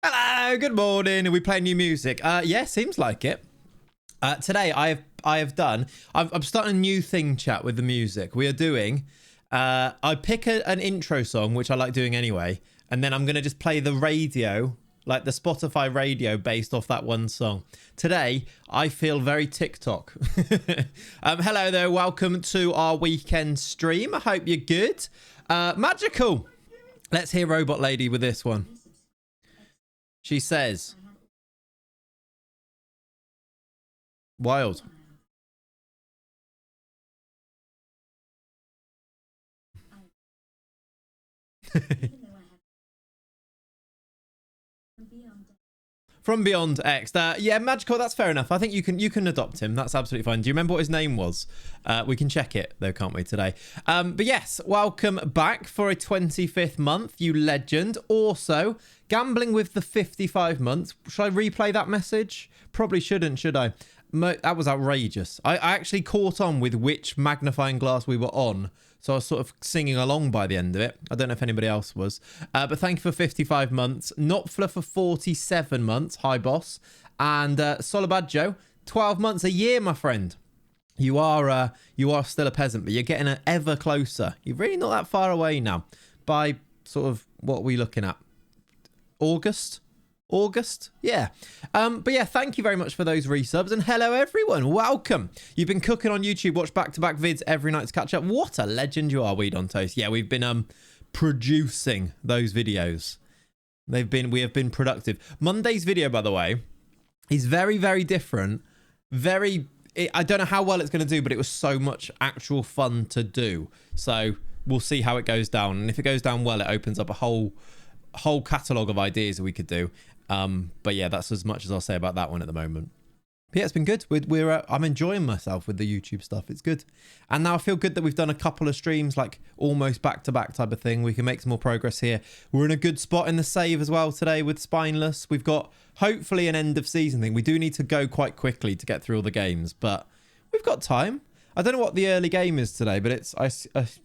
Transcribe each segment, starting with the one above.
Hello, good morning. Are we playing new music? Yeah, seems like it. Today I'm starting a new thing, chat, with the music. We are doing, I pick an intro song, which I like doing anyway, and then I'm going to just play the radio, like the Spotify radio based off that one song. Today, I feel very TikTok. Hello there, welcome to our weekend stream. I hope you're good. Magical. Let's hear Robot Lady with this one. She says, wild. From Beyond X. Yeah, Magical, that's fair enough. I think you can adopt him. That's absolutely fine. Do you remember what his name was? We can check it, though, can't we, today? But yes, welcome back for a 25th month, you legend. Also, gambling with the 55 months. Should I replay that message? Probably shouldn't, should I? That was outrageous. I actually caught on with which magnifying glass we were on. So I was sort of singing along by the end of it. I don't know if anybody else was. But thank you for 55 months. Nopfler for 47 months. Hi, boss. And Solabadjo, 12 months, a year, my friend. You are still a peasant, but you're getting ever closer. You're really not that far away now. By sort of, what are we looking at? August? Yeah. But yeah, thank you very much for those resubs, and hello everyone, welcome. You've been cooking on YouTube, watch back-to-back vids every night to catch up. What a legend you are, Weed on Toast. Yeah, we've been producing those videos. We have been productive. Monday's video, by the way, is very, very different. I don't know how well it's going to do, but it was so much actual fun to do. So we'll see how it goes down, and if it goes down well, it opens up a whole catalogue of ideas that we could do. But yeah, that's as much as I'll say about that one at the moment. But yeah, it's been good. I'm enjoying myself with the YouTube stuff. It's good. And now I feel good that we've done a couple of streams, like almost back-to-back type of thing. We can make some more progress here. We're in a good spot in the save as well today with Spineless. We've got hopefully an end of season thing. We do need to go quite quickly to get through all the games, but we've got time. I don't know what the early game is today, but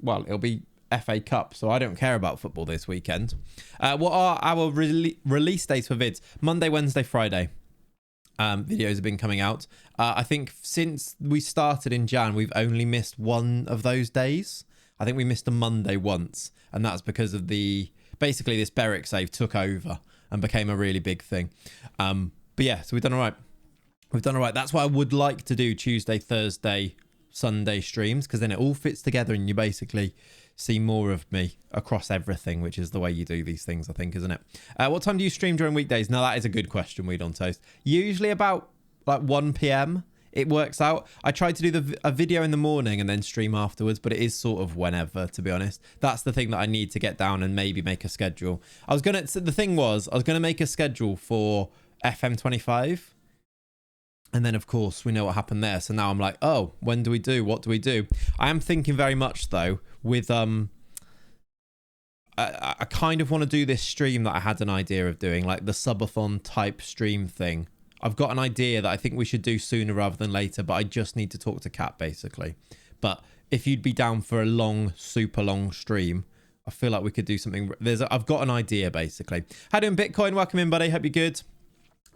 well, it'll be FA Cup, so I don't care about football this weekend. What are our release dates for vids? Monday, Wednesday, Friday. Videos have been coming out. I think since we started in Jan, we've only missed one of those days. I think we missed a Monday once, and that's because of basically this Berwick save took over and became a really big thing. But yeah, so we've done all right. That's why I would like to do Tuesday, Thursday, Sunday streams, because then it all fits together and you basically see more of me across everything, which is the way you do these things, I think, isn't it? What time do you stream during weekdays? Now, that is a good question, Weed on Toast. Usually about like 1 p.m. it works out. I try to do a video in the morning and then stream afterwards, but it is sort of whenever, to be honest. That's the thing that I need to get down and maybe make a schedule. I was going to make a schedule for FM25. And then, of course, we know what happened there. So now I'm like, oh, when do we do? What do we do? I am thinking very much, though, with... I kind of want to do this stream that I had an idea of doing, like the subathon type stream thing. I've got an idea that I think we should do sooner rather than later, but I just need to talk to Kat, basically. But if you'd be down for a long, super long stream, I feel like we could do something... I've got an idea, basically. How doing, Bitcoin? Welcome in, buddy. Hope you're good.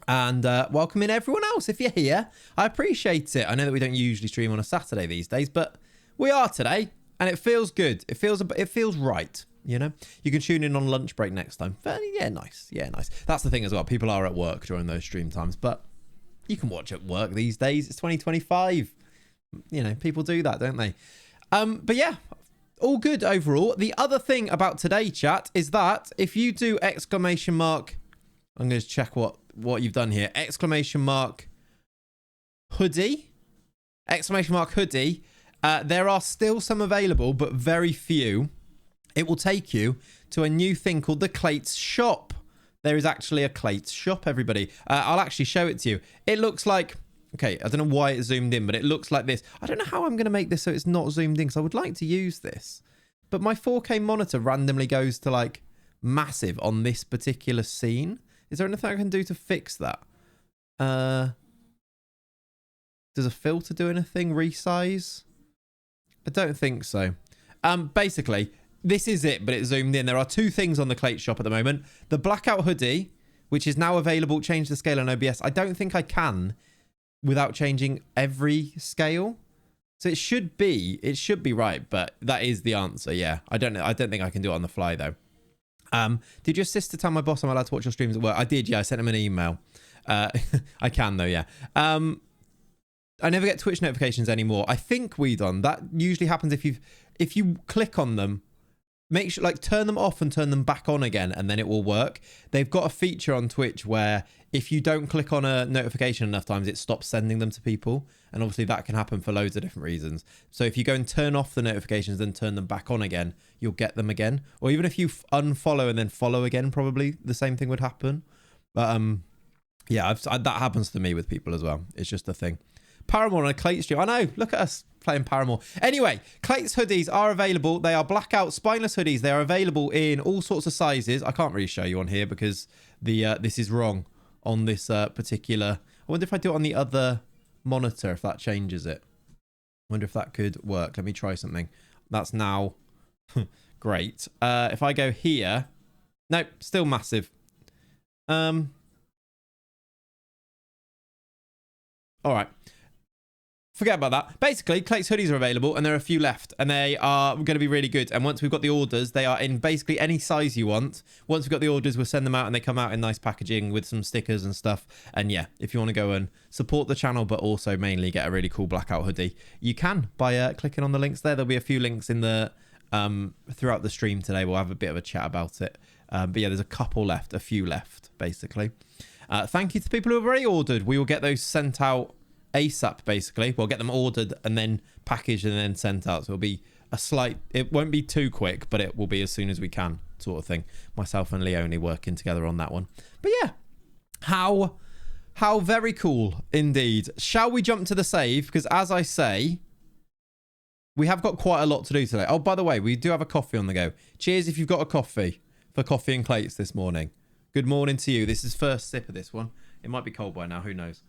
And welcome in everyone else if you're here. I appreciate it. I know that we don't usually stream on a Saturday these days, but we are today, and it feels good. It feels right, you know? You can tune in on lunch break next time. Yeah, nice. Yeah, nice. That's the thing as well. People are at work during those stream times, but you can watch at work these days. It's 2025. You know, people do that, don't they? But yeah, all good overall. The other thing about today, chat, is that if you do exclamation mark... I'm going to check what you've done here. Exclamation mark hoodie. Exclamation mark hoodie. There are still some available, but very few. It will take you to a new thing called the Clates Shop. There is actually a Clates Shop, everybody. I'll actually show it to you. It looks like... Okay, I don't know why it zoomed in, but it looks like this. I don't know how I'm going to make this so it's not zoomed in, because I would like to use this. But my 4K monitor randomly goes to, like, massive on this particular scene. Is there anything I can do to fix that? Does a filter do anything? Resize? I don't think so. Basically, this is it, but it's zoomed in. There are two things on the Clate Shop at the moment. The blackout hoodie, which is now available. Change the scale on OBS. I don't think I can without changing every scale. So it should be right, but that is the answer. Yeah, I don't know. I don't think I can do it on the fly though. Did your sister tell my boss I'm allowed to watch your streams at work? I did. Yeah, I sent him an email. I can though. Yeah. I never get Twitch notifications anymore. I think that usually happens if you click on them. Make sure, like, turn them off and turn them back on again, and then it will work. They've got a feature on Twitch where if you don't click on a notification enough times, it stops sending them to people. And obviously that can happen for loads of different reasons. So if you go and turn off the notifications, then turn them back on again, you'll get them again. Or even if you unfollow and then follow again, probably the same thing would happen. But yeah, that happens to me with people as well. It's just a thing. Paramore on a Clates stream. I know, look at us playing Paramore. Anyway, Clates hoodies are available. They are blackout spineless hoodies. They are available in all sorts of sizes. I can't really show you on here because this is wrong on this particular. I wonder if I do it on the other monitor, if that changes it. I wonder if that could work. Let me try something. That's now great. If I go here, nope, still massive. All right. Forget about that. Basically, Clates hoodies are available and there are a few left and they are going to be really good. And once we've got the orders, they are in basically any size you want. Once we've got the orders, we'll send them out and they come out in nice packaging with some stickers and stuff. And yeah, if you want to go and support the channel, but also mainly get a really cool blackout hoodie, you can by clicking on the links there. There'll be a few links in the throughout the stream today. We'll have a bit of a chat about it. But yeah, there's a few left, basically. Thank you to people who have already ordered. We will get those sent out ASAP, basically. We'll get them ordered and then packaged and then sent out. So it'll be it won't be too quick, but it will be as soon as we can, sort of thing. Myself and Leonie working together on that one. But yeah, how very cool indeed. Shall we jump to the save? Because as I say, we have got quite a lot to do today. Oh, by the way, we do have a coffee on the go. Cheers if you've got a coffee for Coffee and Clates this morning. Good morning to you. This is first sip of this one. It might be cold by now. Who knows?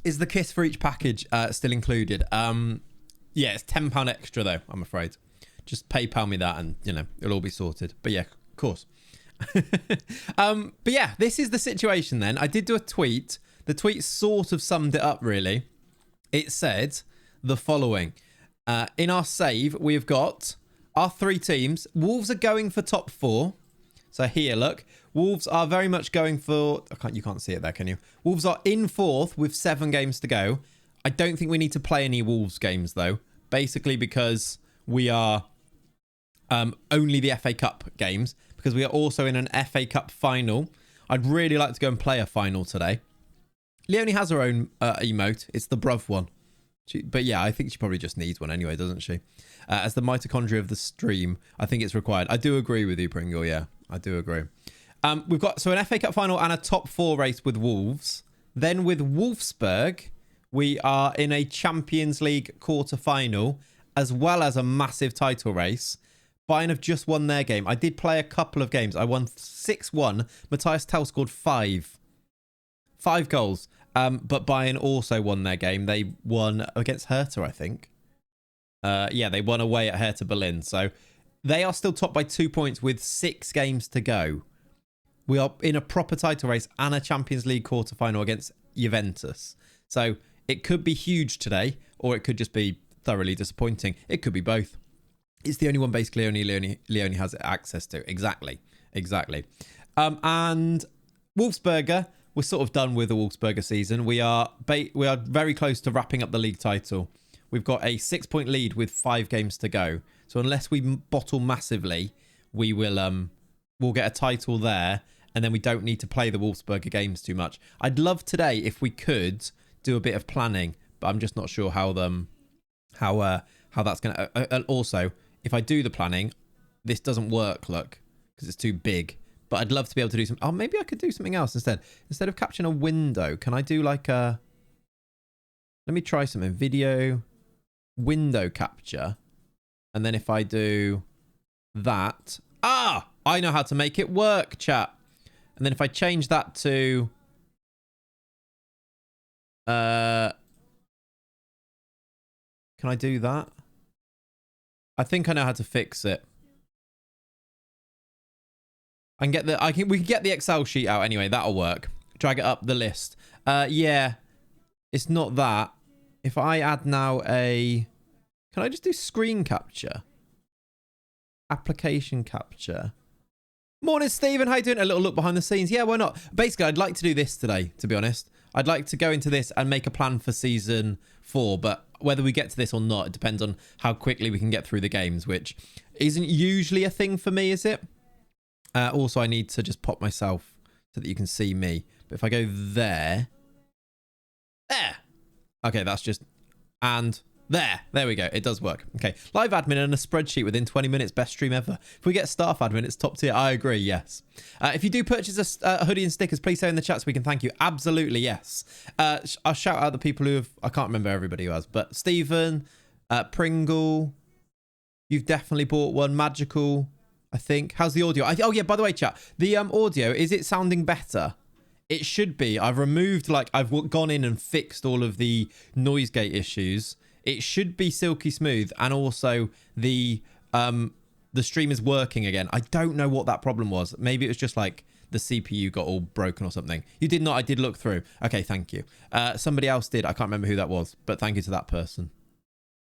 Is the kiss for each package still included? Yeah, it's £10 extra though, I'm afraid. Just PayPal me that and, it'll all be sorted. But yeah, of course. But yeah, this is the situation then. I did do a tweet. The tweet sort of summed it up, really. It said the following. In our save, we've got our three teams. Wolves are going for top 4. So here, look. Wolves are very much going for... You can't see it there, can you? Wolves are in 4th with 7 games to go. I don't think we need to play any Wolves games, though. Basically because we are only the FA Cup games. Because we are also in an FA Cup final. I'd really like to go and play a final today. Leonie has her own emote. It's the bruv one. But yeah, I think she probably just needs one anyway, doesn't she? As the mitochondria of the stream, I think it's required. I do agree with you, Pringle. Yeah, I do agree. We've got an FA Cup final and a top 4 race with Wolves. Then with Wolfsburg, we are in a Champions League quarter-final, as well as a massive title race. Bayern have just won their game. I did play a couple of games. I won 6-1. Matthias Tell scored 5 goals. But Bayern also won their game. They won against Hertha, I think. Yeah, they won away at Hertha Berlin. So they are still top by 2 points with 6 games to go. We are in a proper title race and a Champions League quarter-final against Juventus. So it could be huge today, or it could just be thoroughly disappointing. It could be both. It's the only one basically Leonie has access to. Exactly. And Wolfsberger, we're sort of done with the Wolfsberger season. We are very close to wrapping up the league title. We've got a 6-point lead with 5 games to go. So unless we bottle massively, we'll get a title there, and then we don't need to play the Wolfsberger games too much. I'd love today if we could do a bit of planning, but I'm just not sure how that's going to... also, if I do the planning, this doesn't work, look, because it's too big. But I'd love to be able to do some... Oh, maybe I could do something else instead. Instead of capturing a window, can I do like a... Let me try something. Video, window capture. And then if I do that... Ah! I know how to make it work, chat. And then if I change that to... Can I do that? I think I know how to fix it. We can get the Excel sheet out anyway. That'll work. Drag it up the list. Yeah, it's not that. If I add now can I just do screen capture? Application capture. Morning, Stephen. How you doing? A little look behind the scenes. Yeah, why not? Basically, I'd like to do this today, to be honest. I'd like to go into this and make a plan for season 4, but whether we get to this or not, it depends on how quickly we can get through the games, which isn't usually a thing for me, is it? Also, I need to just pop myself so that you can see me. But if I go there. Okay, that's just... And there we go. It does work. Okay, live admin and a spreadsheet within 20 minutes. Best stream ever. If we get staff admin, it's top tier. I agree, yes. If you do purchase a hoodie and stickers, please say in the chat so we can thank you. Absolutely, yes. I'll shout out the people who have... I can't remember everybody who has, but Stephen, Pringle, you've definitely bought one. Magical, I think. How's the audio? Oh, yeah, by the way, chat, the audio, is it sounding better? It should be. I've removed, I've gone in and fixed all of the noise gate issues. It should be silky smooth, and also the stream is working again. I don't know what that problem was. Maybe it was just like the CPU got all broken or something. You did not. I did look through. Okay, thank you. Somebody else did. I can't remember who that was, but thank you to that person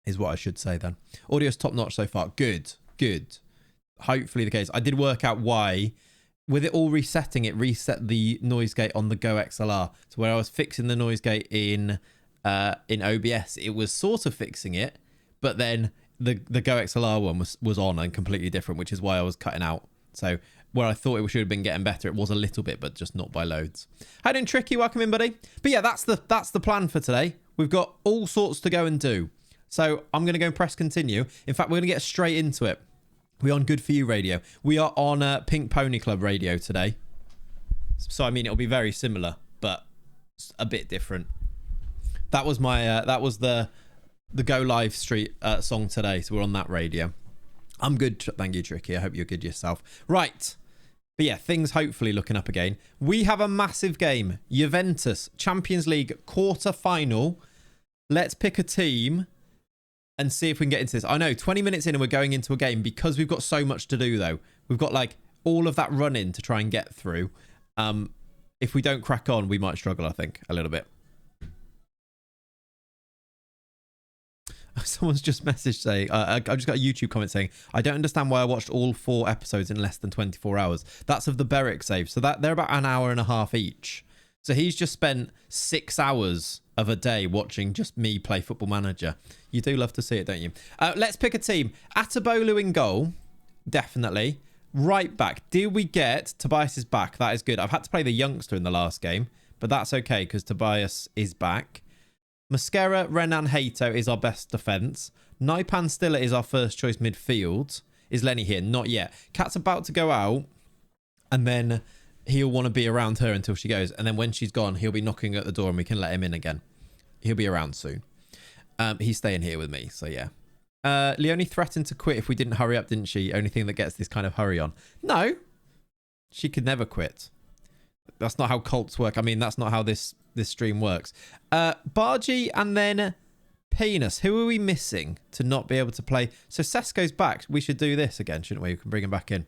is what I should say then. Audio's top notch so far. Good. Hopefully the case. I did work out why. With it all resetting, it reset the noise gate on the Go XLR. So where I was fixing the noise gate in OBS, it was sort of fixing it, but then the Go XLR one was on and completely different, which is why I was cutting out. So where I thought it should have been getting better, it was a little bit, but just not by loads. How doing, Tricky? Welcome in, buddy. But yeah, that's the plan for today. We've got all sorts to go and do. So I'm going to go and press continue. In fact, we're going to get straight into it. We're on Good For You Radio. We are on Pink Pony Club Radio today. So, I mean, it'll be very similar, but a bit different. That was my that was the Go Live Street song today, so we're on that radio. I'm good, thank you, Tricky. I hope you're good yourself. Right, but yeah, things hopefully looking up again. We have a massive game, Juventus Champions League quarter-final. Let's pick a team and see if we can get into this. I know, 20 minutes in and we're going into a game because we've got so much to do, though. We've got, all of that run-in to try and get through. If we don't crack on, we might struggle, I think, a little bit. Someone's just messaged saying, I just got a YouTube comment saying, I don't understand why I watched all 4 episodes in less than 24 hours. That's of the Beric save. So they're about an hour and a half each. So he's just spent 6 hours of a day watching just me play Football Manager. You do love to see it, don't you? Let's pick a team. Atabolu in goal. Definitely. Right back. Do we get... Tobias is back. That is good. I've had to play the youngster in the last game, but that's okay because Tobias is back. Mascara, Renan, Hato is our best defence. Naipan Stiller is our first choice midfield. Is Lenny here? Not yet. Kat's about to go out, and then he'll want to be around her until she goes. And then when she's gone, he'll be knocking at the door and we can let him in again. He'll be around soon. He's staying here with me, so yeah. Leonie threatened to quit if we didn't hurry up, didn't she? Only thing that gets this kind of hurry on. No. She could never quit. That's not how cults work. I mean, that's not how this stream works. Bargy and then Penis. Who are we missing to not be able to play? So Sesko's back. We should do this again, shouldn't we? We can bring him back in.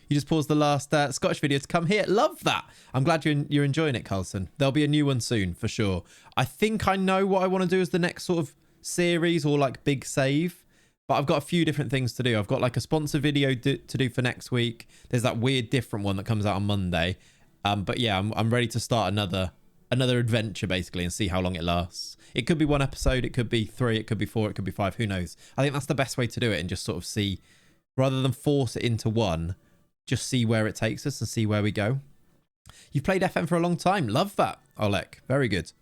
You just paused the last Scottish video to come here. Love that. I'm glad you're enjoying it, Carlson. There'll be a new one soon, for sure. I think I know what I want to do as the next sort of series or big save. But I've got a few different things to do. I've got a sponsor video to do for next week. There's that weird different one that comes out on Monday. But yeah, I'm ready to start another adventure, basically, and see how long it lasts. It could be 1 episode. It could be 3. It could be 4. It could be 5. Who knows? I think that's the best way to do it and just sort of see, rather than force it into one, just see where it takes us and see where we go. You've played FM for a long time. Love that, Oleg. Very good.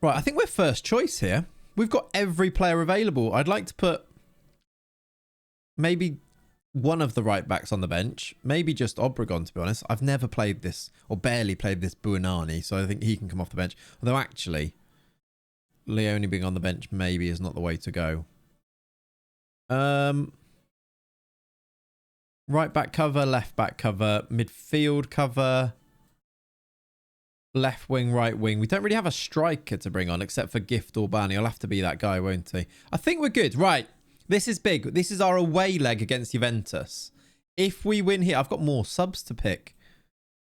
Right, I think we're first choice here. We've got every player available. I'd like to put maybe one of the right backs on the bench. Maybe just Obregon, to be honest. I've never played this, or barely played this Buonani, so I think he can come off the bench. Although, actually, Leone being on the bench maybe is not the way to go. Right back cover, left back cover, midfield cover, left wing, right wing. We don't really have a striker to bring on except for Gift or Barney. He'll have to be that guy, won't he? I think we're good. Right. This is big. This is our away leg against Juventus. If we win here, I've got more subs to pick.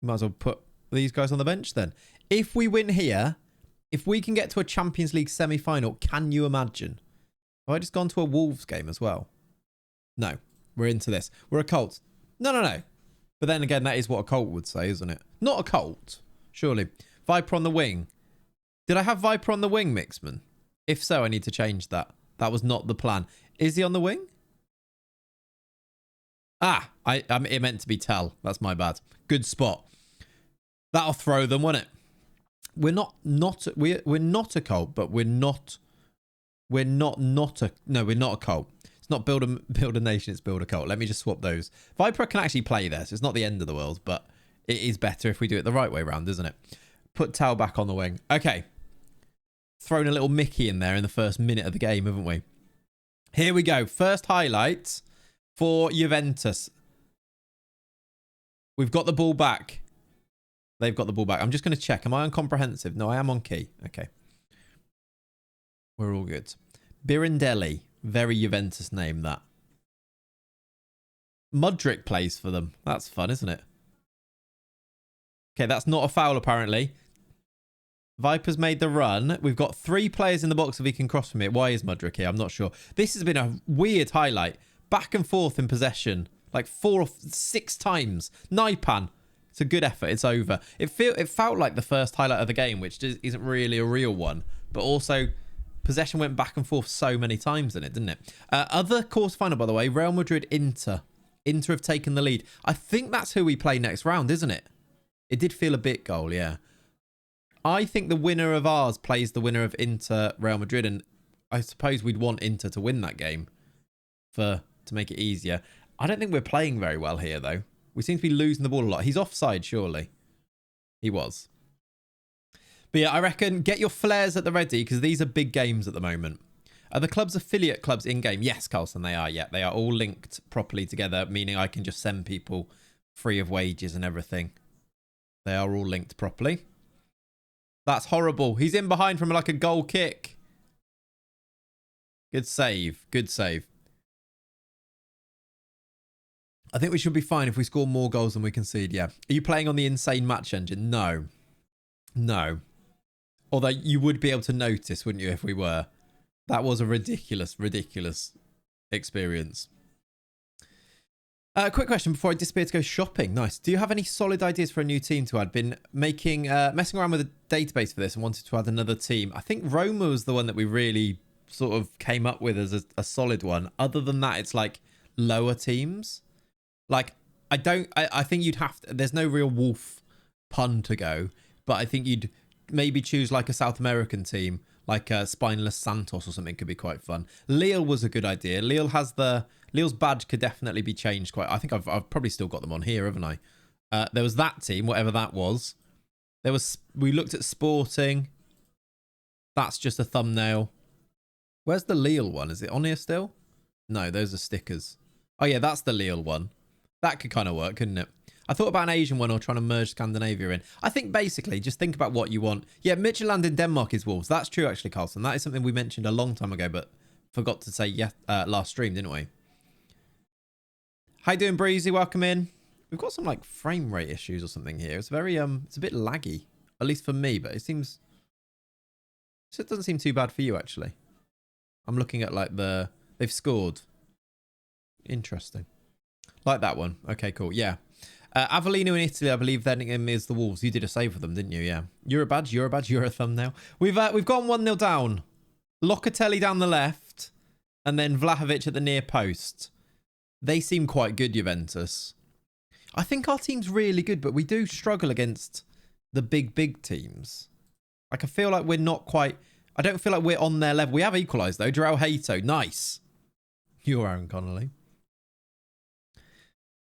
Might as well put these guys on the bench then. If we win here, if we can get to a Champions League semi-final, can you imagine? Have I just gone to a Wolves game as well? No, we're into this. We're a cult. No. But then again, that is what a cult would say, isn't it? Not a cult, surely. Viper on the wing. Did I have Viper on the wing, Mixman? If so, I need to change that. That was not the plan. Is he on the wing? Ah, it meant to be Tell. That's my bad. Good spot. That'll throw them, won't it? We're not a cult, but we're not a cult. It's not build a nation, it's build a cult. Let me just swap those. Viper can actually play there, so it's not the end of the world, but it is better if we do it the right way around, isn't it? Put Tao back on the wing. Okay. Thrown a little Mickey in there in the first minute of the game, haven't we? Here we go. First highlight for Juventus. We've got the ball back. They've got the ball back. I'm just going to check. Am I on comprehensive? No, I am on key. Okay. We're all good. Birindelli. Very Juventus name, that. Mudryk plays for them. That's fun, isn't it? Okay, that's not a foul, apparently. Viper's made the run. We've got 3 players in the box if he can cross from it. Why is Mudryk here? I'm not sure. This has been a weird highlight. Back and forth in possession. Like 4 or 6 times. Naipan. It's a good effort. It's over. It felt like the first highlight of the game, which isn't really a real one. But also, possession went back and forth so many times in it, didn't it? Other quarterfinal, by the way, Real Madrid, Inter. Inter have taken the lead. I think that's who we play next round, isn't it? It did feel a bit goal, yeah. I think the winner of ours plays the winner of Inter Real Madrid, and I suppose we'd want Inter to win that game to make it easier. I don't think we're playing very well here, though. We seem to be losing the ball a lot. He's offside, surely. He was. But yeah, I reckon get your flares at the ready, because these are big games at the moment. Are the club's affiliate clubs in-game? Yes, Carlson, they are. Yeah, they are all linked properly together, meaning I can just send people free of wages and everything. They are all linked properly. That's horrible. He's in behind from like a goal kick. Good save. Good save. I think we should be fine if we score more goals than we concede, yeah. Are you playing on the insane match engine? No. No. Although you would be able to notice, wouldn't you, if we were? That was a ridiculous, ridiculous experience. Quick question before I disappear to go shopping. Nice. Do you have any solid ideas for a new team to add? Been messing around with a database for this and wanted to add another team. I think Roma was the one that we really sort of came up with as a solid one. Other than that, it's like lower teams. Like, I think you'd have to, there's no real wolf pun to go, but I think you'd maybe choose like a South American team, like a Spineless Santos or something could be quite fun. Lille was a good idea. Lille's badge could definitely be changed quite. I think I've probably still got them on here, haven't I? There was that team, whatever that was. We looked at Sporting. That's just a thumbnail. Where's the Lille one? Is it on here still? No, those are stickers. Oh yeah, that's the Lille one. That could kind of work, couldn't it? I thought about an Asian one or trying to merge Scandinavia in. I think basically just think about what you want. Yeah, Midtjylland in Denmark is Wolves. That's true, actually, Carlson. That is something we mentioned a long time ago, but forgot to say last stream, didn't we? How you doing, Breezy? Welcome in. We've got some like frame rate issues or something here. It's very it's a bit laggy, at least for me, but it doesn't seem too bad for you, actually. I'm looking at like they've scored. Interesting. Like that one. Okay, cool. Yeah. Avellino in Italy, I believe their name is the Wolves. You did a save for them, didn't you? Yeah. You're a badge, you're a thumbnail. We've gone 1-0 down. Locatelli down the left, and then Vlahovic at the near post. They seem quite good, Juventus. I think our team's really good, but we do struggle against the big teams. Like, I feel like we're not quite... I don't feel like we're on their level. We have equalised, though. João Hato, nice. You're Aaron Connolly.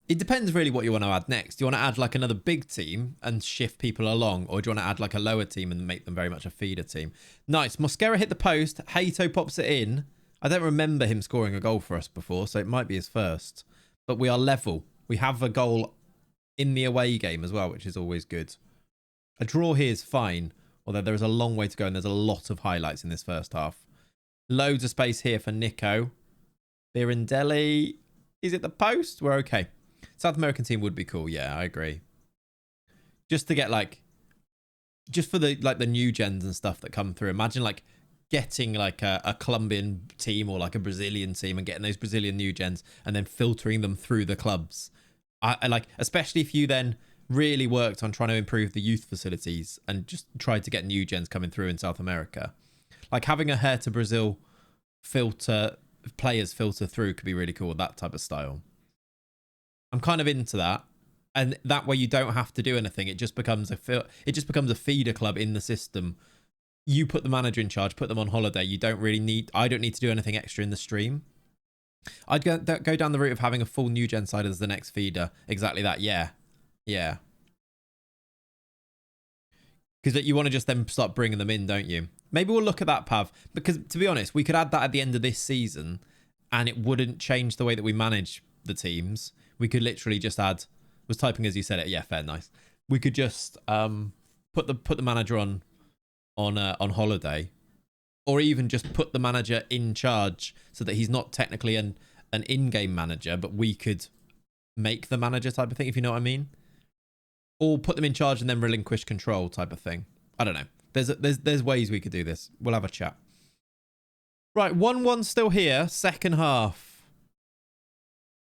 It depends really what you want to add next. Do you want to add like another big team and shift people along? Or do you want to add like a lower team and make them very much a feeder team? Nice. Mosquera hit the post. Hato pops it in. I don't remember him scoring a goal for us before, so it might be his first. But we are level. We have a goal in the away game as well, which is always good. A draw here is fine, although there is a long way to go and there's a lot of highlights in this first half. Loads of space here for Nico. Birindelli. Is it the post? We're okay. South American team would be cool. Yeah, I agree. Just to get like, just for the like the new gens and stuff that come through. Imagine like getting like a Colombian team or like a Brazilian team and getting those Brazilian new gens and then filtering them through the clubs. I like, especially if you then really worked on trying to improve the youth facilities and just tried to get new gens coming through in South America. Like having a Hair to Brazil players filter through could be really cool, that type of style. I'm kind of into that. And that way you don't have to do anything. It just becomes a feeder club in the system. You put the manager in charge, put them on holiday. I don't need to do anything extra in the stream. I'd go down the route of having a full new gen side as the next feeder. Exactly that. Yeah. Yeah. Because you want to just then start bringing them in, don't you? Maybe we'll look at that, Pav. Because to be honest, we could add that at the end of this season and it wouldn't change the way that we manage the teams. We could literally just add, was typing as you said it. Yeah, fair, nice. We could just put the manager on holiday, or even just put the manager in charge so that he's not technically an in-game manager, but we could make the manager type of thing, if you know what I mean. Or put them in charge and then relinquish control type of thing. I don't know. There's ways we could do this. We'll have a chat. Right, 1-1 still here. Second half.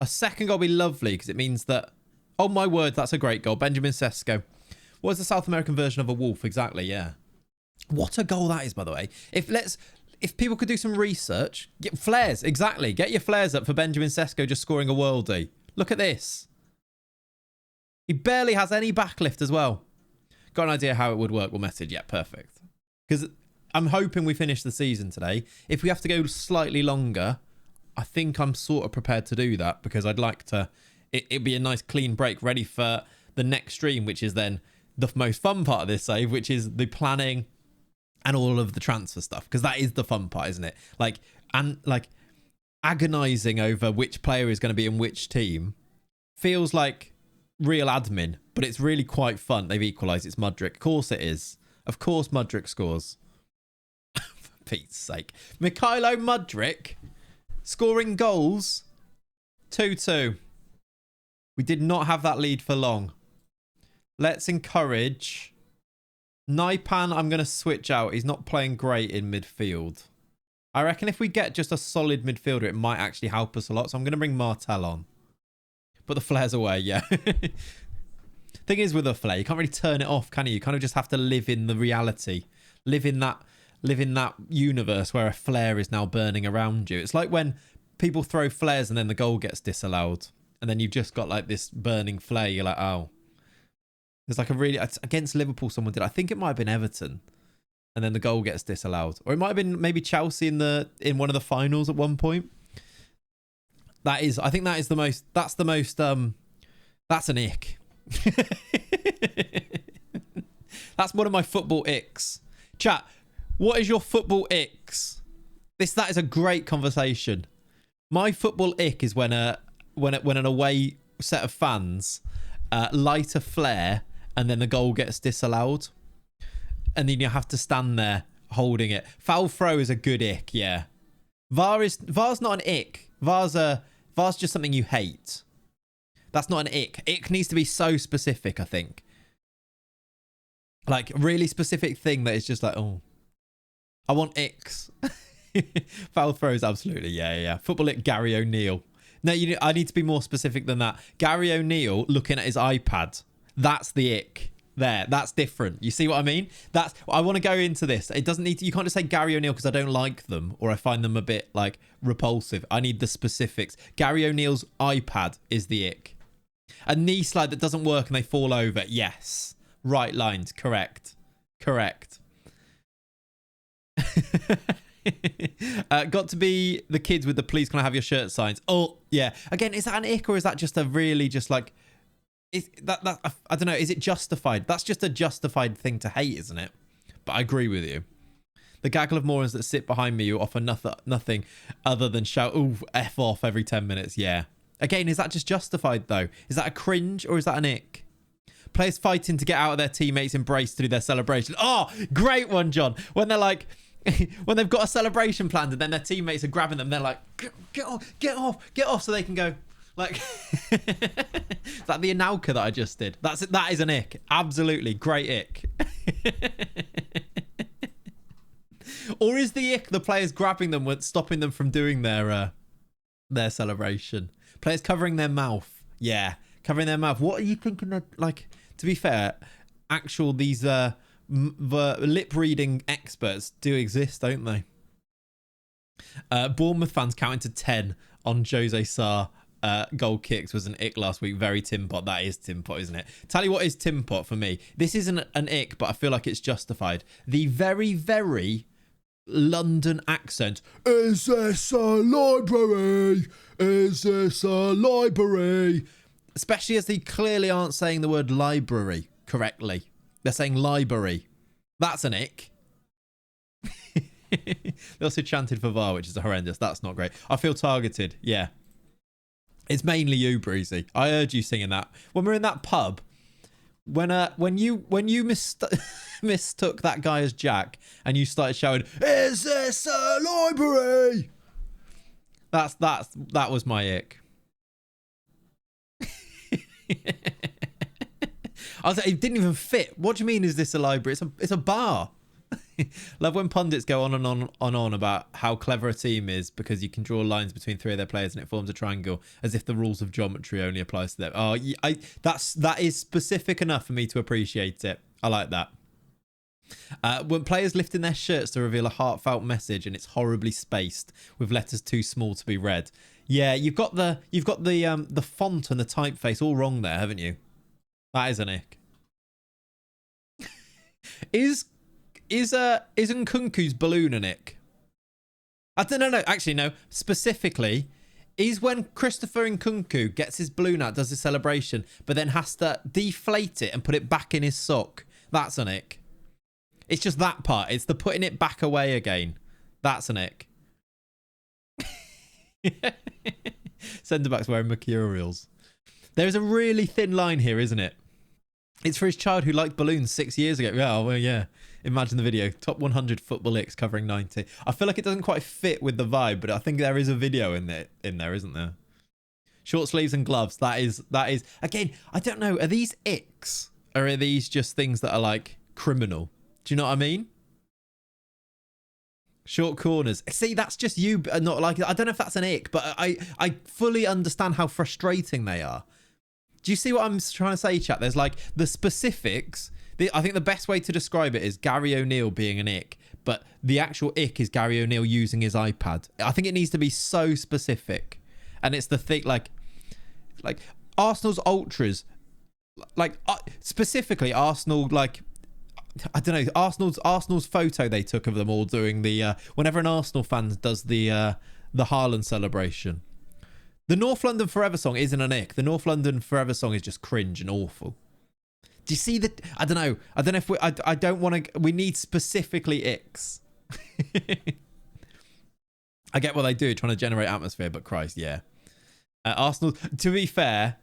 A second goal will be lovely because it means that... Oh my word, that's a great goal. Benjamin Sesko. What is the South American version of a wolf? Exactly, yeah. What a goal that is, by the way. If people could do some research, get flares, exactly. Get your flares up for Benjamin Sesko just scoring a worldie. Look at this. He barely has any backlift as well. Got an idea how it would work? We'll message. Yeah, perfect. Because I'm hoping we finish the season today. If we have to go slightly longer, I think I'm sort of prepared to do that because I'd like to... It'd be a nice clean break ready for the next stream, which is then the most fun part of this save, which is the planning and all of the transfer stuff. Because that is the fun part, isn't it? Like agonizing over which player is going to be in which team feels like real admin, but it's really quite fun. They've equalised. It's Mudryk. Of course it is. Of course Mudryk scores. For Pete's sake. Mikhailo Mudryk scoring goals. 2-2. We did not have that lead for long. Let's encourage. Naipan, I'm going to switch out. He's not playing great in midfield. I reckon if we get just a solid midfielder, it might actually help us a lot. So I'm going to bring Martel on. Put the flares away, yeah. Thing is with a flare, you can't really turn it off, can you? You kind of just have to live in the reality. Live in that universe where a flare is now burning around you. It's like when people throw flares and then the goal gets disallowed. And then you've just got like this burning flare. You're like, oh. There's like a really... Against Liverpool, someone did. I think it might have been Everton. And then the goal gets disallowed. Or it might have been maybe Chelsea in one of the finals at one point. I think that is the most... That's an ick. That's one of my football icks. Chat, what is your football icks? That is a great conversation. My football ick is when an away set of fans light a flare and then the goal gets disallowed. And then you have to stand there holding it. Foul throw is a good ick, yeah. VAR's not an ick. VAR's just something you hate. That's not an ick. Ick needs to be so specific, I think. Like, a really specific thing that is just like, oh, I want icks. Foul throws, absolutely, yeah. Football ick, Gary O'Neill. No, I need to be more specific than that. Gary O'Neill looking at his iPad. That's the ick. There, that's different. You see what I mean? I want to go into this. It doesn't need to, you can't just say Gary O'Neill because I don't like them or I find them a bit like repulsive. I need the specifics. Gary O'Neill's iPad is the ick. A knee slide that doesn't work and they fall over. Yes. Right lines. Correct. Got to be the kids with the please can I have your shirt signs. Oh, yeah. Again, is that an ick or is that just a really just like... I don't know. Is it justified? That's just a justified thing to hate, isn't it? But I agree with you. The gaggle of morons that sit behind me who offer nothing other than shout, "Ooh, F off" every 10 minutes. Yeah. Again, is that just justified though? Is that a cringe or is that an ick? Players fighting to get out of their teammates' embrace to do their celebration. Oh, great one, John. When they're like, when they've got a celebration planned and then their teammates are grabbing them, they're like, get off, so they can go. Like, is that the Anelka that I just did? That's it. That is an ick. Absolutely great ick. Or is the ick the players grabbing them, stopping them from doing their celebration? Players covering their mouth. Yeah, covering their mouth. What are you thinking? That, like, to be fair, these the lip reading experts do exist, don't they? Bournemouth fans counting to 10 on Jose Sarr. Goal kicks was an ick last week. Very Tim Pot. That is Tim Pot, isn't it? Tell you what is Tim Pot for me. This isn't an ick, but I feel like it's justified. The very, very London accent. Is this a library? Is this a library? Especially as they clearly aren't saying the word library correctly. They're saying library. That's an ick. They also chanted for VAR, which is horrendous. That's not great. I feel targeted. Yeah. It's mainly you, Breezy. I heard you singing that when we were in that pub. When you mistook that guy as Jack and you started shouting, "Is this a library?" That was my ick. I was like, it didn't even fit. What do you mean? Is this a library? It's a bar. Love when pundits go on and on about how clever a team is because you can draw lines between three of their players and it forms a triangle, as if the rules of geometry only applies to them. Oh, that is specific enough for me to appreciate it. I like that. When players lifting their shirts to reveal a heartfelt message and it's horribly spaced with letters too small to be read. Yeah, you've got the font and the typeface all wrong there, haven't you? That is an ick. Is Nkunku's balloon an ick? I don't know. Actually, no. Specifically, is when Christopher Nkunku gets his balloon out, does his celebration, but then has to deflate it and put it back in his sock. That's an ick. It's just that part. It's the putting it back away again. That's an ick. Centre-back's wearing mercurials. There is a really thin line here, isn't it? It's for his child who liked balloons 6 years ago. Yeah, well, yeah. Imagine the video. Top 100 football icks covering 90. I feel like it doesn't quite fit with the vibe, but I think there is a video in there, isn't there? Short sleeves and gloves. That is. Again, I don't know. Are these icks? Or are these just things that are like criminal? Do you know what I mean? Short corners. See, that's just you. Not like, I don't know if that's an ick, but I fully understand how frustrating they are. Do you see what I'm trying to say, chat? There's like the specifics. I think the best way to describe it is Gary O'Neill being an ick, but the actual ick is Gary O'Neill using his iPad. I think it needs to be so specific. And it's the thing, like Arsenal's ultras, like specifically Arsenal, like, I don't know, Arsenal's photo they took of them all doing the, whenever an Arsenal fan does the Haaland celebration. The North London Forever song isn't an ick. The North London Forever song is just cringe and awful. Do you see that? I don't know if I don't want to, we need specifically icks. I get what they do, trying to generate atmosphere, but Christ, yeah. Arsenal, to be fair,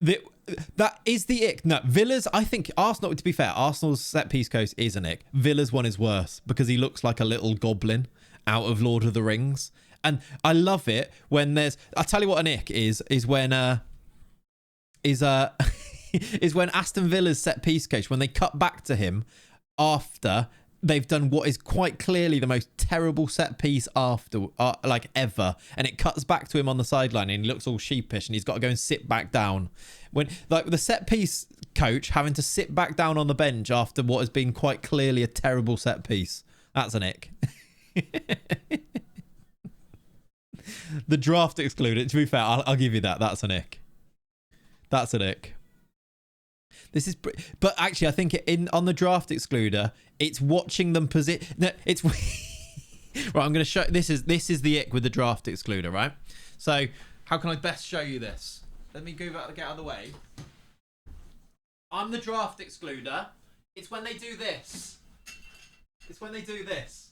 that is the ick. No, Villa's, I think Arsenal, to be fair, Arsenal's set piece coach is an ick. Villa's one is worse because he looks like a little goblin out of Lord of the Rings. And I love it when there's, I'll tell you what an ick is when is when Aston Villa's set piece coach, when they cut back to him after they've done what is quite clearly the most terrible set piece after like ever, and it cuts back to him on the sideline and he looks all sheepish and he's got to go and sit back down. When like the set piece coach having to sit back down on the bench after what has been quite clearly a terrible set piece, that's an ick. The draft excluded, to be fair, I'll give you that. That's an ick. That's an ick. This is, but actually, I think on the draft excluder, it's watching them position. No, it's right. I'm going to show. This is the ick with the draft excluder, right? So, how can I best show you this? Let me get out of the way. I'm the draft excluder. It's when they do this. It's when they do this.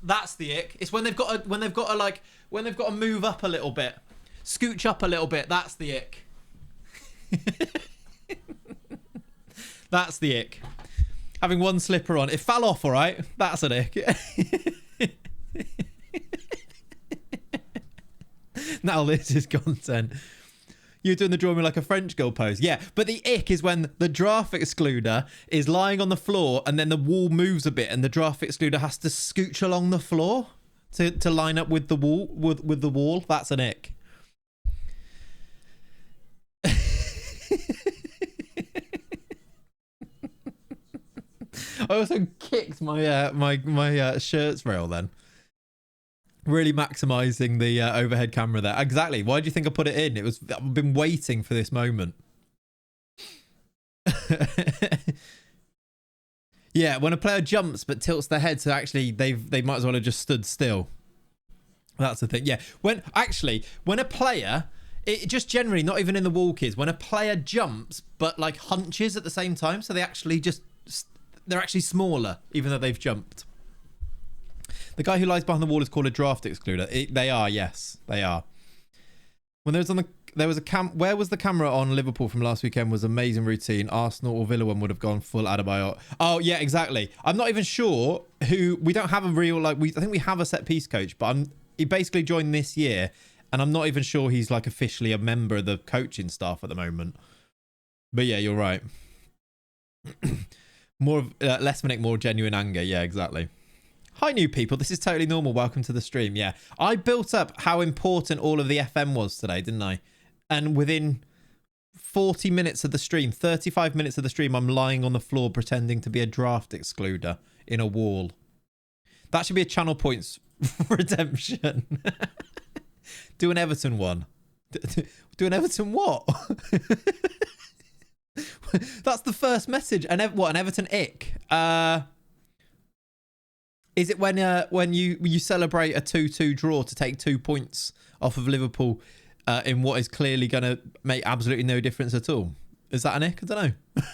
That's the ick. It's when they've got to move up a little bit, scooch up a little bit. That's the ick. That's the ick. Having one slipper on. It fell off, all right? That's an ick. Now this is content. You're doing the drawing like a French girl pose. Yeah, but the ick is when the draft excluder is lying on the floor and then the wall moves a bit and the draft excluder has to scooch along the floor to line up with the wall. With the wall. That's an ick. I also kicked my shirts rail then. Really maximising the overhead camera there. Exactly. Why do you think I put it in? I've been waiting for this moment. Yeah, when a player jumps but tilts their head, so actually they might as well have just stood still. That's the thing. Yeah. When a player, it just generally, not even in the wall kids, when a player jumps but like hunches at the same time, so they're actually smaller even though they've jumped. The guy who lies behind the wall is called a draft excluder. They are, yes, they are. When where was the camera on Liverpool from last weekend was amazing routine. Arsenal or Villa one would have gone full Adebayo. Oh yeah, exactly. I'm not even sure we don't have a real I think we have a set piece coach, but he basically joined this year, and I'm not even sure he's like officially a member of the coaching staff at the moment. But yeah, you're right. Less Minnick, more genuine anger. Yeah, exactly. Hi, new people. This is totally normal. Welcome to the stream. Yeah, I built up how important all of the FM was today, didn't I? And within 40 minutes of the stream, 35 minutes of the stream, I'm lying on the floor pretending to be a draft excluder in a wall. That should be a channel points redemption. Do an Everton one. Do an Everton what? That's the first message. An Everton ick? Is it when you celebrate a 2-2 draw to take 2 points off of Liverpool in what is clearly going to make absolutely no difference at all? Is that an ick? I don't know.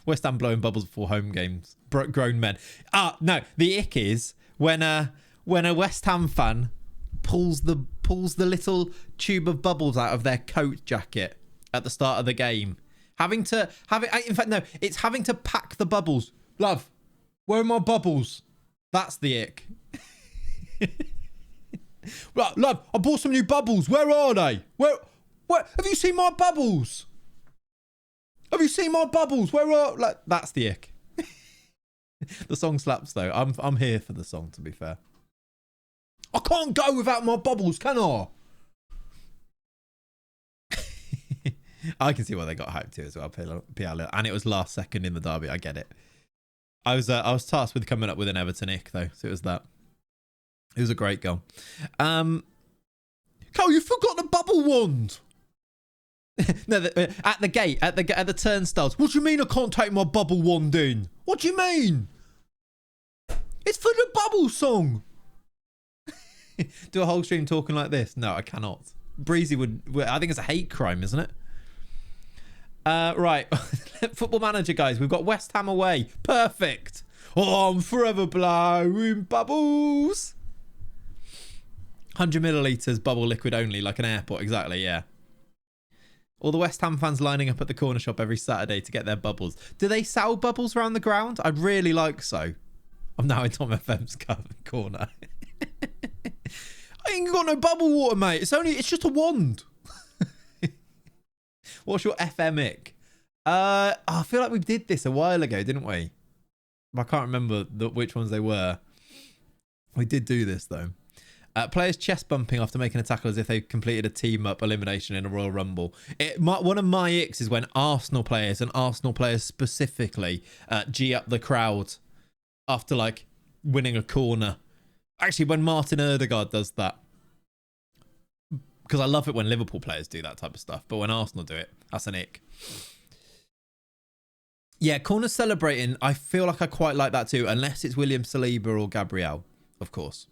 West Ham blowing bubbles before home games. Grown men. No. The ick is when a West Ham fan pulls the little tube of bubbles out of their coat jacket at the start of the game. In fact, no. It's having to pack the bubbles. Love, where are my bubbles? That's the ick. Right, love, I bought some new bubbles. Where are they? Where? Have you seen my bubbles? Have you seen my bubbles? Where are? That's the ick. The song slaps though. I'm here for the song, to be fair. I can't go without my bubbles, can I? I can see why they got hyped too as well. And it was last second in the derby. I get it. I was tasked with coming up with an Everton ick though, so it was that. It was a great goal. Carl, you forgot the bubble wand. No, at the gate, at the turnstiles. What do you mean I can't take my bubble wand in? What do you mean? It's for the bubble song. Do a whole stream talking like this? No, I cannot. Breezy would. I think it's a hate crime, isn't it? Right. Football Manager, guys. We've got West Ham away. Perfect. Oh, I'm forever blowing bubbles. 100 millilitres bubble liquid only, like an airport. Exactly, yeah. All the West Ham fans lining up at the corner shop every Saturday to get their bubbles. Do they sell bubbles around the ground? I'd really like so. I'm now in Tom FM's corner. I ain't got no bubble water, mate. It's just a wand. What's your FM ick? I feel like we did this a while ago, didn't we? I can't remember which ones they were. We did do this, though. Players chest bumping after making a tackle as if they completed a team-up elimination in a Royal Rumble. One of my icks is when Arsenal players, and Arsenal players specifically, G up the crowd after, like, winning a corner. Actually, when Martin Ødegaard does that. Because I love it when Liverpool players do that type of stuff. But when Arsenal do it, that's an ick. Yeah, corner celebrating, I feel like I quite like that too. Unless it's William Saliba or Gabriel, of course.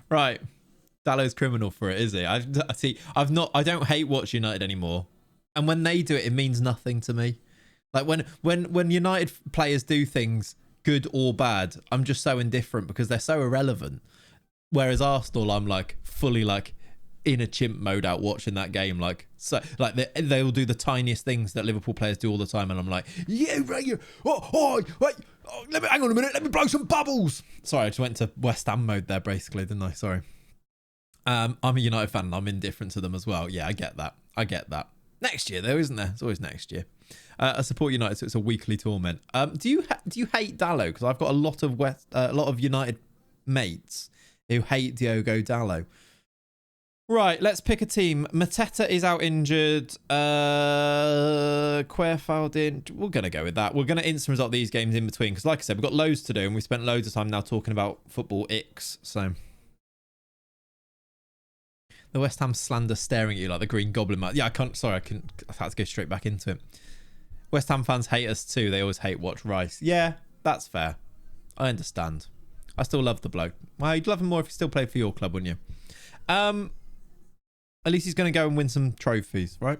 Right. Dallow's criminal for it, is he? I don't hate Watch United anymore. And when they do it, it means nothing to me. Like when United players do things, good or bad, I'm just so indifferent because they're so irrelevant. Whereas Arsenal, I'm like fully like in a chimp mode out watching that game. Like, so, like they'll do the tiniest things that Liverpool players do all the time, and I'm like, yeah, right here. Oh, wait, hang on a minute, let me blow some bubbles. Sorry, I just went to West Ham mode there, basically, didn't I? Sorry. I'm a United fan and I'm indifferent to them as well. Yeah, I get that. Next year, though, isn't there? It's always next year. I support United, so it's a weekly torment. Do you hate Dalot? Because I've got a lot of United mates who hate Diogo Dalot. Right, let's pick a team. Mateta is out injured. Querfeld in. We're going to go with that. We're going to instant result these games in between. Because like I said, we've got loads to do. And we spent loads of time now talking about football icks. So the West Ham slander staring at you like the Green Goblin. Yeah, I had to go straight back into it. West Ham fans hate us too. They always hate Watch Rice. Yeah, that's fair. I understand. I still love the bloke. Well, you'd love him more if he still played for your club, wouldn't you? At least he's going to go and win some trophies, right?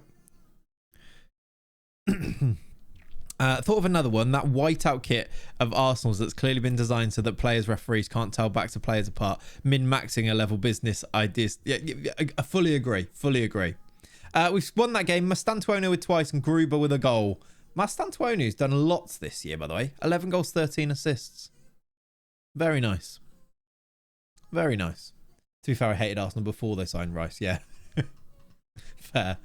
Thought of another one. That whiteout kit of Arsenal's that's clearly been designed so that players, referees can't tell back to players apart. Min-maxing a level business ideas. Yeah, I fully agree. We've won that game. Mastantuono with twice and Gruber with a goal. Mastantuono's done lots this year, by the way. 11 goals, 13 assists. Very nice. Very nice. To be fair, I hated Arsenal before they signed Rice. Yeah. Fair.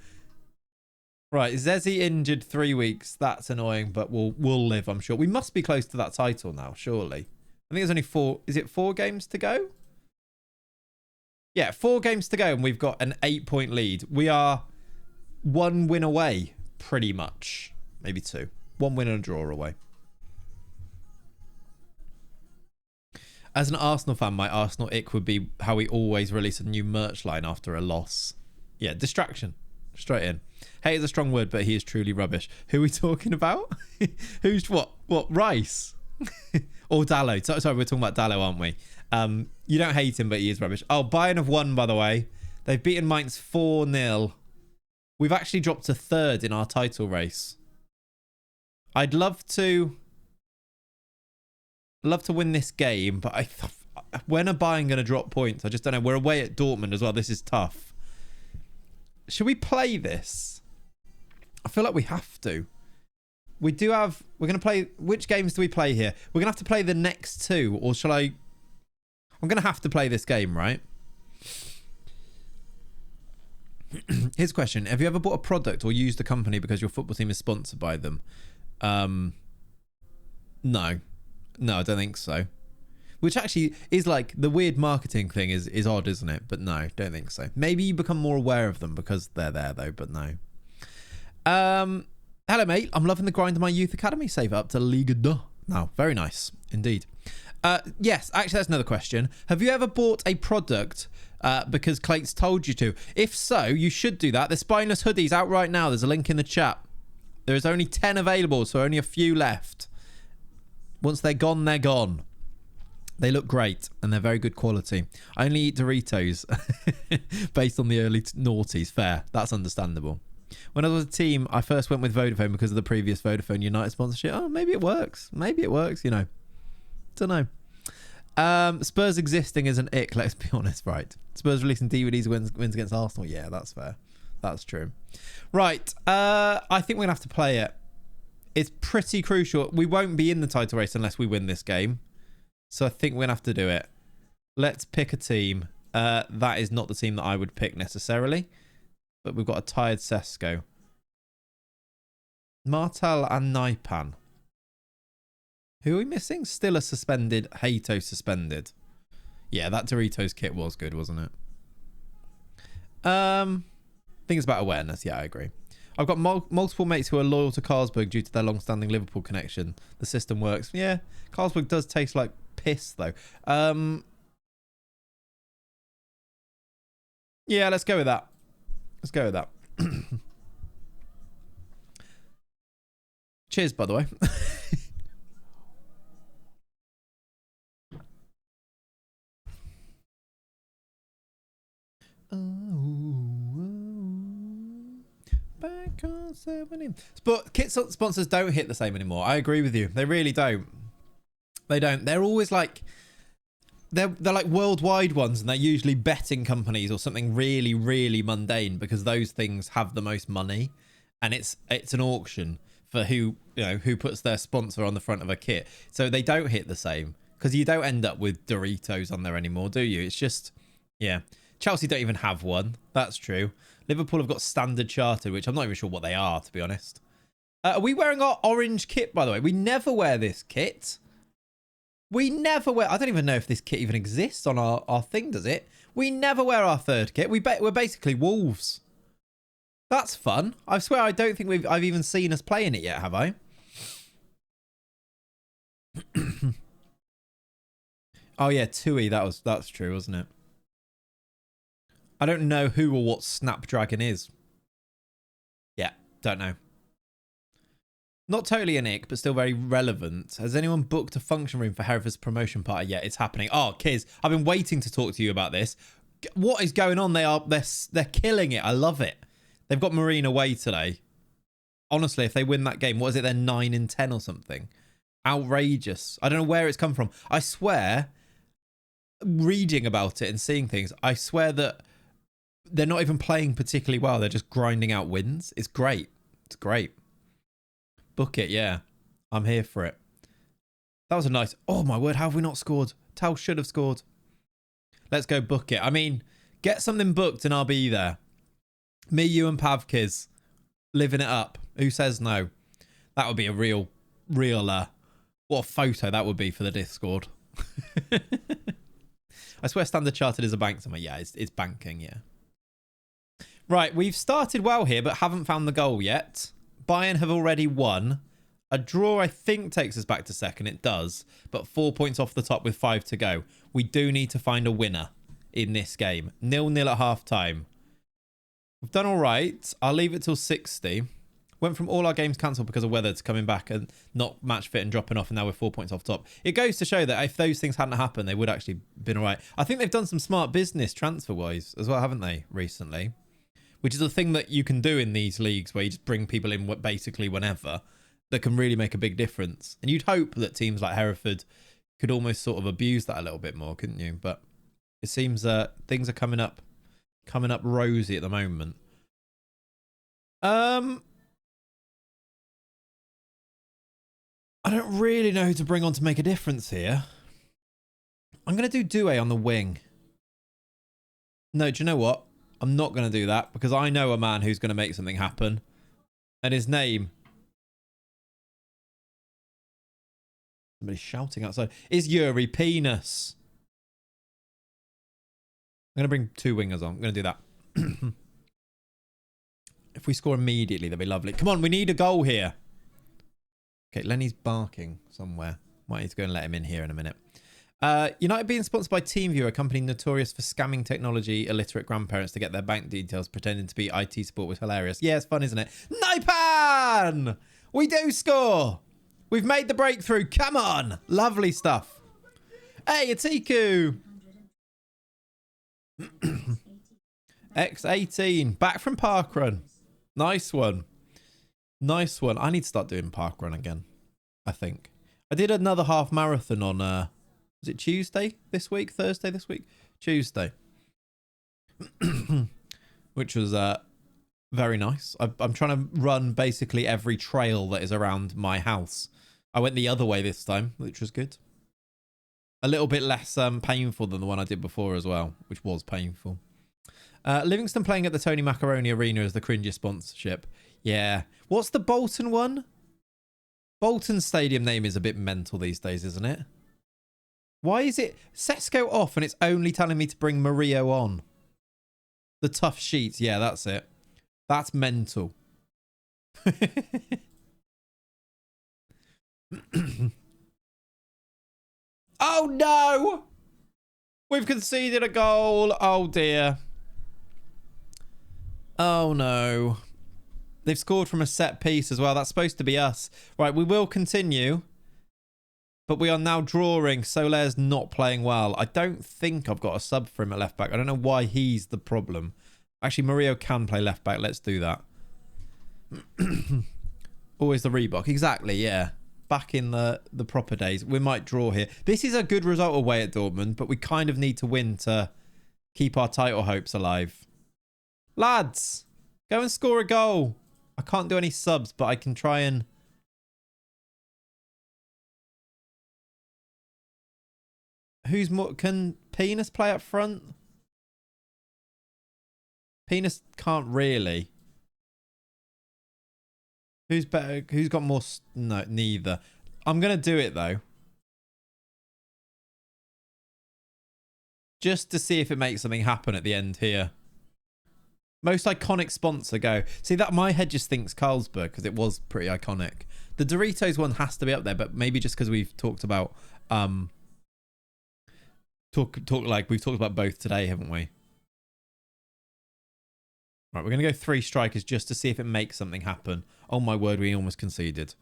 Right, Zezzy injured 3 weeks. That's annoying, but we'll live, I'm sure. We must be close to that title now, surely. I think there's only 4. Is it 4 games to go? Yeah, 4 games to go, and we've got an 8-point lead. We are 1 win away, pretty much. Maybe 2. 1 win and a draw away. As an Arsenal fan, my Arsenal ick would be how we always release a new merch line after a loss. Yeah, distraction. Straight in. Hate is a strong word, but he is truly rubbish. Who are we talking about? Who's what? What? Rice? Or Dalot? Sorry, we're talking about Dalot, aren't we? You don't hate him, but he is rubbish. Oh, Bayern have won, by the way. They've beaten Mainz 4-0. We've actually dropped to 3rd in our title race. I'd love to win this game, but when are Bayern going to drop points? I just don't know. We're away at Dortmund as well. This is tough. Should we play this? I feel like we have to. We're going to play... Which games do we play here? We're going to have to play the next 2, or shall I... I'm going to have to play this game, right? Here's a question. Have you ever bought a product or used a company because your football team is sponsored by them? No. No, I don't think so. Which actually is like the weird marketing thing is odd, isn't it? But no, don't think so. Maybe you become more aware of them because they're there though, but no. Hello, mate. I'm loving the grind of my youth academy. Save up to Liga 2 now. Very nice indeed. Yes, actually, that's another question. Have you ever bought a product because Clate's told you to? If so, you should do that. The spineless hoodies out right now. There's a link in the chat. There is only 10 available, so only a few left. Once they're gone, they're gone. They look great, and they're very good quality. I only eat Doritos based on the early noughties. Fair. That's understandable. When I was a team, I first went with Vodafone because of the previous Vodafone United sponsorship. Oh, maybe it works. Maybe it works, you know. Don't know. Spurs existing is an ick, let's be honest, right? Spurs releasing DVDs wins against Arsenal. Yeah, that's fair. That's true. Right. I think we're going to have to play it. It's pretty crucial. We won't be in the title race unless we win this game. So I think we're going to have to do it. Let's pick a team. That is not the team that I would pick necessarily. But we've got a tired Sesko. Martel and Naipan. Who are we missing? Still a suspended. Hato suspended. Yeah, that Doritos kit was good, wasn't it? I think it's about awareness. Yeah, I agree. I've got multiple mates who are loyal to Carlsberg due to their long-standing Liverpool connection. The system works. Yeah, Carlsberg does taste like piss, though. Yeah, let's go with that. Let's go with that. Cheers, by the way. Back on 17. But kit sponsors don't hit the same anymore. I agree with you. They really don't. They don't. They're always like... they're like worldwide ones, and they're usually betting companies or something really, really mundane, because those things have the most money, and it's an auction for who puts their sponsor on the front of a kit. So they don't hit the same, because you don't end up with Doritos on there anymore, do you? It's just, yeah. Chelsea don't even have one. That's true. Liverpool have got Standard Chartered, which I'm not even sure what they are, to be honest. Are we wearing our orange kit, by the way? We never wear this kit. We never wear... I don't even know if this kit even exists on our thing, does it? We never wear our third kit. We're basically Wolves. That's fun. I swear I don't think I've even seen us playing it yet, have I? Oh, yeah, Tui. That's true, wasn't it? I don't know who or what Snapdragon is. Yeah, don't know. Not totally an ick, but still very relevant. Has anyone booked a function room for Hereford's promotion party yet? It's happening. Oh, Kiz, I've been waiting to talk to you about this. What is going on? They're killing it. I love it. They've got Marine away today. Honestly, if they win that game, what is it? They're 9-10 or something. Outrageous. I don't know where it's come from. I swear, reading about it and seeing things, I swear that they're not even playing particularly well. They're just grinding out wins. It's great. It's great. Book it, yeah. I'm here for it. That was a nice... Oh, my word, how have we not scored? Tal should have scored. Let's go book it. I mean, get something booked and I'll be there. Me, you and Pavkiz. Living it up. Who says no? That would be a real... what a photo that would be for the Discord. I swear Standard Chartered is a bank somewhere. Yeah, it's banking, yeah. Right, we've started well here, but haven't found the goal yet. Bayern have already won. A draw, I think, takes us back to second. It does. But 4 points off the top with 5 to go. We do need to find a winner in this game. 0-0 at half-time. We've done all right. I'll leave it till 60. Went from all our games cancelled because of weather to coming back and not match fit and dropping off, and now we're 4 points off top. It goes to show that if those things hadn't happened, they would actually been all right. I think they've done some smart business transfer-wise as well, haven't they, recently? Which is the thing that you can do in these leagues where you just bring people in basically whenever that can really make a big difference. And you'd hope that teams like Hereford could almost sort of abuse that a little bit more, couldn't you? But it seems things are coming up rosy at the moment. I don't really know who to bring on to make a difference here. I'm going to do Doué on the wing. No, do you know what? I'm not going to do that because I know a man who's going to make something happen. And his name... Somebody's shouting outside. Is Yuri Penis. I'm going to bring 2 wingers on. I'm going to do that. If we score immediately, that'd be lovely. Come on, we need a goal here. Okay, Lenny's barking somewhere. Might need to go and let him in here in a minute. United being sponsored by TeamViewer, a company notorious for scamming technology illiterate grandparents to get their bank details pretending to be IT support, was hilarious. Yeah, it's fun, isn't it? Naipan! We do score! We've made the breakthrough. Come on! Lovely stuff. Hey, it's Iku! X18. Back from parkrun. Nice one. Nice one. I need to start doing parkrun again, I think. I did another half marathon on... was it Tuesday this week? Thursday this week? Tuesday. Which was very nice. I'm trying to run basically every trail that is around my house. I went the other way this time, which was good. A little bit less painful than the one I did before as well, which was painful. Livingston playing at the Tony Macaroni Arena as the cringiest sponsorship. Yeah. What's the Bolton one? Bolton's stadium name is a bit mental these days, isn't it? Why is it Sesko off and it's only telling me to bring Mario on? The tough sheets. Yeah, that's it. That's mental. Oh, no! We've conceded a goal. Oh, dear. Oh, no. They've scored from a set piece as well. That's supposed to be us. Right, we will continue. But we are now drawing. Soler's not playing well. I don't think I've got a sub for him at left back. I don't know why he's the problem. Actually, Mario can play left back. Let's do that. Always the Reebok. Exactly, yeah. back in the proper days. We might draw here. This is a good result away at Dortmund, but we kind of need to win to keep our title hopes alive. Lads, go and score a goal. I can't do any subs, but I can try and... Who's more... Can Penis play up front? Penis can't really. Who's better? Who's got more? No, neither. I'm going to do it, though. Just to see if it makes something happen at the end here. Most iconic sponsor, go. See, that my head just thinks Carlsberg because it was pretty iconic. The Doritos one has to be up there, but maybe just because we've talked about... we've talked about both today, haven't we? Right, we're going to go 3 strikers just to see if it makes something happen. Oh my word, we almost conceded.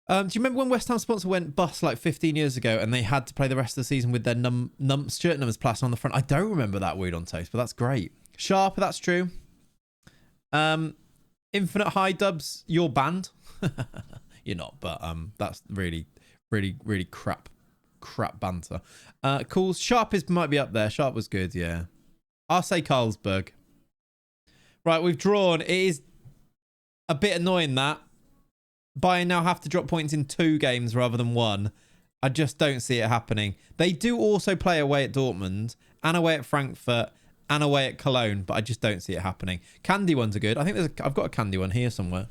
Do you remember when West Ham sponsor went bust like 15 years ago and they had to play the rest of the season with their shirt numbers plastered on the front? I don't remember that, weird on toast, but that's great. Sharp, that's true. Infinite High Dubs, you're banned. You're not, but that's really crap banter. Cool. Sharp might be up there. Sharp was good, yeah. I'll say Carlsberg. Right, we've drawn. It is a bit annoying that Bayern now have to drop points in 2 games rather than 1. I just don't see it happening. They do also play away at Dortmund and away at Frankfurt and away at Cologne, but I just don't see it happening. Candy ones are good. I think I've got a candy one here somewhere.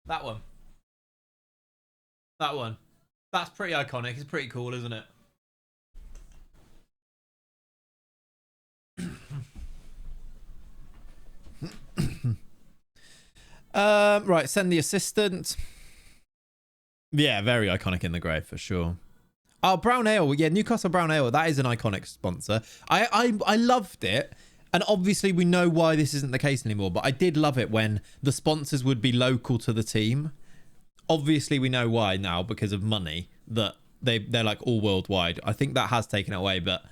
That one. That one. That's pretty iconic. It's pretty cool, isn't it? Right, send the assistant. Yeah, very iconic in the grey for sure. Oh, Brown Ale. Yeah, Newcastle Brown Ale. That is an iconic sponsor. I loved it. And obviously we know why this isn't the case anymore, but I did love it when the sponsors would be local to the team. Obviously we know why now because of money, that they're like all worldwide. I think that has taken it away, but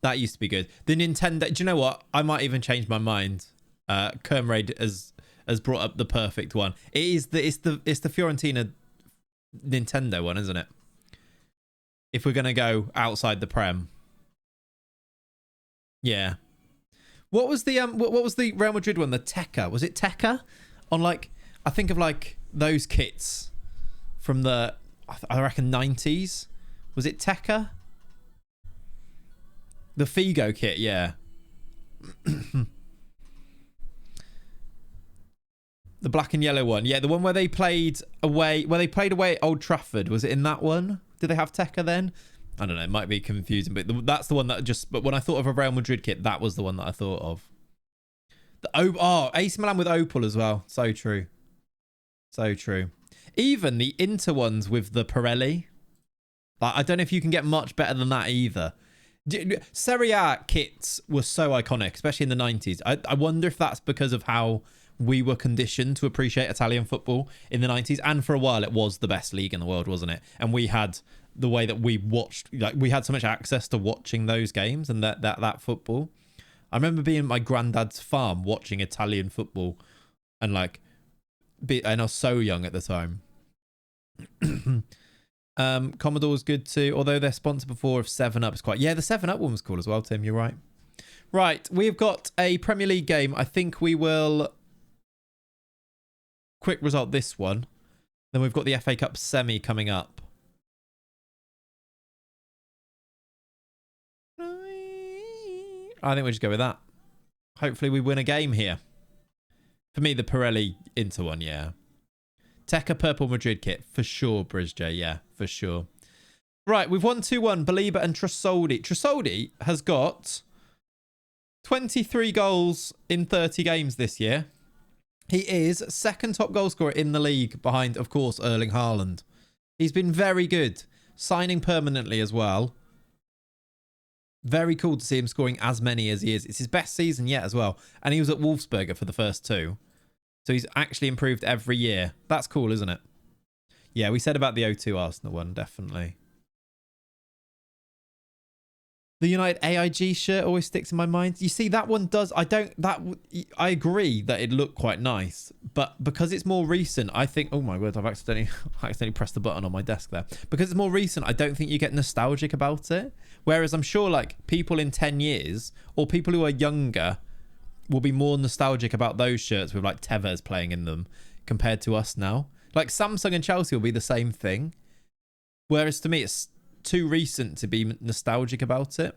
that used to be good. The Nintendo, do you know what? I might even change my mind. Kermraid has brought up the perfect one. It's the Fiorentina Nintendo one, isn't it? If we're gonna go outside the Prem. Yeah. What was the Real Madrid one? The Tekka. Was it Tekka? On like, I think of like those kits from the, I reckon 90s. Was it Tekka? The Figo kit, yeah. The black and yellow one. Yeah, the one where they played away, at Old Trafford. Was it in that one? Did they have Tekka then? I don't know, it might be confusing, but that's the one that but when I thought of a Real Madrid kit, that was the one that I thought of. AC Milan with Opal as well. So true. So true. Even the Inter ones with the Pirelli. Like, I don't know if you can get much better than that either. Serie A kits were so iconic, especially in the 90s. I wonder if that's because of how we were conditioned to appreciate Italian football in the 90s. And for a while, it was the best league in the world, wasn't it? And we had the way that we watched, like we had so much access to watching those games and that football. I remember being at my granddad's farm watching Italian football and like, and I was so young at the time. Commodore was good too, although they're sponsored before of 7-Up. It's quite, yeah, the 7-Up one was cool as well, Tim, you're right. Right, we've got a Premier League game. I think we will quick result this one. Then we've got the FA Cup semi coming up. I think we'll just go with that. Hopefully we win a game here. For me, the Pirelli Inter one, yeah. Tekka Purple Madrid kit, for sure, Brizj, yeah, for sure. Right, we've won 2-1, Belieber and Tresoldi. Tresoldi has got 23 goals in 30 games this year. He is second top goal scorer in the league behind, of course, Erling Haaland. He's been very good, signing permanently as well. Very cool to see him scoring as many as he is. It's his best season yet as well. And he was at Wolfsberger for the first 2. So he's actually improved every year. That's cool, isn't it? Yeah, we said about the 0-2 Arsenal one, definitely. The United AIG shirt always sticks in my mind. You see, that one does. I agree that it looked quite nice, but because it's more recent, I think. Oh my word! I've accidentally pressed the button on my desk there. Because it's more recent, I don't think you get nostalgic about it. Whereas I'm sure, like, people in 10 years or people who are younger will be more nostalgic about those shirts with like Tevez playing in them compared to us now. Like Samsung and Chelsea will be the same thing. Whereas to me, it's too recent to be nostalgic about it.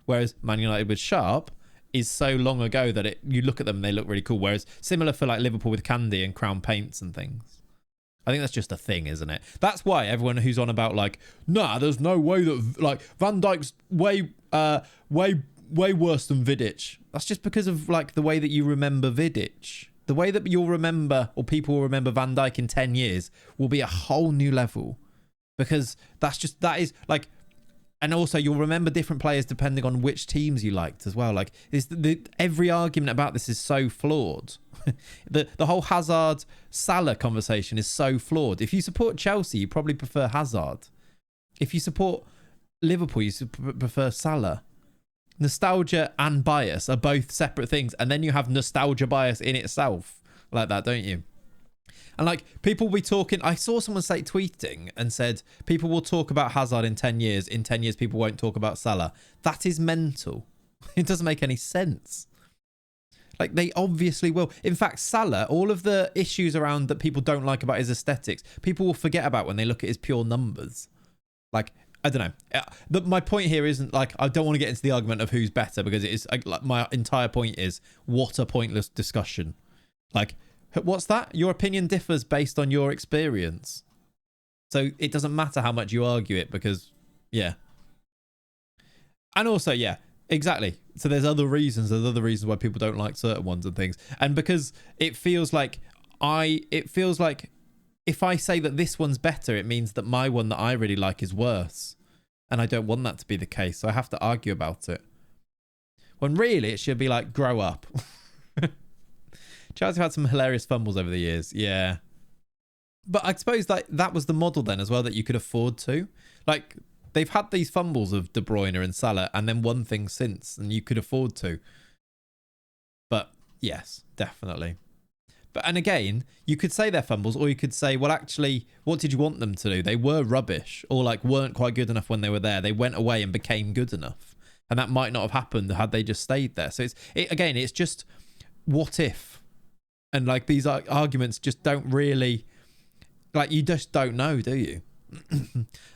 Whereas Man United with Sharp is so long ago that you look at them and they look really cool. Whereas similar for like Liverpool with Candy and Crown Paints and things. I think that's just a thing, isn't it? That's why everyone who's on about like, nah, there's no way that like Van Dijk's way worse than Vidic. That's just because of like the way that you remember Vidic. The way that you'll remember, or people will remember Van Dijk in 10 years will be a whole new level. Because that is like, and also you'll remember different players depending on which teams you liked as well. Like every argument about this is so flawed. the whole Hazard Salah conversation is so flawed. If you support Chelsea, you probably prefer Hazard. If you support Liverpool, you prefer Salah. Nostalgia and bias are both separate things, and then you have nostalgia bias in itself like that, don't you? And like people will be talking, I saw someone say tweeting and said people will talk about Hazard in 10 years. In 10 years, people won't talk about Salah. That is mental. It doesn't make any sense. Like they obviously will. In fact, Salah, all of the issues around that people don't like about his aesthetics, people will forget about when they look at his pure numbers. Like, I don't know. My point here isn't like, I don't want to get into the argument of who's better, because it is like my entire point is what a pointless discussion. Like, what's that? Your opinion differs based on your experience. So it doesn't matter how much you argue it, because, yeah. And also, yeah, exactly. So there's other reasons why people don't like certain ones and things. And because it feels like if I say that this one's better, it means that my one that I really like is worse. And I don't want that to be the case. So I have to argue about it. When really it should be like, grow up. Chelsea have had some hilarious fumbles over the years. Yeah. But I suppose like that was the model then as well, that you could afford to. Like they've had these fumbles of De Bruyne and Salah and then one thing since, and you could afford to. But yes, definitely. And again, you could say they're fumbles, or you could say, well, actually, what did you want them to do? They were rubbish, or like weren't quite good enough when they were there. They went away and became good enough. And that might not have happened had they just stayed there. So it's just what if? And like these arguments just don't really, like you just don't know, do you?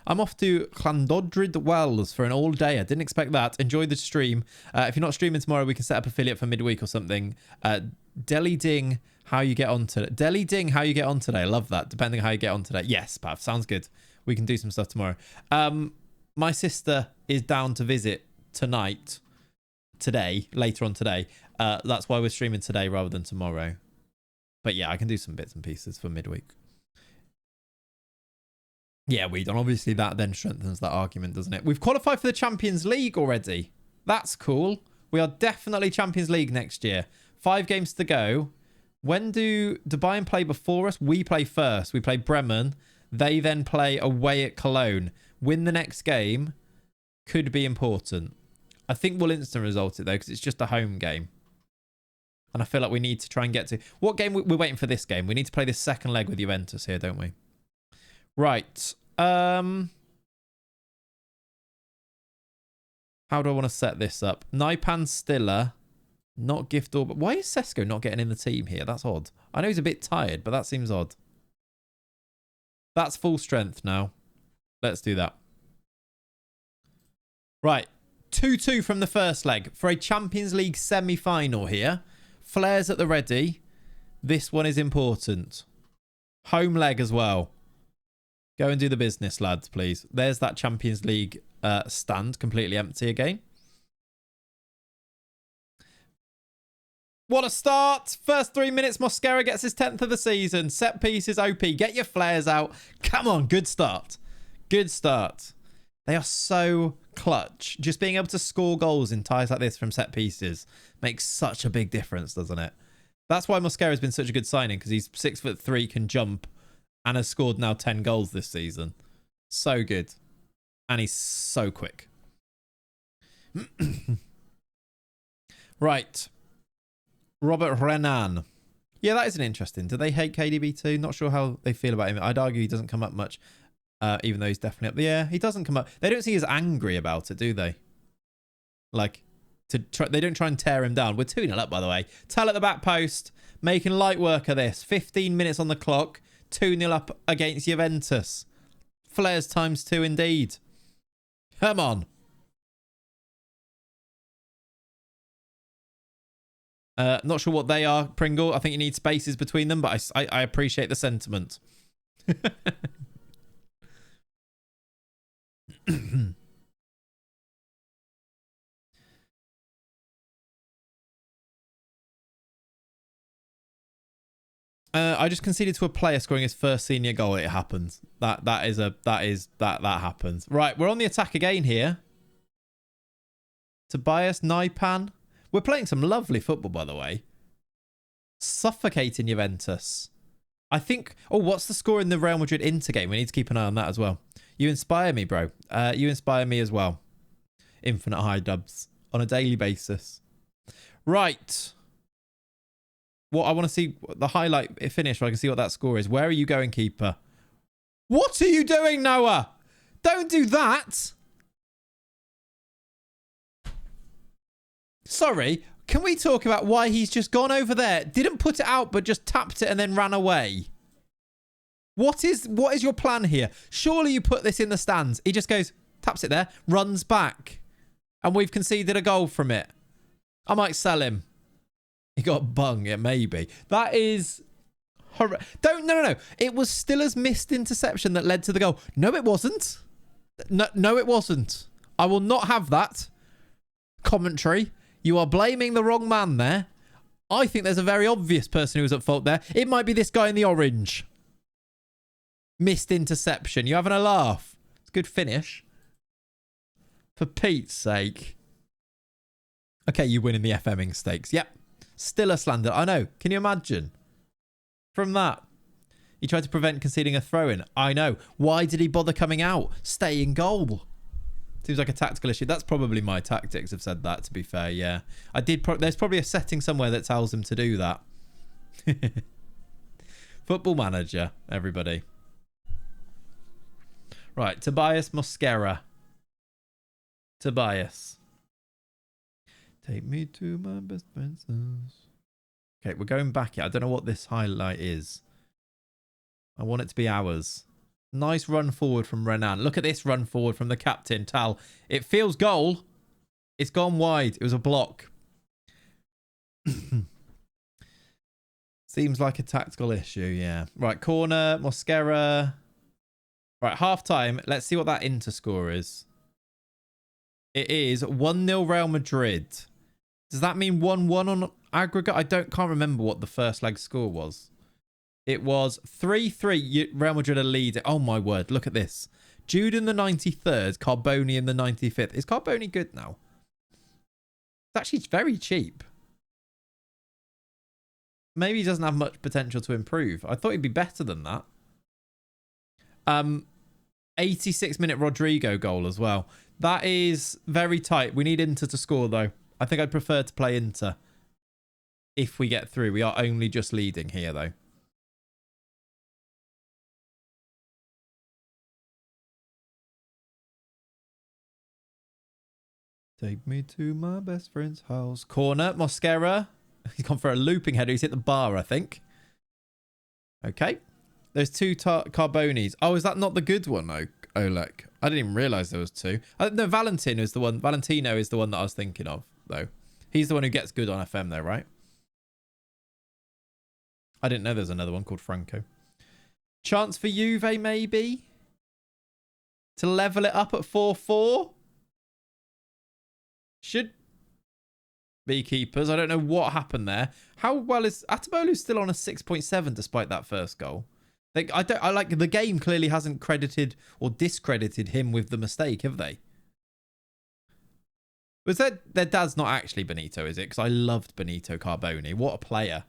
I'm off to Llandodrid Wells for an all day. I didn't expect that. Enjoy the stream. If you're not streaming tomorrow, we can set up affiliate for midweek or something. Deli Ding, how you get on today. Deli Ding, how you get on today. I love that. Depending on how you get on today. Yes, Pav, sounds good. We can do some stuff tomorrow. My sister is down to visit later on today. That's why we're streaming today rather than tomorrow. But yeah, I can do some bits and pieces for midweek. Yeah, we don't. Obviously, that then strengthens that argument, doesn't it? We've qualified for the Champions League already. That's cool. We are definitely Champions League next year. 5 games to go. When do Bayern play before us? We play first. We play Bremen. They then play away at Cologne. Win the next game could be important. I think we'll instant result it, though, because it's just a home game. And I feel like we need to try and get to... What game? We're waiting for this game. We need to play this second leg with Juventus here, don't we? Right. How do I want to set this up? Naipan Stiller. Not gift or... But why is Sesko not getting in the team here? That's odd. I know he's a bit tired, but that seems odd. That's full strength now. Let's do that. Right. 2-2 from the first leg for a Champions League semi-final here. Flares at the ready. This one is important. Home leg as well. Go and do the business, lads, please. There's that Champions League stand completely empty again. What a start. First 3 minutes, Mosquera gets his 10th of the season. Set pieces, OP. Get your flares out. Come on, good start. Good start. They are so clutch. Just being able to score goals in ties like this from set pieces makes such a big difference, doesn't it? That's why Mosquera has been such a good signing, because he's 6'3", can jump, and has scored now 10 goals this season. So good. And he's so quick. Right. Robert Renan. Yeah, that isn't interesting. Do they hate KDB too? Not sure how they feel about him. I'd argue he doesn't come up much, even though he's definitely up. Yeah, he doesn't come up. They don't seem as angry about it, do they? Like, they don't try and tear him down. We're 2-0 up, by the way. Tell at the back post. Making light work of this. 15 minutes on the clock. 2-0 up against Juventus. Flares times 2 indeed. Come on. Not sure what they are, Pringle. I think you need spaces between them, but I appreciate the sentiment. I just conceded to a player scoring his first senior goal. It happens. That happens. Right, we're on the attack again here. Tobias Naipan. We're playing some lovely football, by the way. Suffocating Juventus. I think... Oh, what's the score in the Real Madrid Inter game? We need to keep an eye on that as well. You inspire me, bro. You inspire me as well. Infinite high dubs on a daily basis. Right. Well, I want to see the highlight finish so I can see what that score is. Where are you going, keeper? What are you doing, Noah? Don't do that. Sorry, can we talk about why he's just gone over there, didn't put it out, but just tapped it and then ran away? What is your plan here? Surely you put this in the stands. He just goes, taps it there, runs back. And we've conceded a goal from it. I might sell him. He got bung, yeah, maybe. That is... No. It was Stiller's missed interception that led to the goal. No, it wasn't. No, it wasn't. I will not have that. Commentary. You are blaming the wrong man there. I think there's a very obvious person who was at fault there. It might be this guy in the orange. Missed interception. You having a laugh? It's a good finish. For Pete's sake. Okay, you win in the FMing stakes. Yep. Still a slander. I know. Can you imagine? From that. He tried to prevent conceding a throw-in. I know. Why did he bother coming out? Stay in goal. Seems like a tactical issue. That's probably my tactics have said that, to be fair, yeah. There's probably a setting somewhere that tells him to do that. Football Manager, everybody. Right, Tobias Mosquera. Tobias. Take me to my best friend's house. Okay, we're going back here. I don't know what this highlight is. I want it to be ours. Nice run forward from Renan. Look at this run forward from the captain, Tal. It feels goal. It's gone wide. It was a block. Seems like a tactical issue, yeah. Right, corner, Mosquera. Right, half time. Let's see what that Inter score is. It is 1-0 Real Madrid. Does that mean 1-1 on aggregate? I can't remember what the first leg score was. It was 3-3. Real Madrid are leading. Oh, my word. Look at this. Jude in the 93rd. Carboni in the 95th. Is Carboni good now? It's actually very cheap. Maybe he doesn't have much potential to improve. I thought he'd be better than that. 86-minute Rodrigo goal as well. That is very tight. We need Inter to score, though. I think I'd prefer to play Inter if we get through. We are only just leading here, though. Take me to my best friend's house. Corner, Mosquera. He's gone for a looping header. He's hit the bar, I think. Okay. There's two Carbonis. Oh, is that not the good one, Oleg? I didn't even realise there was two. No, Valentino is the one that I was thinking of, though. He's the one who gets good on FM, though, right? I didn't know there's another one called Franco. Chance for Juve, maybe? To level it up at 4-4? Should be keepers. I don't know what happened there. How well is Atabolu still on a 6.7 despite that first goal? Like, I like the game clearly hasn't credited or discredited him with the mistake, have they? Was their dad's not actually Benito, is it? Because I loved Benito Carboni. What a player.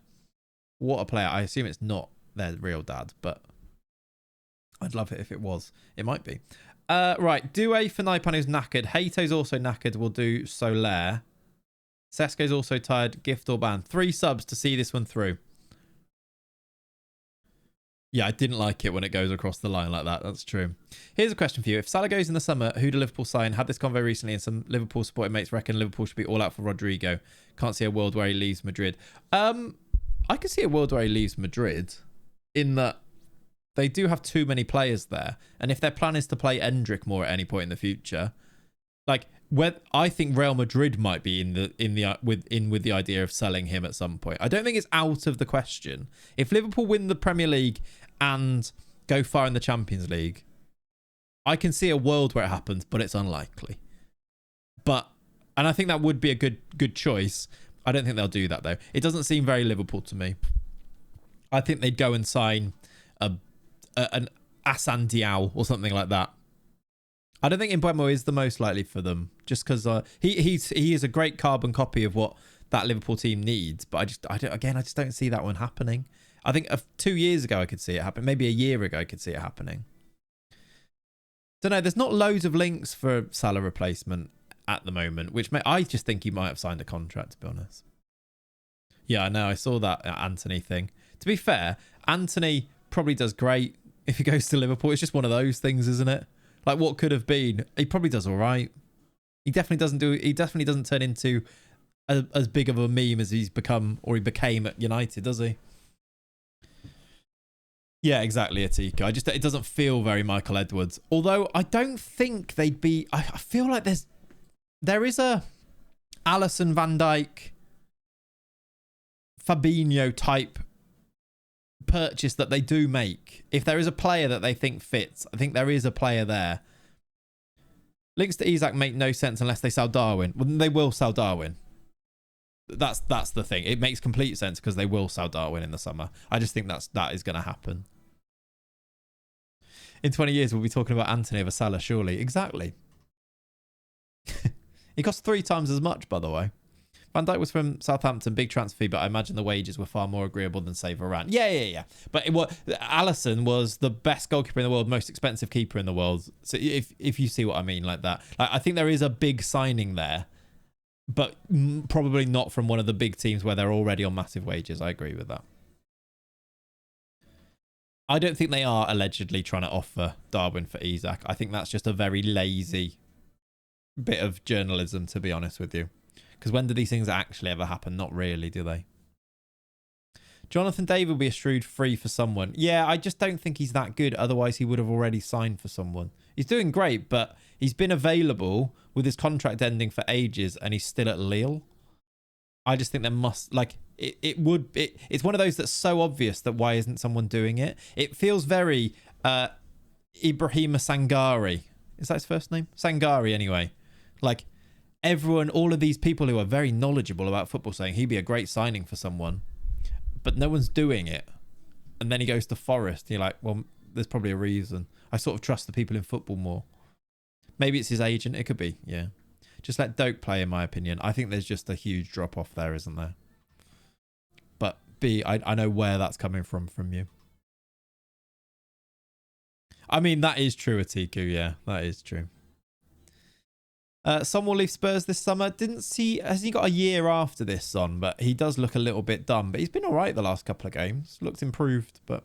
What a player. I assume it's not their real dad, but I'd love it if it was. It might be. Right. Due for Naipan who's knackered. Hato's also knackered. We'll do Solaire. Sesko's also tired. Gift or ban. 3 subs to see this one through. Yeah, I didn't like it when it goes across the line like that. That's true. Here's a question for you. If Salah goes in the summer, who do Liverpool sign? Had this convo recently and some Liverpool supporting mates reckon Liverpool should be all out for Rodrigo. Can't see a world where he leaves Madrid. I can see a world where he leaves Madrid in that they do have too many players there. And if their plan is to play Endrick more at any point in the future, like I think Real Madrid might be with the idea of selling him at some point. I don't think it's out of the question. If Liverpool win the Premier League and go far in the Champions League, I can see a world where it happens, but it's unlikely. And I think that would be a good choice. I don't think they'll do that though. It doesn't seem very Liverpool to me. I think they'd go and sign an Asan Diao or something like that. I don't think Mbeumo is the most likely for them, just because he is a great carbon copy of what that Liverpool team needs. But I just don't see that one happening. I think 2 years ago I could see it happen. Maybe a year ago I could see it happening. Don't know. There's not loads of links for Salah replacement at the moment, which I just think he might have signed a contract, to be honest. Yeah, I know. I saw that Anthony thing. To be fair, Anthony probably does great if he goes to Liverpool. It's just one of those things, isn't it? Like what could have been. He probably does all right. He definitely doesn't turn into as big of a meme as he's become or he became at United, does he? Yeah, exactly, Atika. It doesn't feel very Michael Edwards. Although I don't think they'd be. I feel like there is a Alisson, Van Dijk, Fabinho type purchase that they do make. If there is a player that they think fits, I think there is a player there. Links to Isak make no sense unless they sell Darwin. Well, they will sell Darwin. That's the thing. It makes complete sense because they will sell Darwin in the summer. I just think that is going to happen. In 20 years, we'll be talking about Anthony over Salah, surely. Exactly. He cost 3 times as much, by the way. Van Dijk was from Southampton, big transfer fee, but I imagine the wages were far more agreeable than, say, Varane. Yeah. But Alisson was the best goalkeeper in the world, most expensive keeper in the world. So if you see what I mean like that. I think there is a big signing there, but probably not from one of the big teams where they're already on massive wages. I agree with that. I don't think they are allegedly trying to offer Darwin for Isak. I think that's just a very lazy bit of journalism, to be honest with you. Because when do these things actually ever happen? Not really, do they? Jonathan David will be a shrewd free for someone. Yeah, I just don't think he's that good. Otherwise, he would have already signed for someone. He's doing great, but he's been available with his contract ending for ages, and he's still at Lille. I just think there must, like, it's one of those that's so obvious that why isn't someone doing it? It feels very Ibrahima Sangari. Is that his first name? Sangari, anyway. Like, everyone, all of these people who are very knowledgeable about football saying he'd be a great signing for someone, but no one's doing it. And then he goes to Forest. You're like, well, there's probably a reason. I sort of trust the people in football more. Maybe it's his agent. It could be, yeah. Just let Doak play, in my opinion. I think there's just a huge drop off there, isn't there? But B, I know where that's coming from you. I mean, that is true, Atiku. Yeah, that is true. Son will leave Spurs this summer. Didn't see, has he got a year after this on? But he does look a little bit dumb. But he's been all right the last couple of games. Looked improved, but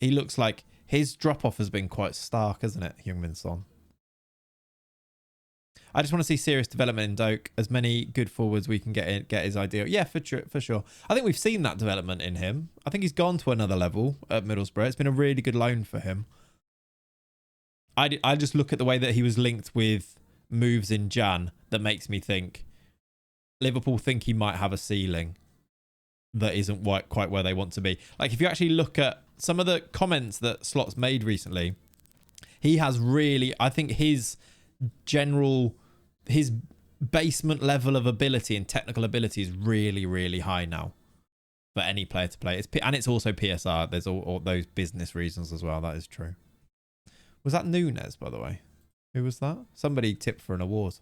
he looks like his drop off has been quite stark, hasn't it, Heung-min Son? I just want to see serious development in Doak. As many good forwards we can get his ideal. Yeah, for sure. I think we've seen that development in him. I think he's gone to another level at Middlesbrough. It's been a really good loan for him. I just look at the way that he was linked with moves in Jan that makes me think Liverpool think he might have a ceiling that isn't quite where they want to be. Like, if you actually look at some of the comments that Slot's made recently, he has really, I think his basement level of ability and technical ability is really, really high now for any player to play. And it's also PSR. There's all those business reasons as well. That is true. Was that Nunes, by the way? Who was that? Somebody tipped for an award.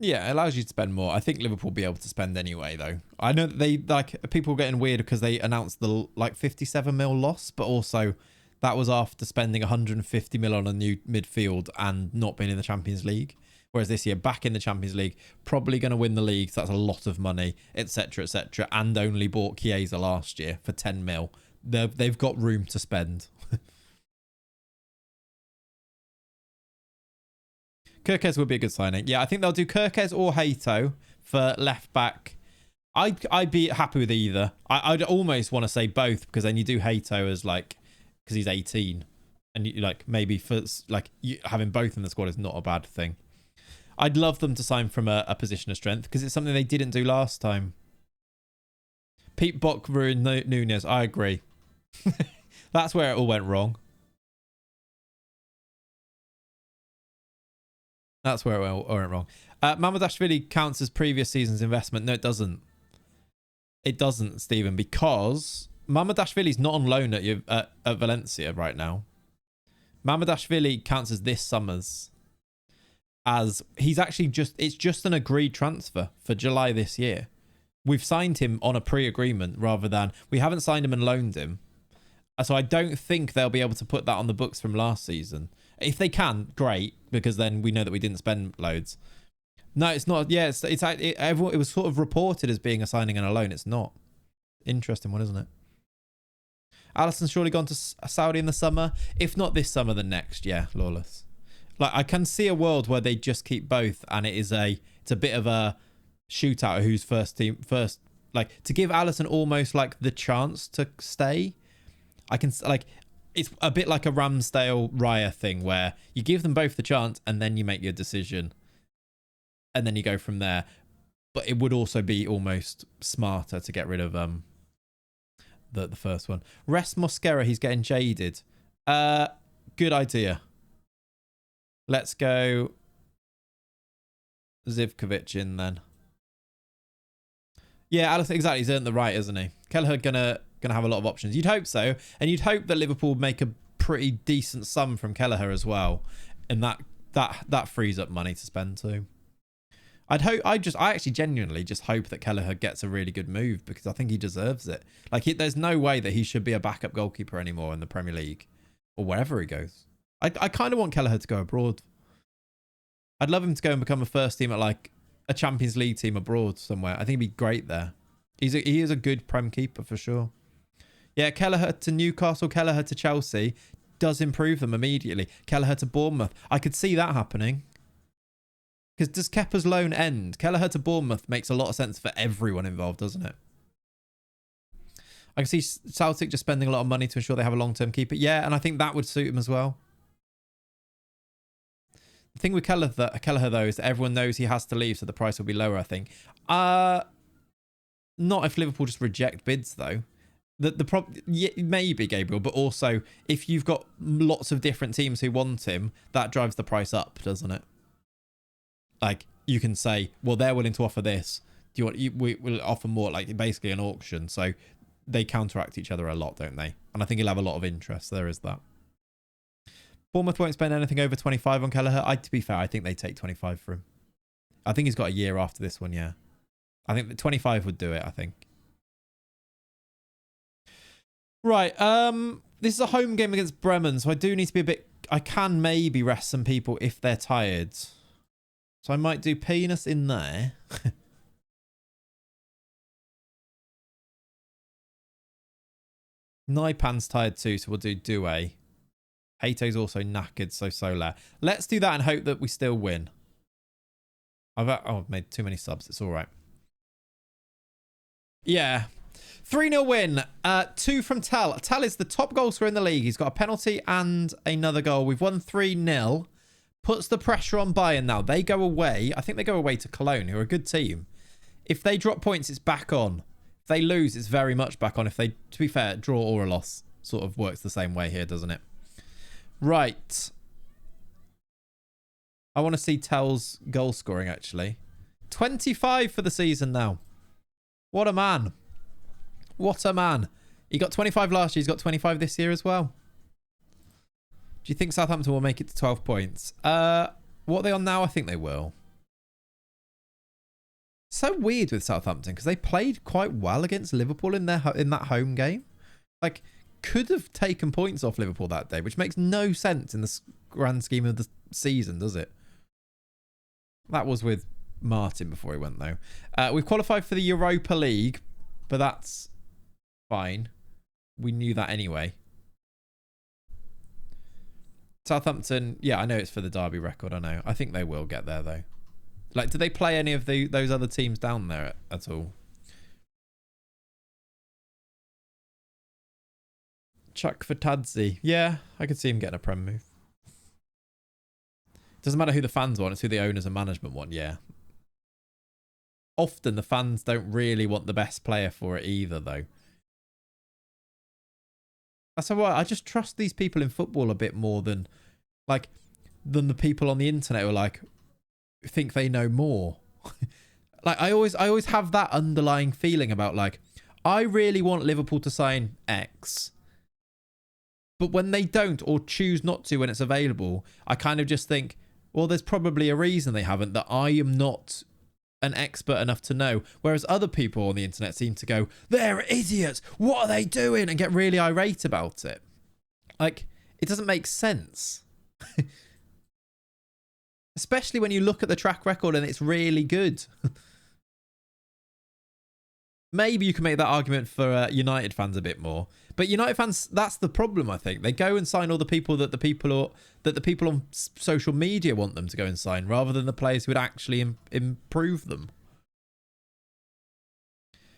Yeah, it allows you to spend more. I think Liverpool will be able to spend anyway, though. I know that they, like, people getting weird because they announced the, like, 57 mil loss, but also that was after spending 150 mil on a new midfield and not being in the Champions League. Whereas this year, back in the Champions League, probably going to win the league, so that's a lot of money, etc., etc., and only bought Chiesa last year for 10 mil. They've got room to spend. Kirkes would be a good signing. Yeah, I think they'll do Kirkes or Hato for left back. I'd be happy with either. I'd almost want to say both, because then you do Hato as, like, because he's 18, and you, like, maybe for, like, having both in the squad is not a bad thing. I'd love them to sign from a position of strength, because it's something they didn't do last time. Pete Bock ruined Nunez. I agree. That's where it all went wrong. That's where it all went wrong. Mamardashvili counts as previous season's investment. No, it doesn't. It doesn't, Stephen, because Mamardashvili's not on loan at Valencia right now. Mamardashvili counts as this summer's. As he's actually it's just an agreed transfer for July this year. We've signed him on a pre-agreement rather than, we haven't signed him and loaned him. So I don't think they'll be able to put that on the books from last season. If they can, great, because then we know that we didn't spend loads. No, it's not. Yeah, it was sort of reported as being a signing and a loan. It's not. Interesting one, isn't it? Alisson's surely gone to Saudi in the summer. If not this summer, then next. Yeah, Lawless. Like, I can see a world where they just keep both, and it's a bit of a shootout of who's first. Like, to give Alisson almost like the chance to stay. I can, like, it's a bit like a Ramsdale Raya thing where you give them both the chance and then you make your decision and then you go from there. But it would also be almost smarter to get rid of the first one. Rest Mosquera, he's getting jaded. Good idea. Let's go Zivkovic in then. Yeah, Alisson, exactly. He's earned the right, isn't he? Kelleher gonna have a lot of options. You'd hope so, and you'd hope that Liverpool would make a pretty decent sum from Kelleher as well, and that frees up money to spend too. I actually genuinely just hope that Kelleher gets a really good move, because I think he deserves it. Like, there's no way that he should be a backup goalkeeper anymore in the Premier League or wherever he goes. I kind of want Kelleher to go abroad. I'd love him to go and become a first team at, like, a Champions League team abroad somewhere. I think he'd be great there. He is a good Prem keeper for sure. Yeah, Kelleher to Newcastle, Kelleher to Chelsea does improve them immediately. Kelleher to Bournemouth. I could see that happening. Because does Kepa's loan end? Kelleher to Bournemouth makes a lot of sense for everyone involved, doesn't it? I can see Celtic just spending a lot of money to ensure they have a long-term keeper. Yeah, and I think that would suit him as well. The thing with Kelleher, though, is that everyone knows he has to leave, so the price will be lower, I think. Not if Liverpool just reject bids, though. The problem, yeah, maybe, Gabriel, but also, if you've got lots of different teams who want him, that drives the price up, doesn't it? Like, you can say, well, they're willing to offer this. Do you want? We will offer more, like, basically an auction. So they counteract each other a lot, don't they? And I think he'll have a lot of interest. There is that. Bournemouth won't spend anything over 25 on Kelleher. To be fair, I think they take 25 for him. I think he's got a year after this one, yeah. I think that 25 would do it, I think. Right, this is a home game against Bremen, so I do need to be a bit... I can maybe rest some people if they're tired. So I might do Penis in there. Naipan's tired too, so we'll do Douay. Hato's also knackered, so Soler. Let's do that and hope that we still win. I've made too many subs. It's all right. Yeah. 3-0 win. 2 from Tal. Tal is the top goal scorer in the league. He's got a penalty and another goal. We've won 3-0. Puts the pressure on Bayern now. They go away. I think they go away to Cologne, who are a good team. If they drop points, it's back on. If they lose, it's very much back on. If they, to be fair, draw or a loss, sort of works the same way here, doesn't it? Right. I want to see Tell's goal scoring, actually. 25 for the season now. What a man. What a man. He got 25 last year. He's got 25 this year as well. Do you think Southampton will make it to 12 points? What are they on now? I think they will. So weird with Southampton because they played quite well against Liverpool in that home game. Like, could have taken points off Liverpool that day, which makes no sense in the grand scheme of the season, does it? That was with Martin before he went, though. We've qualified for the Europa League, but that's fine. We knew that anyway. Southampton, yeah, I know it's for the Derby record, I know. I think they will get there, though. Like, do they play any of those other teams down there at all? Chuck for Tadzi. Yeah, I could see him getting a Prem move. Doesn't matter who the fans want, it's who the owners and management want, yeah. Often the fans don't really want the best player for it either, though. That's why I just trust these people in football a bit more than the people on the internet who are like, think they know more. Like, I always have that underlying feeling about, like, I really want Liverpool to sign X, but when they don't or choose not to when it's available, I kind of just think, well, there's probably a reason they haven't that I am not an expert enough to know. Whereas other people on the internet seem to go, they're idiots, what are they doing, and get really irate about it. Like, it doesn't make sense. Especially when you look at the track record and it's really good. Maybe you can make that argument for United fans a bit more. But United fans, that's the problem, I think. They go and sign all the people that the people on social media want them to go and sign, rather than the players who would actually improve them.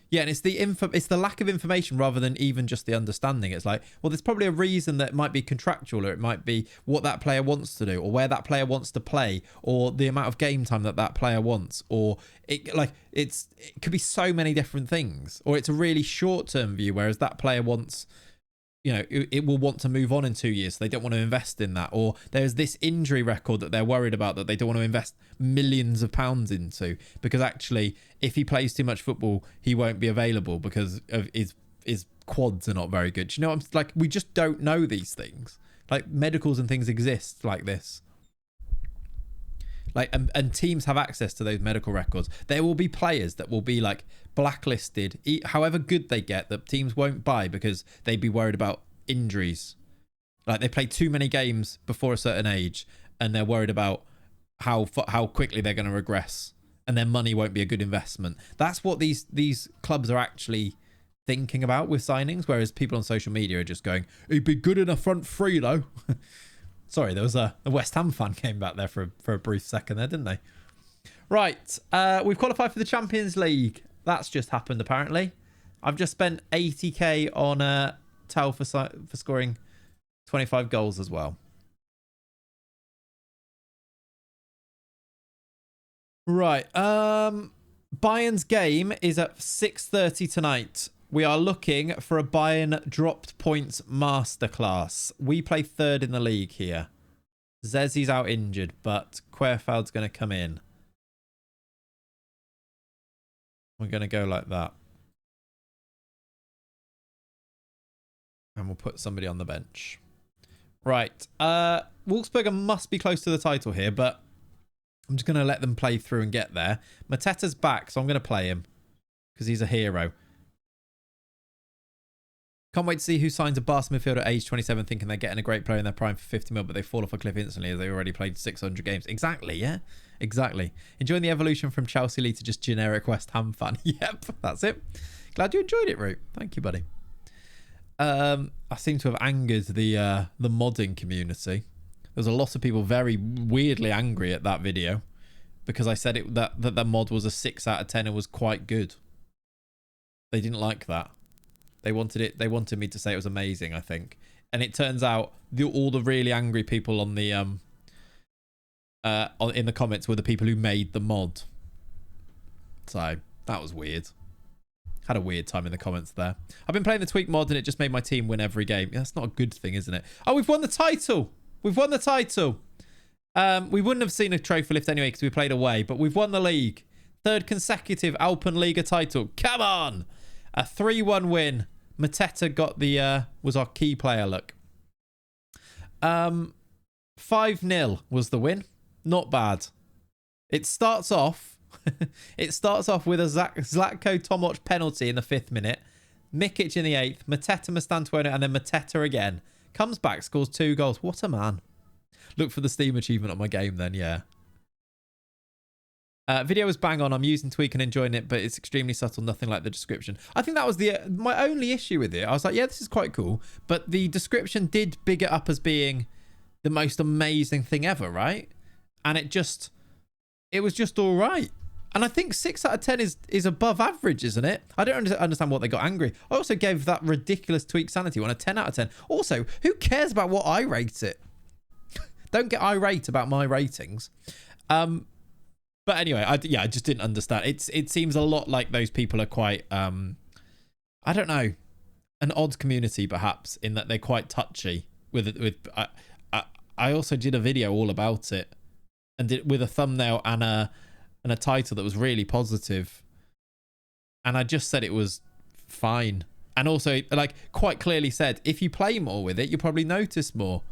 Yeah, and it's the lack of information rather than even just the understanding. It's like, well, there's probably a reason that it might be contractual, or it might be what that player wants to do, or where that player wants to play, or the amount of game time that player wants, or it could be so many different things, or it's a really short-term view, whereas that player wants, you know, it will want to move on in 2 years, so they don't want to invest in that, or there's this injury record that they're worried about that they don't want to invest millions of pounds into, because actually, if he plays too much football, he won't be available because of his quads are not very good. Do you know what I'm like? We just don't know these things. Like, medicals and things exist like this. Like, and teams have access to those medical records. There will be players that will be like blacklisted, however good they get, that teams won't buy because they'd be worried about injuries. Like, they play too many games before a certain age, and they're worried about how quickly they're going to regress, and their money won't be a good investment. That's what these clubs are actually thinking about with signings, whereas people on social media are just going, he'd be good in a front three though. Sorry, there was a West Ham fan came back there for a brief second there, didn't they? Right, we've qualified for the Champions League. That's just happened, apparently. I've just spent 80k on Tau for scoring 25 goals as well. Right, Bayern's game is at 6:30 tonight. We are looking for a Bayern dropped points masterclass. We play third in the league here. Zezi's out injured, but Querfeld's going to come in. We're going to go like that. And we'll put somebody on the bench. Right. Wolfsberger must be close to the title here, but I'm just going to let them play through and get there. Mateta's back, so I'm going to play him because he's a hero. Can't wait to see who signs a Barca midfielder at age 27 thinking they're getting a great player in their prime for 50 mil, but they fall off a cliff instantly as they already played 600 games. Exactly, yeah? Exactly. Enjoying the evolution from Chelsea Lee to just generic West Ham fan. Yep, that's it. Glad you enjoyed it, Root. Thank you, buddy. I seem to have angered the modding community. There's a lot of people very weirdly angry at that video because I said that the mod was a 6 out of 10 and was quite good. They didn't like that. They wanted me to say it was amazing, I think. And it turns out all the really angry people on the in the comments were the people who made the mod. So that was weird. Had a weird time in the comments there. I've been playing the tweak mod and it just made my team win every game. Yeah, that's not a good thing, isn't it? Oh, we've won the title. We've won the title. We wouldn't have seen a trophy lift anyway because we played away, but we've won the league. Third consecutive Alpenliga title. Come on. A 3-1 win. Mateta got was our key player, look. 5-0 was the win. Not bad. It starts off It starts off with a Zlatko Tomic penalty in the 5th minute, Mikic in the 8th, Mateta Mastantuono, and then Mateta again. Comes back, scores 2 goals. What a man. Look for the Steam achievement on my game then, yeah. Video was bang on. I'm using Tweak and enjoying it, but it's extremely subtle, nothing like the description. I think that was my only issue with it. I was like, yeah, this is quite cool. But the description did big it up as being the most amazing thing ever, right? And it was just all right. And I think 6 out of 10 is above average, isn't it? I don't understand what they got angry. I also gave that ridiculous Tweak Sanity one a 10 out of 10. Also, who cares about what I rate it? Don't get irate about my ratings. But anyway, I just didn't understand. It seems a lot like those people are quite, I don't know, an odd community perhaps, in that they're quite touchy I also did a video all about it, and did with a thumbnail and a title that was really positive, and I just said it was fine, and also like quite clearly said if you play more with it, you'll probably notice more.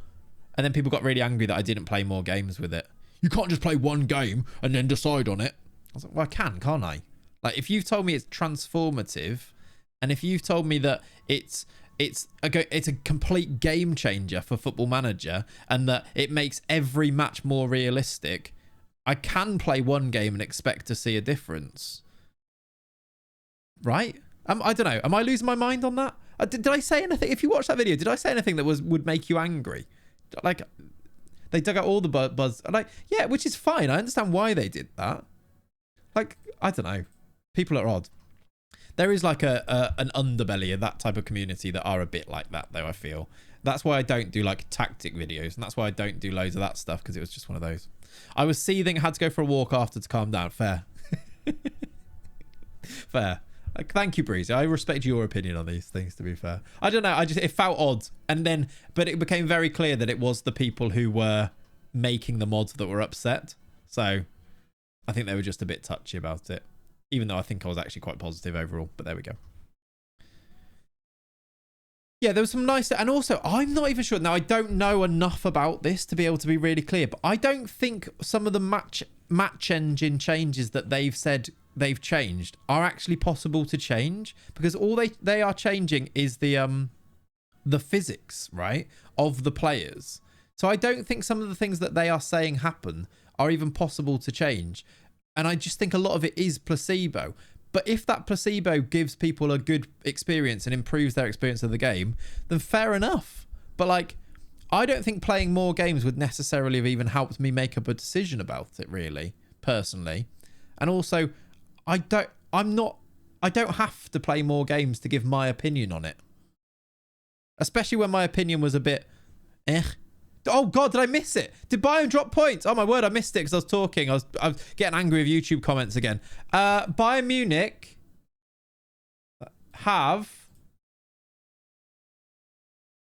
And then people got really angry that I didn't play more games with it. You can't just play one game and then decide on it. I was like, well, I can, can't I? Like, if you've told me it's transformative, and if you've told me that it's a complete game changer for Football Manager, and that it makes every match more realistic, I can play one game and expect to see a difference. Right? I don't know. Am I losing my mind on that? Did I say anything? If you watch that video, did I say anything that would make you angry? Like, they dug out all the buzz. Like, yeah, which is fine. I understand why they did that. Like, I don't know. People are odd. There is like an underbelly of that type of community that are a bit like that, though, I feel. That's why I don't do like tactic videos, and that's why I don't do loads of that stuff, because it was just one of those. I was seething, had to go for a walk after to calm down. Fair. Fair. Like, thank you, Breezy. I respect your opinion on these things, to be fair. I don't know. It felt odd. But it became very clear that it was the people who were making the mods that were upset. So I think they were just a bit touchy about it, even though I think I was actually quite positive overall. But there we go. Yeah, there was some nice... And also, I'm not even sure... Now, I don't know enough about this to be able to be really clear, but I don't think some of the match engine changes that they've said they've changed are actually possible to change, because all they are changing is the physics, right, of the players. So I don't think some of the things that they are saying happen are even possible to change. And I just think a lot of it is placebo. But if that placebo gives people a good experience and improves their experience of the game, then fair enough. But like, I don't think playing more games would necessarily have even helped me make up a decision about it, really, personally. And also, I don't have to play more games to give my opinion on it. Especially when my opinion was a bit Oh God, did I miss it? Did Bayern drop points? Oh my word, I missed it because I was talking. I was getting angry with YouTube comments again. Bayern Munich have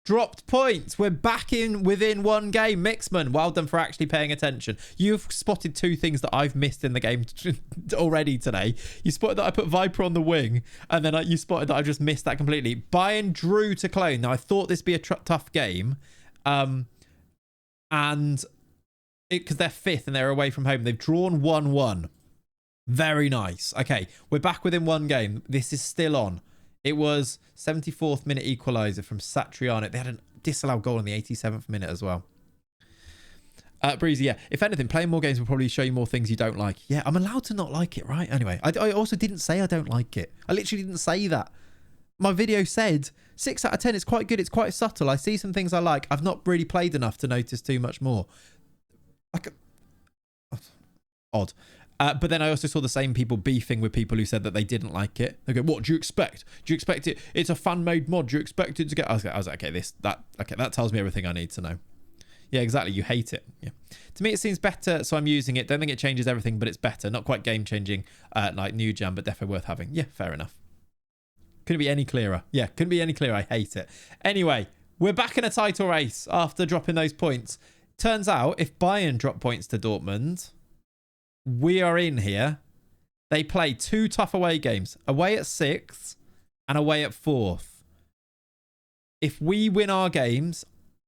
dropped points. We're back in within one game. Mixman, well done for actually paying attention. You've spotted 2 things that I've missed in the game already today. You spotted that I put Viper on the wing, and then you spotted that I just missed that completely. Bayern drew to Cologne. Now, I thought this would be a tough game. And because they're 5th and they're away from home, they've drawn 1-1. Very nice. Okay, we're back within one game. This is still on. It was 74th minute equaliser from Satriano. They had a disallowed goal in the 87th minute as well. Breezy, yeah. If anything, playing more games will probably show you more things you don't like. Yeah, I'm allowed to not like it, right? Anyway, I also didn't say I don't like it. I literally didn't say that. My video said 6 out of 10. It's quite good. It's quite subtle. I see some things I like. I've not really played enough to notice too much more. Like, odd. But then I also saw the same people beefing with people who said that they didn't like it. They go, what do you expect? Do you expect it? It's a fan-made mod. Do you expect it to get... I was like, okay, that tells me everything I need to know. Yeah, exactly. You hate it. Yeah. To me, it seems better, so I'm using it. Don't think it changes everything, but it's better. Not quite game-changing like New Jam, but definitely worth having. Yeah, fair enough. Couldn't be any clearer. Yeah, couldn't be any clearer. I hate it. Anyway, we're back in a title race after dropping those points. Turns out, if Bayern drop points to Dortmund, we are in here. They play 2 tough away games. Away at 6th and away at 4th. If we win our games,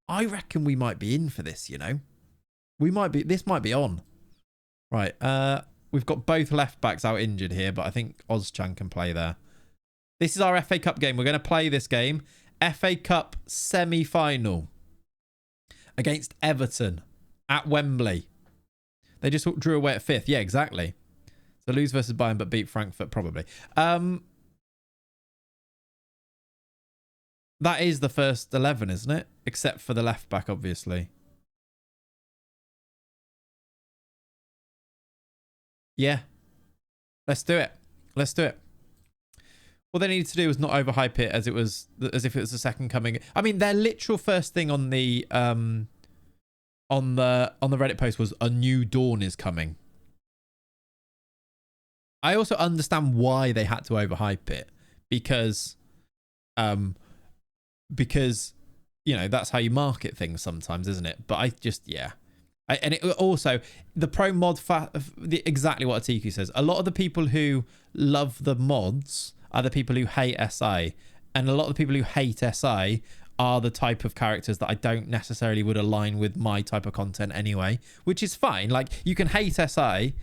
I reckon we might be in for this, you know. This might be on. Right. We've got both left backs out injured here, but I think Ozcan can play there. This is our FA Cup game. We're going to play this game. FA Cup semi-final against Everton at Wembley. They just drew away at 5th. Yeah, exactly. So lose versus Bayern, but beat Frankfurt probably. That is the first 11, isn't it? Except for the left back, obviously. Yeah. Let's do it. Let's do it. What they needed to do was not overhype it as if it was the second coming. I mean, their literal first thing on the Reddit post was a new dawn is coming. I also understand why they had to overhype it because you know that's how you market things sometimes, isn't it? But I just and it also the pro mod exactly what Atiku says. A lot of the people who love the mods are the people who hate SI, and a lot of the people who hate SI are the type of characters that I don't necessarily would align with my type of content anyway, which is fine. Like, you can hate SI,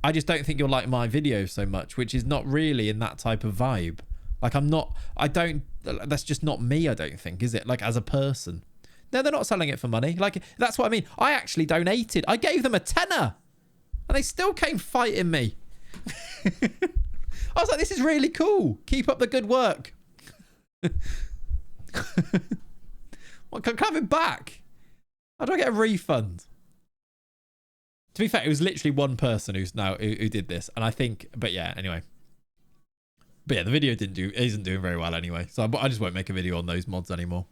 I just don't think you'll like my videos so much, which is not really in that type of vibe. Like, that's just not me, I don't think, is it? Like, as a person. No, they're not selling it for money. Like, that's what I mean. I actually donated. I gave them a tenner, and they still came fighting me. I was like, this is really cool. Keep up the good work. Well, can I have it back? How do I get a refund? To be fair, it was literally one person who did this, and I think, but yeah, anyway. But yeah, the video isn't doing very well anyway, so I just won't make a video on those mods anymore.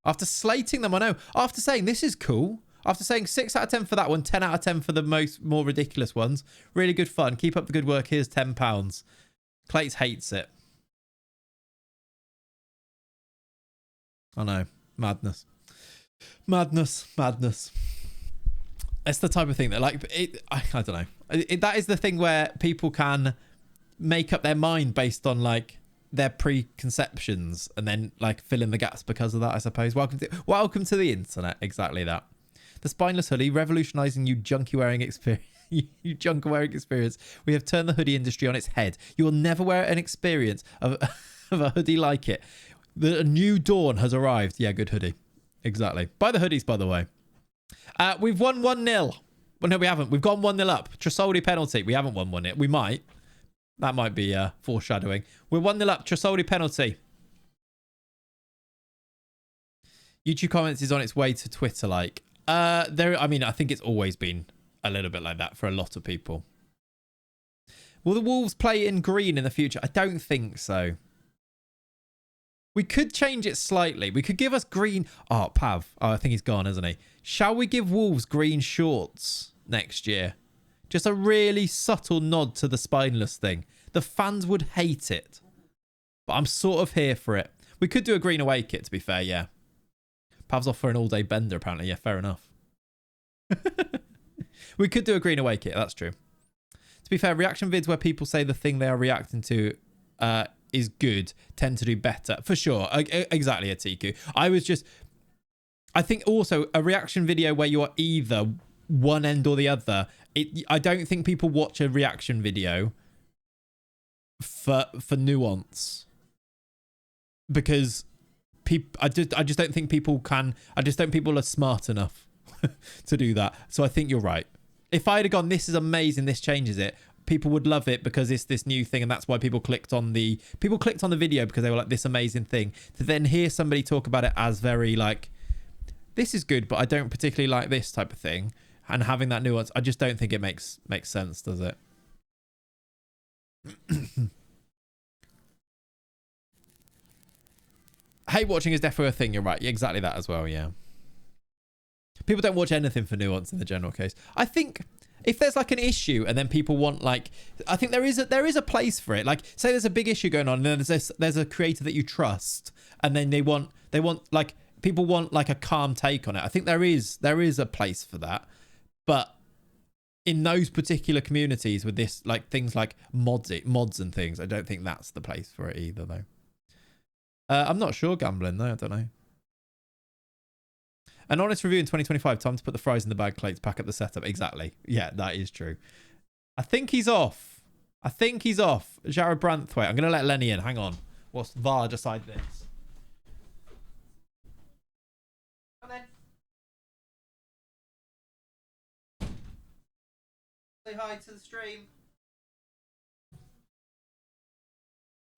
After slating them, I know. After saying this is cool, after saying 6 out of 10 for that one, 10 out of 10 for the more ridiculous ones, really good fun. Keep up the good work. Here's £10. Clates hates it. I know. Madness. Madness. Madness. It's the type of thing that, like, I don't know. That is the thing where people can make up their mind based on, like, their preconceptions and then, like, fill in the gaps because of that, I suppose. Welcome to the internet. Exactly that. The spineless hoodie, revolutionizing you junkie wearing experience. You junk wearing experience. We have turned the hoodie industry on its head. You will never wear an experience of a hoodie like it. The new dawn has arrived. Yeah, good hoodie. Exactly. Buy the hoodies, by the way. We've won 1-0. Well, no, we haven't. We've gone 1-0 up. Trasoldi penalty. We haven't won 1-0. We might. That might be foreshadowing. We're 1-0 up. Trasoldi penalty. YouTube comments is on its way to Twitter like. I mean, I think it's always been a little bit like that for a lot of people. Will the Wolves play in green in the future? I don't think so. We could change it slightly. We could give us green. Oh, Pav. Oh, I think he's gone, isn't he? Shall we give Wolves green shorts next year? Just a really subtle nod to the spineless thing. The fans would hate it, but I'm sort of here for it. We could do a green away kit, to be fair, yeah. Pav's off for an all-day bender, apparently. Yeah, fair enough. We could do a green away kit, that's true. To be fair, reaction vids where people say the thing they are reacting to is good tend to do better. For sure. Exactly, Atiku. I think also a reaction video where you are either one end or the other, I don't think people watch a reaction video for nuance. Because I just don't think people can. I just don't think people are smart enough to do that. So I think you're right. If I had gone, this is amazing, this changes it, people would love it because it's this new thing, and that's why people clicked on the video because they were like, this amazing thing. To then hear somebody talk about it as very like, this is good, but I don't particularly like this type of thing, and having that nuance, I just don't think it makes sense, does it? Hate watching is definitely a thing. You're right. Exactly that as well. Yeah. People don't watch anything for nuance in the general case. I think if there's like an issue and then people want like, I think there is a place for it. Like, say there's a big issue going on and then there's a creator that you trust, and then they want like, people want like a calm take on it. I think there is a place for that. But in those particular communities with this, like things like mods and things, I don't think that's the place for it either though. I'm not sure, gambling though. I don't know. An honest review in 2025. Time to put the fries in the bag, Clates. Pack up the setup. Exactly. Yeah, that is true. I think he's off. I think he's off. Jared Branthwaite. I'm going to let Lenny in. Hang on. What's VAR decide this? Come in. Say hi to the stream.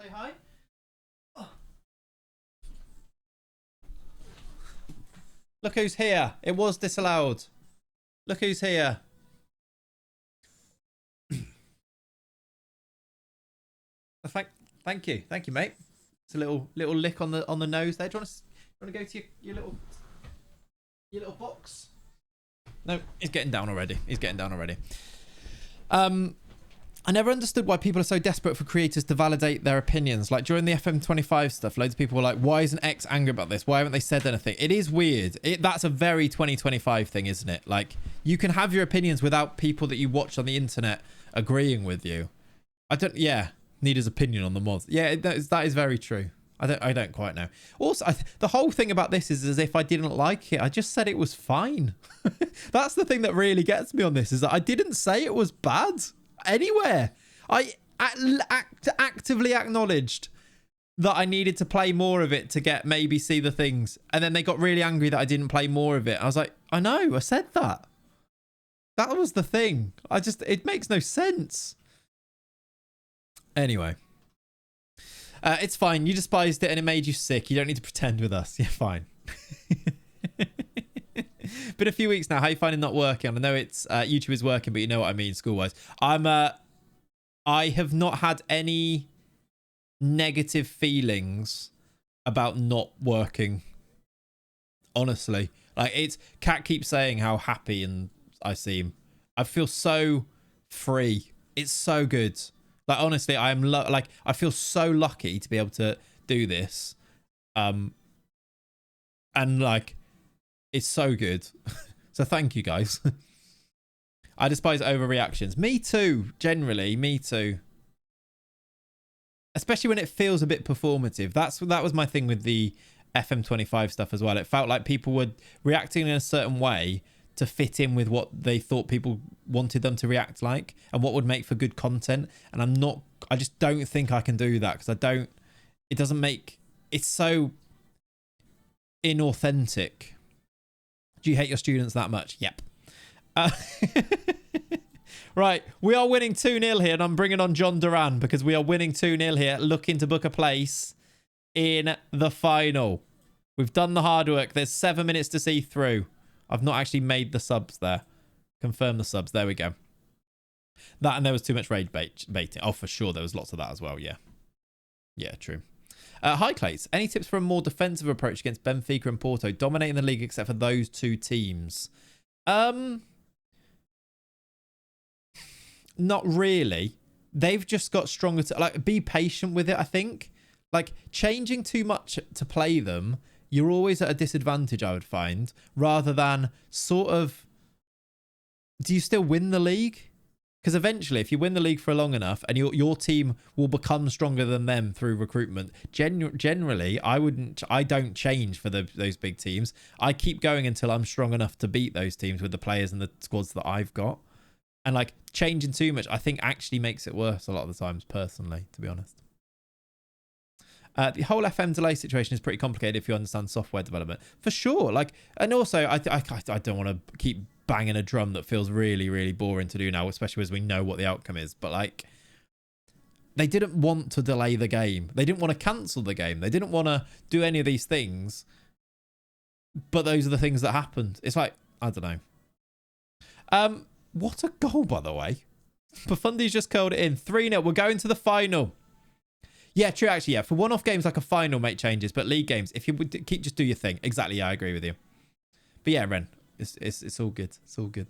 Say hi. Oh. Look who's here. It was disallowed. Look who's here. Thank you, mate. It's a little lick on the nose there. Do you want to go to your little box? No, he's getting down already. I never understood why people are so desperate for creators to validate their opinions. Like during the FM25 stuff, loads of people were like, why isn't X angry about this? Why haven't they said anything? It is weird. That's a very 2025 thing, isn't it? Like you can have your opinions without people that you watch on the internet agreeing with you. Neither's opinion on the mods. Yeah, that is very true. I don't quite know. Also, the whole thing about this is as if I didn't like it. I just said it was fine. That's the thing that really gets me on this, is that I didn't say it was bad anywhere. I actively acknowledged that I needed to play more of it to maybe see the things. And then they got really angry that I didn't play more of it. I was like, I know, I said that. That was the thing. It makes no sense. Anyway. It's fine. You despised it and it made you sick. You don't need to pretend with us. Yeah, fine. Been a few weeks now. How you finding not working? I know it's YouTube is working, but you know what I mean school-wise. I have not had any negative feelings about not working. Honestly. Like Kat keeps saying how happy and I seem. I feel so free. It's so good. Like honestly, I am I feel so lucky to be able to do this, and like it's so good. So thank you guys. I despise overreactions. Me too. Generally, me too. Especially when it feels a bit performative. That was my thing with the FM25 stuff as well. It felt like people were reacting in a certain way to fit in with what they thought people wanted them to react like and what would make for good content. And I just don't think I can do that because it's so inauthentic. Do you hate your students that much? Yep. Right. We are winning 2-0 here and I'm bringing on John Duran because we are winning 2-0 here, looking to book a place in the final. We've done the hard work. There's 7 minutes to see through. I've not actually made the subs there. Confirm the subs. There we go. That and there was too much raid baiting. Oh, for sure. There was lots of that as well. Yeah. Yeah, true. Hi, Clates. Any tips for a more defensive approach against Benfica and Porto, dominating the league except for those two teams? Not really. They've just got stronger. Be patient with it, I think. Like, changing too much to play them, you're always at a disadvantage, I would find, rather than sort of, do you still win the league? Because eventually, if you win the league for long enough and your team will become stronger than them through recruitment, generally, I don't change for those big teams. I keep going until I'm strong enough to beat those teams with the players and the squads that I've got. And like changing too much, I think actually makes it worse a lot of the times, personally, to be honest. The whole FM delay situation is pretty complicated if you understand software development. For sure. Like, and also, I don't want to keep banging a drum that feels really, really boring to do now, especially as we know what the outcome is. But like, they didn't want to delay the game. They didn't want to cancel the game. They didn't want to do any of these things. But those are the things that happened. It's like, I don't know. What a goal, by the way. Profundi's just curled it in. 3-0. We're going to the final. Yeah, true, actually, yeah. For one-off games like a final, make changes. But league games, if you just do your thing. Exactly, yeah, I agree with you. But yeah, Ren, it's all good. It's all good.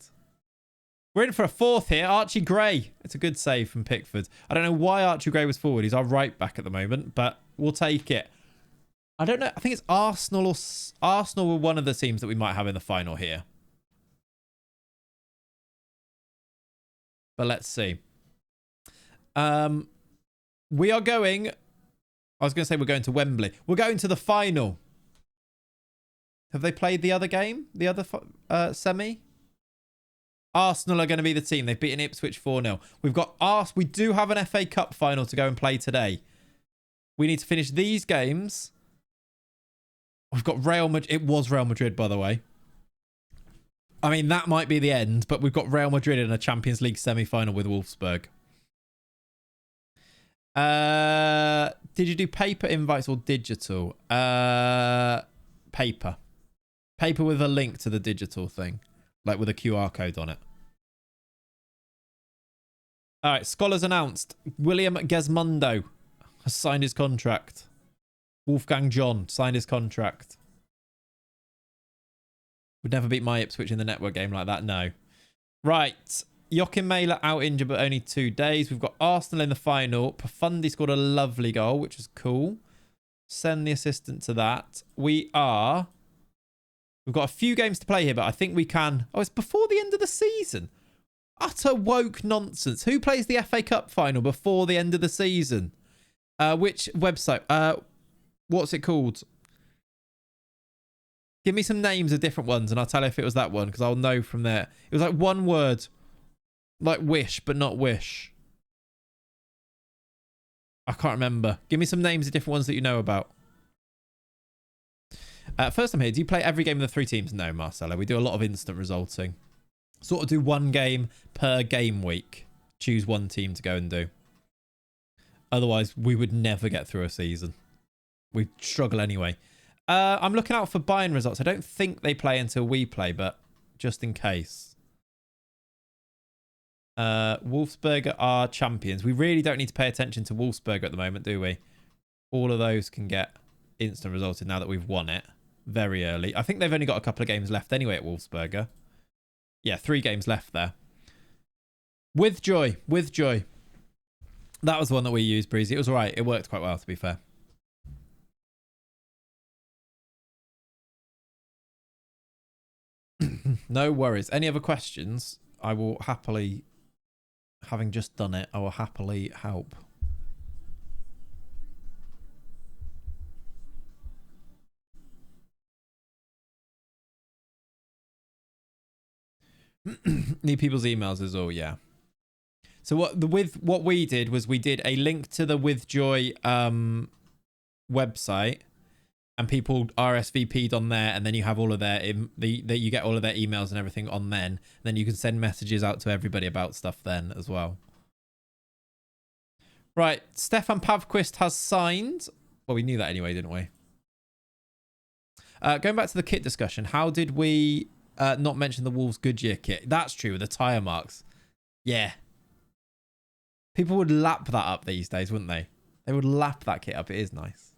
We're in for a fourth here. Archie Gray. It's a good save from Pickford. I don't know why Archie Gray was forward. He's our right back at the moment, but we'll take it. I don't know. I think it's Arsenal or Arsenal were one of the teams that we might have in the final here. But let's see. We are going... I was going to say we're going to Wembley. We're going to the final. Have they played the other game? The other semi? Arsenal are going to be the team. They've beaten Ipswich 4-0. We've got We do have an FA Cup final to go and play today. We need to finish these games. We've got Real Madrid. It was Real Madrid, by the way. I mean, that might be the end, but we've got Real Madrid in a Champions League semi-final with Wolfsburg. Did you do paper invites or digital? Paper. Paper with a link to the digital thing. Like with a QR code on it. All right, Scholars announced. William Gesmundo has signed his contract. Wolfgang John signed his contract. Would never beat my Ipswich in the network game like that, no. Right. Joachim Mailer out injured, but only 2 days. We've got Arsenal in the final. Profundi scored a lovely goal, which is cool. Send the assistant to that. We've got a few games to play here, but I think we can... Oh, it's before the end of the season. Utter woke nonsense. Who plays the FA Cup final before the end of the season? Which website? What's it called? Give me some names of different ones and I'll tell you if it was that one because I'll know from there. It was like one word. Like wish, but not wish. I can't remember. Give me some names of different ones that you know about. First, I'm here. Do you play every game of the 3 teams? No, Marcelo. We do a lot of instant resulting. Sort of do 1 game per game week. Choose 1 team to go and do. Otherwise, we would never get through a season. We'd struggle anyway. I'm looking out for Bayern results. I don't think they play until we play, but just in case. Wolfsberger are champions. We really don't need to pay attention to Wolfsberger at the moment, do we? All of those can get instant resulted now that we've won it very early. I think they've only got a couple of games left anyway at Wolfsberger. Yeah, 3 games left there. With joy. With joy. That was the one that we used, Breezy. It was all right. It worked quite well, to be fair. No worries. Any other questions? I will happily, having just done it, I will happily help. Need people's emails is all, yeah. So what we did was we did a link to the With Joy website. And people RSVP'd on there, and then you have all of their you get all of their emails and everything on then. And then you can send messages out to everybody about stuff then as well. Right, Stefan Pavquist has signed. Well, we knew that anyway, didn't we? Going back to the kit discussion, how did we not mention the Wolves Goodyear kit? That's true, with the tyre marks. Yeah. People would lap that up these days, wouldn't they? They would lap that kit up. It is nice.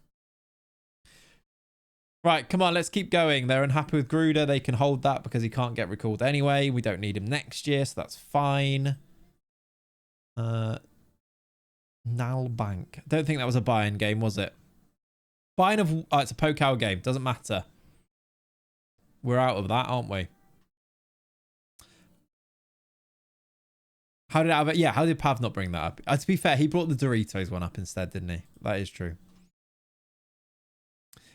Right, come on, let's keep going. They're unhappy with Gruder. They can hold that because he can't get recalled anyway. We don't need him next year, so that's fine. Nalbank. Don't think that was a Bayern game, was it? Bayern of... Oh, it's a Pokal game. Doesn't matter. We're out of that, aren't we? How did Pav not bring that up? To be fair, he brought the Doritos one up instead, didn't he? That is true.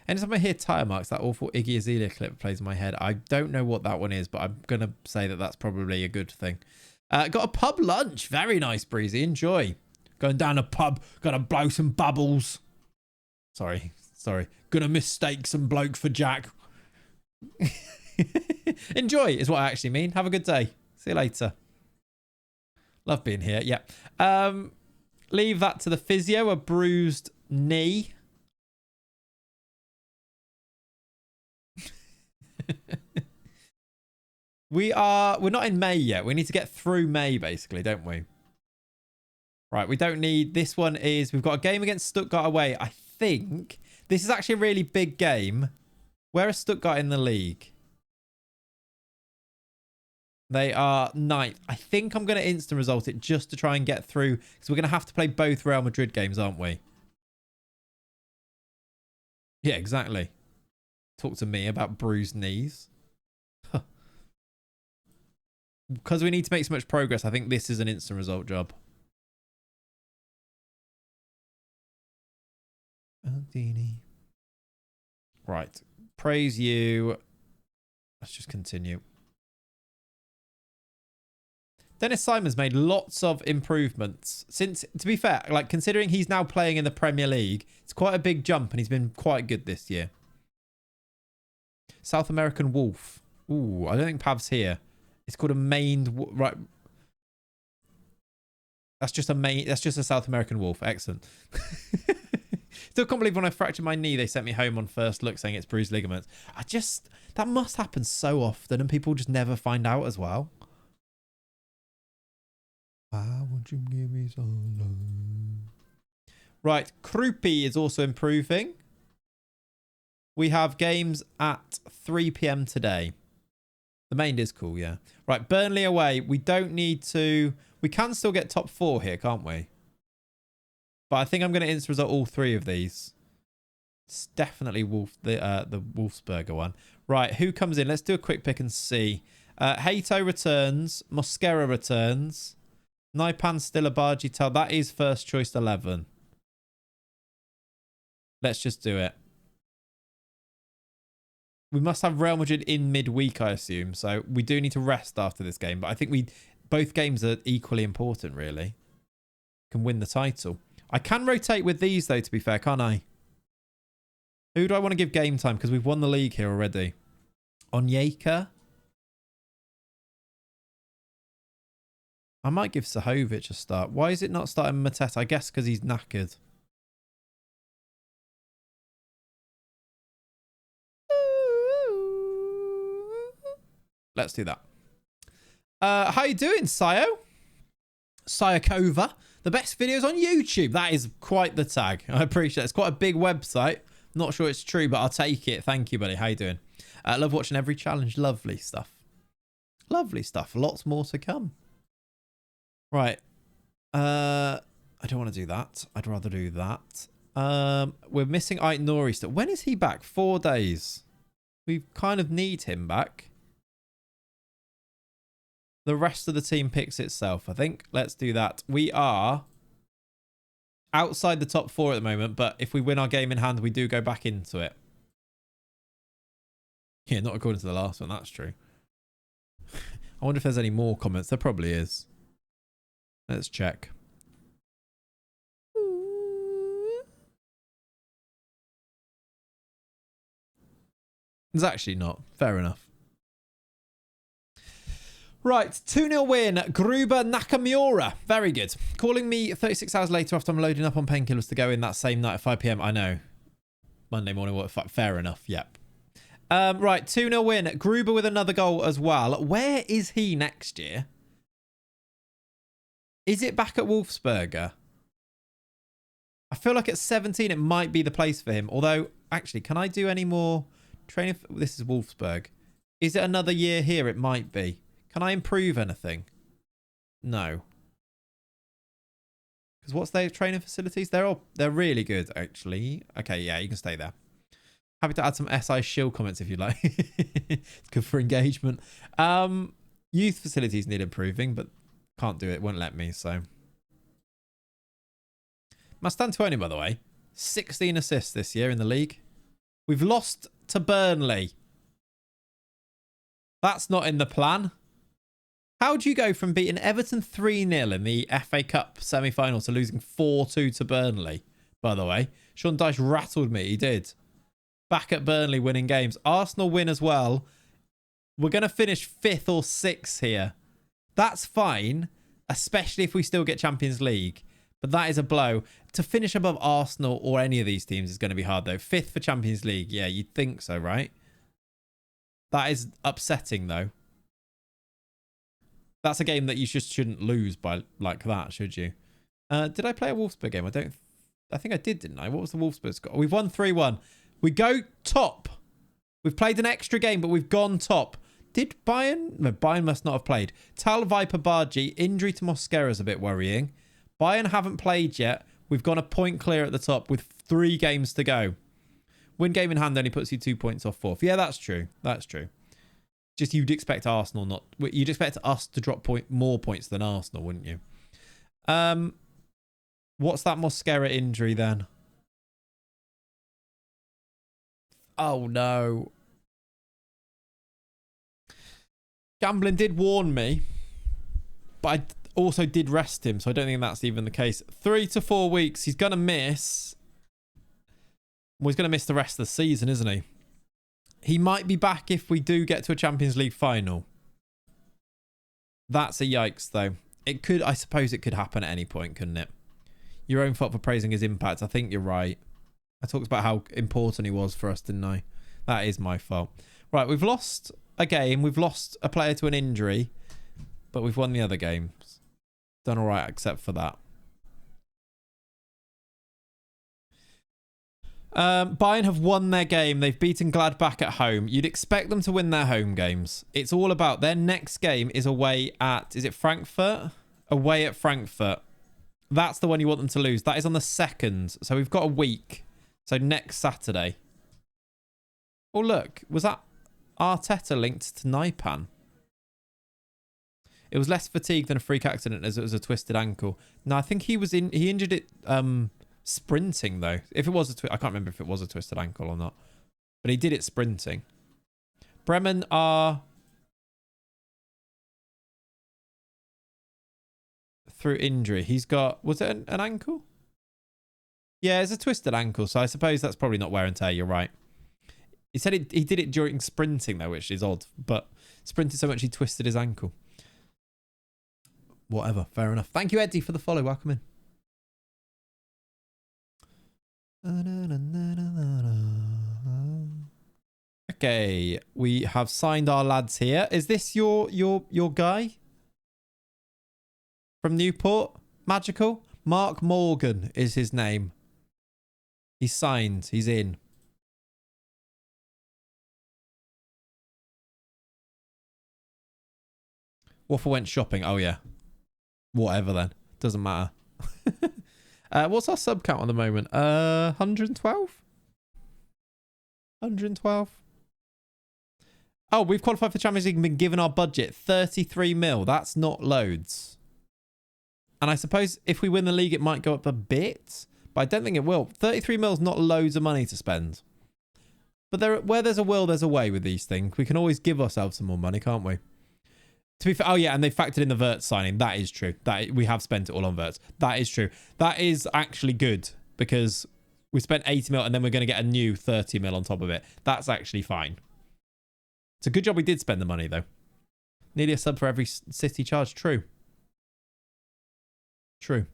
Anytime I hear tyre marks, that awful Iggy Azalea clip plays in my head. I don't know what that one is, but I'm going to say that that's probably a good thing. Got a pub lunch. Very nice, Breezy. Enjoy. Going down a pub. Gonna blow some bubbles. Sorry. Gonna mistake some bloke for Jack. Enjoy is what I actually mean. Have a good day. See you later. Love being here. Yeah. Leave that to the physio. A bruised knee. We're not in May yet. We need to get through May, basically, don't we? Right, we don't need... This one is... We've got a game against Stuttgart away. I think this is actually a really big game. Where is Stuttgart in the league? They are 9th. I think I'm going to instant result it just to try and get through, because we're going to have to play both Real Madrid games, aren't we? Yeah, exactly. Talk to me about bruised knees. Because we need to make so much progress, I think this is an instant result job. Aldini. Right. Praise you. Let's just continue. Dennis Simon's made lots of improvements since, to be fair, like considering he's now playing in the Premier League, it's quite a big jump and he's been quite good this year. South American Wolf. Ooh, I don't think Pav's here. It's called a maned, right. That's just a South American wolf. Excellent. Still can't believe when I fractured my knee, they sent me home on first look saying it's bruised ligaments. That must happen so often and people just never find out as well. Why won't you give me some love? Right, Krupi is also improving. We have games at 3 p.m. today. The main is cool, yeah. Right, Burnley away. We don't need to... We can still get top 4 here, can't we? But I think I'm going to instant result all 3 of these. It's definitely the Wolfsberger one. Right, who comes in? Let's do a quick pick and see. Hato returns. Mosquera returns. Naipan Stilabaji Tal. That is first choice 11. Let's just do it. We must have Real Madrid in midweek, I assume. So we do need to rest after this game. But I think both games are equally important, really. Can win the title. I can rotate with these, though, to be fair, can't I? Who do I want to give game time? Because we've won the league here already. Onyeka. I might give Sahovic a start. Why is it not starting Mateta? I guess because he's knackered. Let's do that. How you doing, Sayo? Sayakova. The best videos on YouTube. That is quite the tag. I appreciate it. It's quite a big website. Not sure it's true, but I'll take it. Thank you, buddy. How you doing? Love watching every challenge. Lovely stuff. Lovely stuff. Lots more to come. Right. I don't want to do that. I'd rather do that. We're missing Ait Nori still. When is he back? 4 days. We kind of need him back. The rest of the team picks itself, I think. Let's do that. We are outside the top 4 at the moment, but if we win our game in hand, we do go back into it. Yeah, not according to the last one. That's true. I wonder if there's any more comments. There probably is. Let's check. There's actually not. Fair enough. Right, 2-0 win. Gruber Nakamura. Very good. Calling me 36 hours later after I'm loading up on painkillers to go in that same night at 5 p.m. I know. Monday morning, what? Fair enough. Yep. Right, 2-0 win. Gruber with another goal as well. Where is he next year? Is it back at Wolfsberger? I feel like at 17 it might be the place for him. Although, actually, can I do any more training? This is Wolfsburg. Is it another year here? It might be. Can I improve anything? No. Because what's their training facilities? They're really good, actually. Okay, yeah, you can stay there. Happy to add some SI shield comments if you'd like. It's good for engagement. Youth facilities need improving, but can't do it. Won't let me, so. Mastantuoni, by the way. 16 assists this year in the league. We've lost to Burnley. That's not in the plan. How do you go from beating Everton 3-0 in the FA Cup semi-final to losing 4-2 to Burnley, by the way? Sean Dyche rattled me. He did. Back at Burnley winning games. Arsenal win as well. We're going to finish 5th or 6th here. That's fine, especially if we still get Champions League. But that is a blow. To finish above Arsenal or any of these teams is going to be hard, though. 5th for Champions League. Yeah, you'd think so, right? That is upsetting, though. That's a game that you just shouldn't lose by like that, should you? Did I play a Wolfsburg game? I think I did, didn't I? What was the Wolfsburg score? We've won 3-1. We go top. We've played an extra game, but we've gone top. Did Bayern? No, Bayern must not have played. Tal Viper Bargi. Injury to Mosquera is a bit worrying. Bayern haven't played yet. We've gone a point clear at the top with 3 games to go. Win game in hand only puts you 2 points off 4th. Yeah, that's true. That's true. Just you'd expect Arsenal not... You'd expect us to drop more points than Arsenal, wouldn't you? What's that Mosquera injury then? Oh, no. Gambling did warn me. But I also did rest him, so I don't think that's even the case. 3 to 4 weeks. He's going to miss. Well, he's going to miss the rest of the season, isn't he? He might be back if we do get to a Champions League final. That's a yikes, though. It could, I suppose it could happen at any point, couldn't it? Your own fault for praising his impact. I think you're right. I talked about how important he was for us, didn't I? That is my fault. Right, we've lost a game. We've lost a player to an injury, but we've won the other games. Done all right, except for that. Bayern have won their game. They've beaten Gladbach at home. You'd expect them to win their home games. It's all about their next game is away at, is it Frankfurt? Away at Frankfurt. That's the one you want them to lose. That is on the 2nd. So we've got a week. So next Saturday. Oh, look. Was that Arteta linked to Naipan? It was less fatigue than a freak accident as it was a twisted ankle. No, I think he injured it sprinting though. If it was I can't remember if it was a twisted ankle or not. But he did it sprinting. Bremen are through injury. He's got, was it an ankle? Yeah, it's a twisted ankle, so I suppose that's probably not wear and tear. You're right. He said he did it during sprinting though, which is odd, but sprinted so much he twisted his ankle. Whatever, fair enough. Thank you, Eddie, for the follow. Welcome in. Okay, we have signed our lads here. Is this your guy from Newport? Magical? Mark Morgan is his name. He's signed. He's in. Waffle went shopping. Oh, yeah. Whatever then. Doesn't matter. What's our sub count at the moment? 112? 112. Oh, we've qualified for Champions League and been given our budget. 33 mil. That's not loads. And I suppose if we win the league, it might go up a bit. But I don't think it will. 33 mil is not loads of money to spend. But where there's a will, there's a way with these things. We can always give ourselves some more money, can't we? To be fair, oh yeah, and they factored in the Wirtz signing. That is true. We have spent it all on Wirtz. That is true. That is actually good because we spent 80 mil and then we're going to get a new 30 mil on top of it. That's actually fine. It's a good job we did spend the money though. Nearly a sub for every city charge. True. True.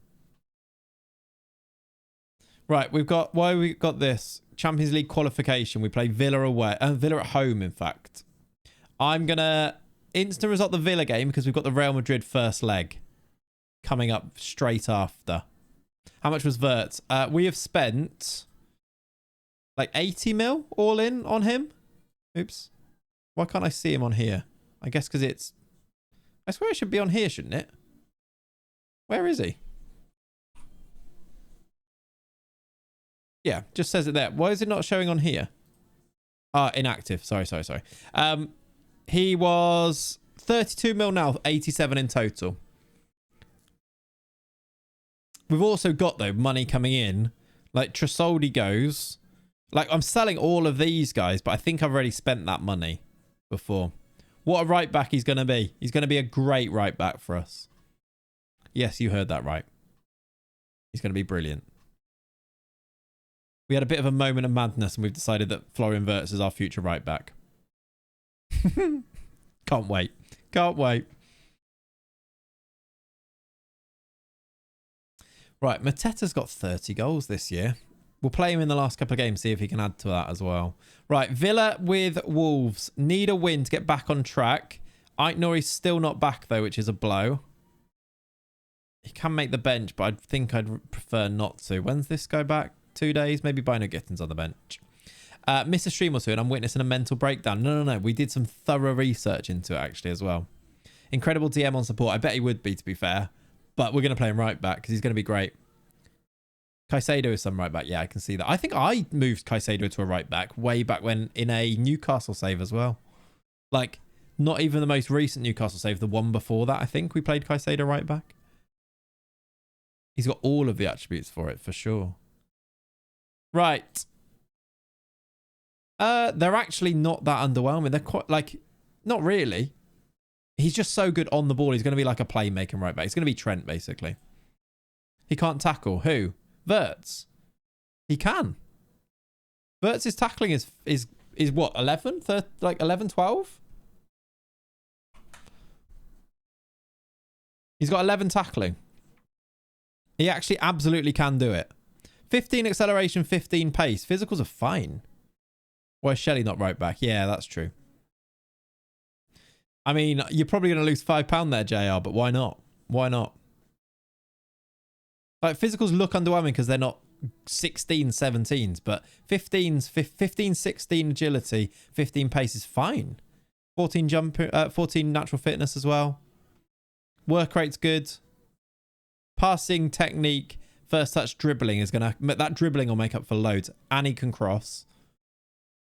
Right, why we got this? Champions League qualification. We play Villa away. Villa at home, in fact. I'm going to instant result the Villa game because we've got the Real Madrid first leg coming up straight after. How much was Wirtz? We have spent like 80 mil all in on him. Oops. Why can't I see him on here? I guess because it's... I swear it should be on here, shouldn't it? Where is he? Yeah, just says it there. Why is it not showing on here? Inactive. Sorry. He was 32 mil now, 87 in total. We've also got, though, money coming in. Like, Tresoldi goes. Like, I'm selling all of these guys, but I think I've already spent that money before. What a right back he's going to be. He's going to be a great right back for us. Yes, you heard that right. He's going to be brilliant. We had a bit of a moment of madness and we've decided that Florian Wirtz is our future right back. Can't wait. Can't wait. Right, Mateta's got 30 goals this year. We'll play him in the last couple of games, see if he can add to that as well. Right, Villa with Wolves. Need a win to get back on track. Aitnouri's still not back, though, which is a blow. He can make the bench, but I think I'd prefer not to. When's this guy back? 2 days? Maybe Bino Gitten's on the bench. Miss a stream or two, and I'm witnessing a mental breakdown. No. We did some thorough research into it, actually, as well. Incredible DM on support. I bet he would be, to be fair. But we're going to play him right back, because he's going to be great. Caicedo is some right back. Yeah, I can see that. I think I moved Caicedo to a right back way back when in a Newcastle save as well. Like, not even the most recent Newcastle save. The one before that, I think we played Caicedo right back. He's got all of the attributes for it, for sure. Right. They're actually not that underwhelming. They're quite, like, not really. He's just so good on the ball. He's going to be like a playmaking right back. He's going to be Trent, basically. He can't tackle. Who? Wirtz. He can. Wirtz's tackling is what? 11? Like 11, 12? He's got 11 tackling. He actually absolutely can do it. 15 acceleration, 15 pace. Physicals are fine. Why is Shelley not right back? Yeah, that's true. I mean, you're probably going to lose £5 there, JR, but why not? Why not? Like, physicals look underwhelming because they're not 16, 17s, but 15, 16 agility, 15 pace is fine. 14 jump, 14 natural fitness as well. Work rate's good. Passing technique, first touch dribbling is going to... That dribbling will make up for loads. And he can cross.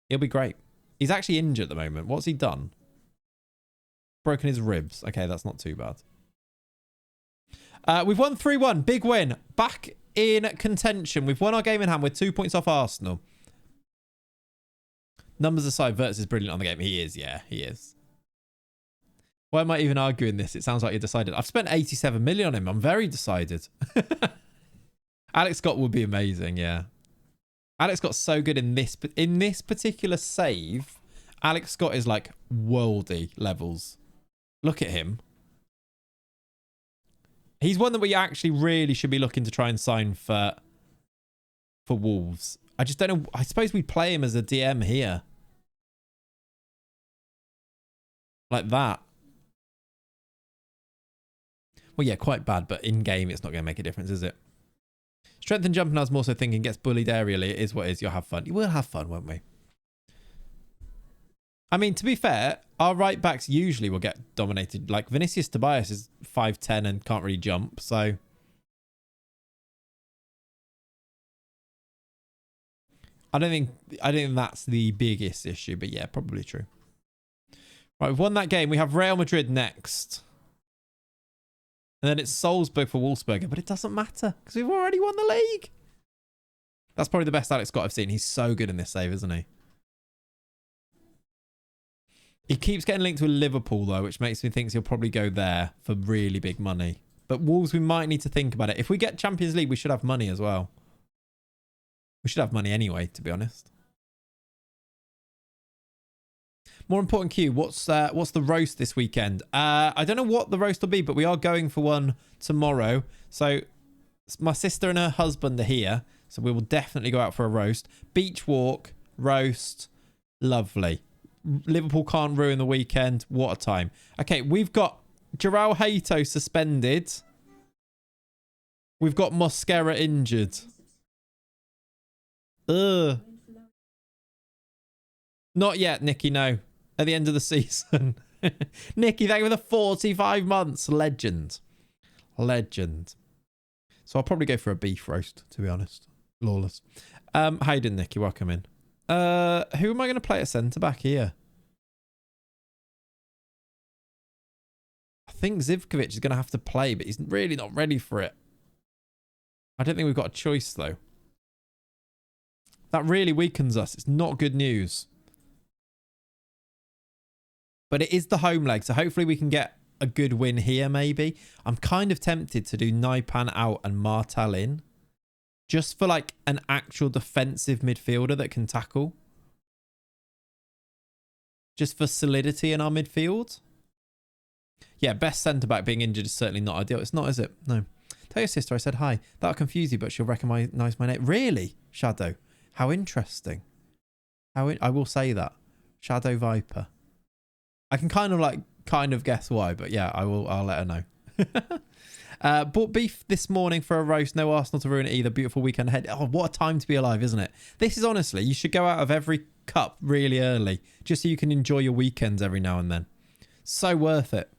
He'll be great. He's actually injured at the moment. What's he done? Broken his ribs. Okay, that's not too bad. We've won 3-1. Big win. Back in contention. We've won our game in hand. We're 2 points off Arsenal. Numbers aside, Wirtz is brilliant on the game. He is, yeah, he is. Why am I even arguing this? It sounds like you're decided. I've spent 87 million on him. I'm very decided. Alex Scott would be amazing, yeah. Alex Scott's so good in this particular save. Alex Scott is like worldy levels. Look at him. He's one that we actually really should be looking to try and sign for Wolves. I just don't know. I suppose we play him as a DM here. Like that. Well, yeah, quite bad, but in-game, it's not going to make a difference, is it? Strength and jumping, I was more so thinking, gets bullied aerially. It is what it is. You'll have fun. You will have fun, won't we? I mean, to be fair, our right backs usually will get dominated. Like, Vinicius Tobias is 5'10" and can't really jump, so... I don't think that's the biggest issue, but yeah, probably true. Right, we've won that game. We have Real Madrid next. And then it's Salzburg for Wolfsberger, but it doesn't matter because we've already won the league. That's probably the best Alex Scott I've seen. He's so good in this save, isn't he? He keeps getting linked with Liverpool, though, which makes me think he'll probably go there for really big money. But Wolves, we might need to think about it. If we get Champions League, we should have money as well. We should have money anyway, to be honest. More important, Q, what's the roast this weekend? I don't know what the roast will be, but we are going for one tomorrow. So my sister and her husband are here, so we will definitely go out for a roast. Beach walk, roast, lovely. Liverpool can't ruin the weekend. What a time. Okay, we've got João Hato suspended. We've got Mosquera injured. Ugh. Not yet, Nicky, no. At the end of the season. Nicky, thank you for the 45 months. Legend. Legend. So I'll probably go for a beef roast, to be honest. Lawless. How you doing, Nicky? Welcome in. Who am I going to play at centre-back here? I think Zivkovic is going to have to play, but he's really not ready for it. I don't think we've got a choice, though. That really weakens us. It's not good news. But it is the home leg, so hopefully we can get a good win here, maybe. I'm kind of tempted to do Naipan out and Martel in. Just for, like, an actual defensive midfielder that can tackle. Just for solidity in our midfield. Yeah, best centre-back being injured is certainly not ideal. It's not, is it? No. Tell your sister I said hi. That'll confuse you, but she'll recognise my name. Really? Shadow. How interesting. I will say that. Shadow Viper. I can kind of guess why, but yeah, I'll let her know. Bought beef this morning for a roast. No Arsenal to ruin it either. Beautiful weekend ahead. Oh, what a time to be alive, isn't it? This is honestly, you should go out of every cup really early, just so you can enjoy your weekends every now and then. So worth it.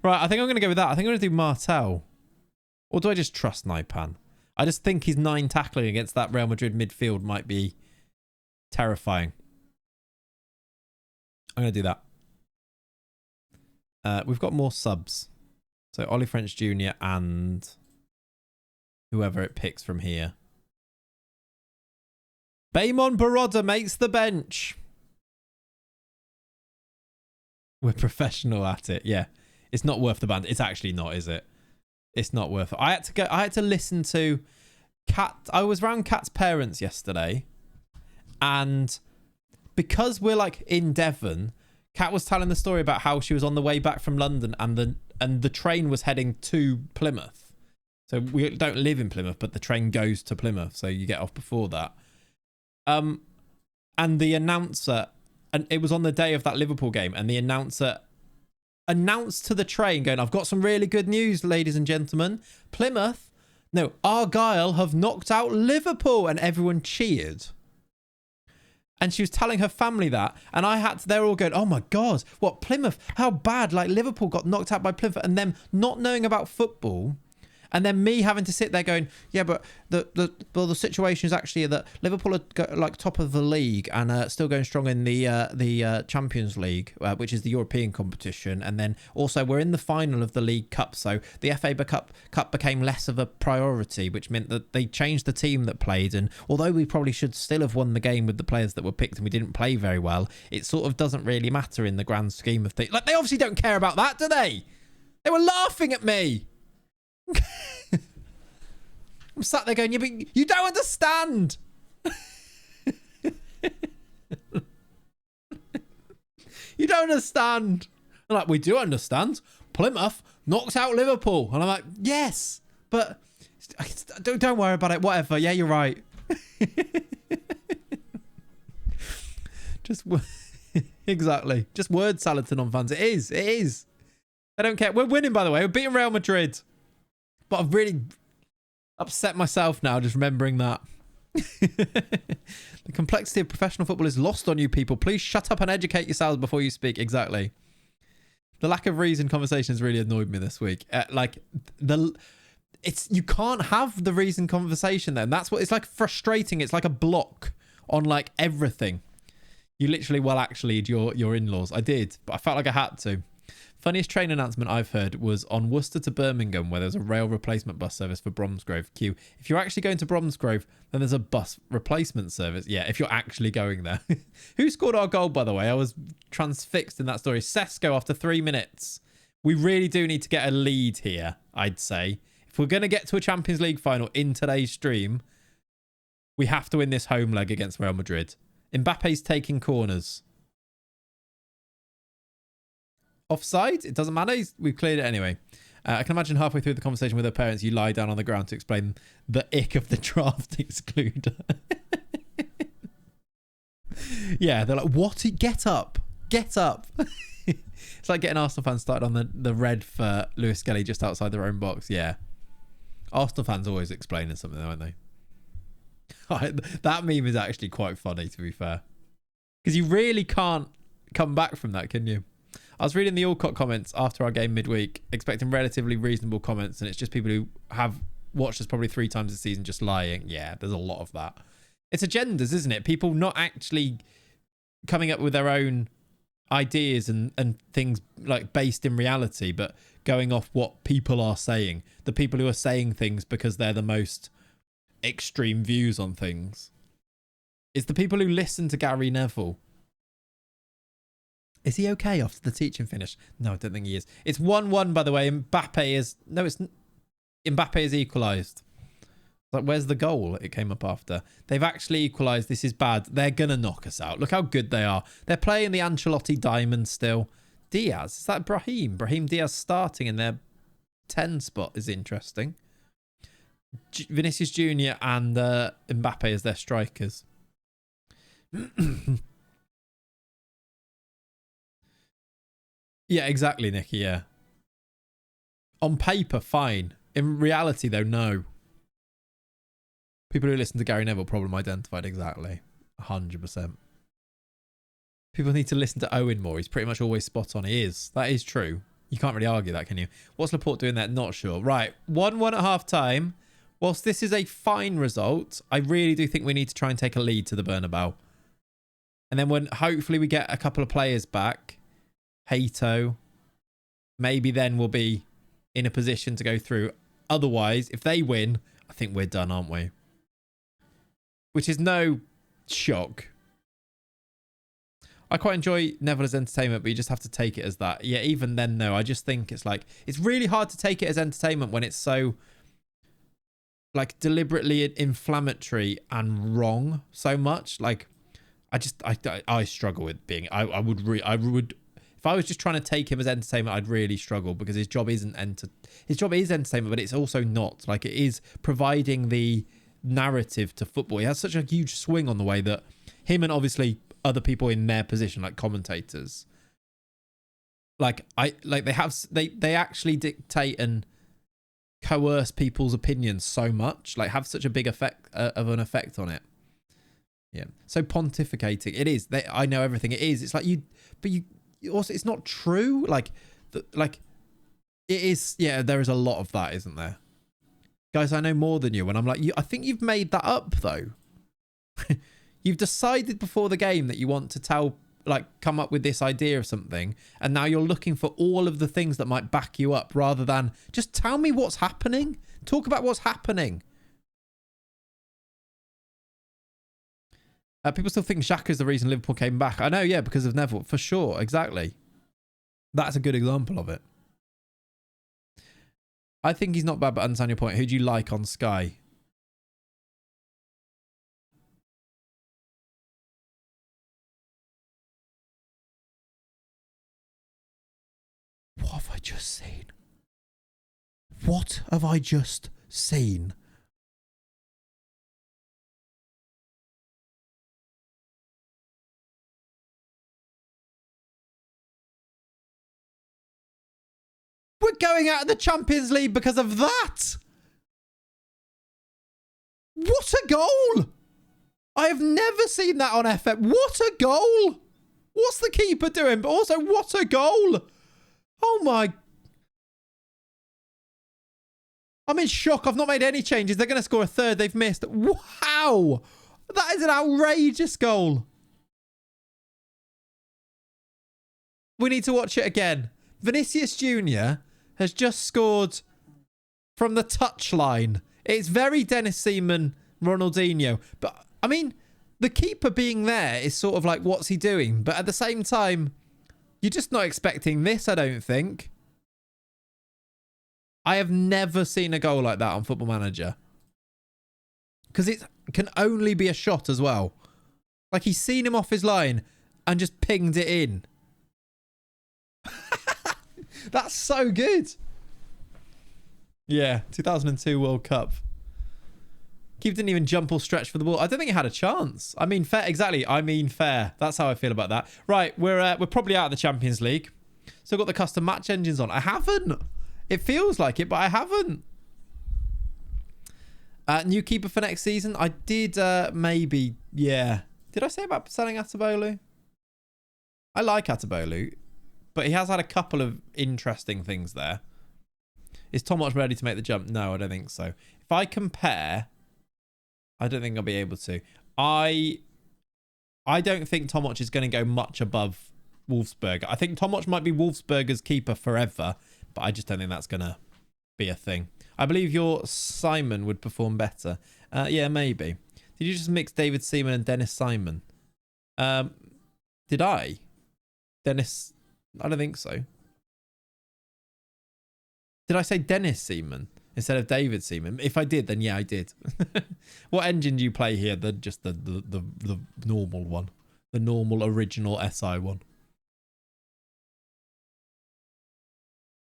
Right, I think I'm going to go with that. I think I'm going to do Martel. Or do I just trust Naipan? I just think his 9 tackling against that Real Madrid midfield might be terrifying. I'm going to do that. We've got more subs. So Ollie French Jr. and whoever it picks from here. Baymon Baroda makes the bench. We're professional at it. Yeah. It's not worth the band. It's actually not, is it? It's not worth it. I had to listen to Kat. I was around Kat's parents yesterday, and because we're like in Devon, Kat was telling the story about how she was on the way back from London, and the train was heading to Plymouth. So we don't live in Plymouth, but the train goes to Plymouth, so you get off before that. And the announcer, and it was on the day of that Liverpool game, and the announcer announced to the train going, "I've got some really good news, ladies and gentlemen. Argyle have knocked out Liverpool," and everyone cheered. And she was telling her family that, and they're all going, "Oh my God, what, Plymouth? How bad? Like, Liverpool got knocked out by Plymouth," and them not knowing about football. And then me having to sit there going, "Yeah, but the situation is actually that Liverpool are like top of the league and still going strong in the Champions League, which is the European competition. And then also we're in the final of the League Cup, so the FA Cup became less of a priority, which meant that they changed the team that played. And although we probably should still have won the game with the players that were picked and we didn't play very well, it sort of doesn't really matter in the grand scheme of things." Like, they obviously don't care about that, do they? They were laughing at me. I'm sat there going, "Yeah, but you don't understand." You don't understand. I'm like, "We do understand. Plymouth knocks out Liverpool." And I'm like, "Yes, but don't worry about it. Whatever. Yeah, you're right." Exactly. Just word salad to non-fans. It is. I don't care. We're winning, by the way. We're beating Real Madrid. But I've really upset myself now just remembering that. The complexity of professional football is lost on you people. Please shut up and educate yourselves before you speak. Exactly. The lack of reason conversation has really annoyed me this week. You can't have the reason conversation then. That's what it's like, frustrating. It's like a block on like everything. You literally, well, actually, your in-laws. I did, but I felt like I had to. Funniest train announcement I've heard was on Worcester to Birmingham, where there's a rail replacement bus service for Bromsgrove. Q. If you're actually going to Bromsgrove, then there's a bus replacement service. Yeah, if you're actually going there. Who scored our goal, by the way? I was transfixed in that story. Sesko after 3 minutes. We really do need to get a lead here, I'd say. If we're going to get to a Champions League final in today's stream, we have to win this home leg against Real Madrid. Mbappe's taking corners. Offside? It doesn't matter. We've cleared it anyway. I can imagine halfway through the conversation with her parents, you lie down on the ground to explain the ick of the draft excluder. Yeah, they're like, "What? Get up. Get up." It's like getting Arsenal fans started on the red for Lewis Skelly just outside their own box. Yeah. Arsenal fans always explaining something, though, aren't they? That meme is actually quite funny, to be fair. Because you really can't come back from that, can you? I was reading the Alcott comments after our game midweek, expecting relatively reasonable comments, and it's just people who have watched us probably 3 times this season just lying. Yeah, there's a lot of that. It's agendas, isn't it? People not actually coming up with their own ideas and things like based in reality, but going off what people are saying. The people who are saying things because they're the most extreme views on things. It's the people who listen to Gary Neville. Is he okay after the teaching finish? No, I don't think he is. It's 1-1, by the way. Mbappe is equalised. Like, where's the goal? It came up after. They've actually equalised. This is bad. They're going to knock us out. Look how good they are. They're playing the Ancelotti diamond still. Diaz. Is that Brahim? Brahim Diaz starting in their 10 spot is interesting. Vinicius Jr. and Mbappe as their strikers. Yeah, exactly, Nicky, yeah. On paper, fine. In reality, though, no. People who listen to Gary Neville, problem identified, exactly. 100%. People need to listen to Owen more. He's pretty much always spot on. He is. That is true. You can't really argue that, can you? What's Laporte doing there? Not sure. Right, 1-1 at half-time. Whilst this is a fine result, I really do think we need to try and take a lead to the Bernabeu. And then when hopefully we get a couple of players back, Hato, maybe then we'll be in a position to go through. Otherwise, if they win, I think we're done, aren't we? Which is no shock. I quite enjoy Neville as entertainment, but you just have to take it as that. Yeah, even then, though, I just think it's like, it's really hard to take it as entertainment when it's so, like, deliberately inflammatory and wrong so much. Like, I struggle with being, I would, if I was just trying to take him as entertainment, I'd really struggle, because his job isn't his job is entertainment, but it's also not. Like, it is providing the narrative to football. He has such a huge swing on the way that him and obviously other people in their position, like commentators, they actually dictate and coerce people's opinions so much, like have such a big effect of an effect on it. Yeah, so pontificating it is. I know everything. It is. It's like but you also, it's not true. Like it is. Yeah, there is a lot of that, isn't there? Guys, I know more than you, and I'm like, I think you've made that up though. You've decided before the game that you want to come up with this idea of something, and now you're looking for all of the things that might back you up, rather than just tell me what's happening. Talk about what's happening. People still think Xhaka is the reason Liverpool came back. I know, yeah, because of Neville, for sure, exactly. That's a good example of it. I think he's not bad, but I understand your point. Who do you like on Sky? What have I just seen? What have I just seen? We're going out of the Champions League because of that. What a goal! I have never seen that on FM. What a goal! What's the keeper doing? But also, what a goal! Oh my... I'm in shock. I've not made any changes. They're going to score a third. They've missed. Wow! That is an outrageous goal. We need to watch it again. Vinicius Jr. has just scored from the touchline. It's very Dennis Seaman, Ronaldinho. But, I mean, the keeper being there is sort of like, what's he doing? But at the same time, you're just not expecting this, I don't think. I have never seen a goal like that on Football Manager. Because it can only be a shot as well. Like, he's seen him off his line and just pinged it in. That's so good. Yeah, 2002 World Cup. Keeper didn't even jump or stretch for the ball. I don't think he had a chance. I mean, fair. Exactly. I mean, fair. That's how I feel about that. Right, we're probably out of the Champions League. Still got the custom match engines on. I haven't. It feels like it, but I haven't. New keeper for next season. I did maybe. Yeah. Did I say about selling Atabolu? I like Atabolu, but he has had a couple of interesting things there. Is Tomoc ready to make the jump? No, I don't think so. If I compare, I don't think I'll be able to. I don't think Tomoc is going to go much above Wolfsberger. I think Tomoc might be Wolfsberger's keeper forever, but I just don't think that's going to be a thing. I believe your Simon would perform better. Yeah, maybe. Did you just mix David Seaman and Dennis Simon? Did I? Dennis... I don't think so. Did I say Dennis Seaman instead of David Seaman? If I did, then yeah, I did. What engine do you play here? Just the normal one. The normal original SI one.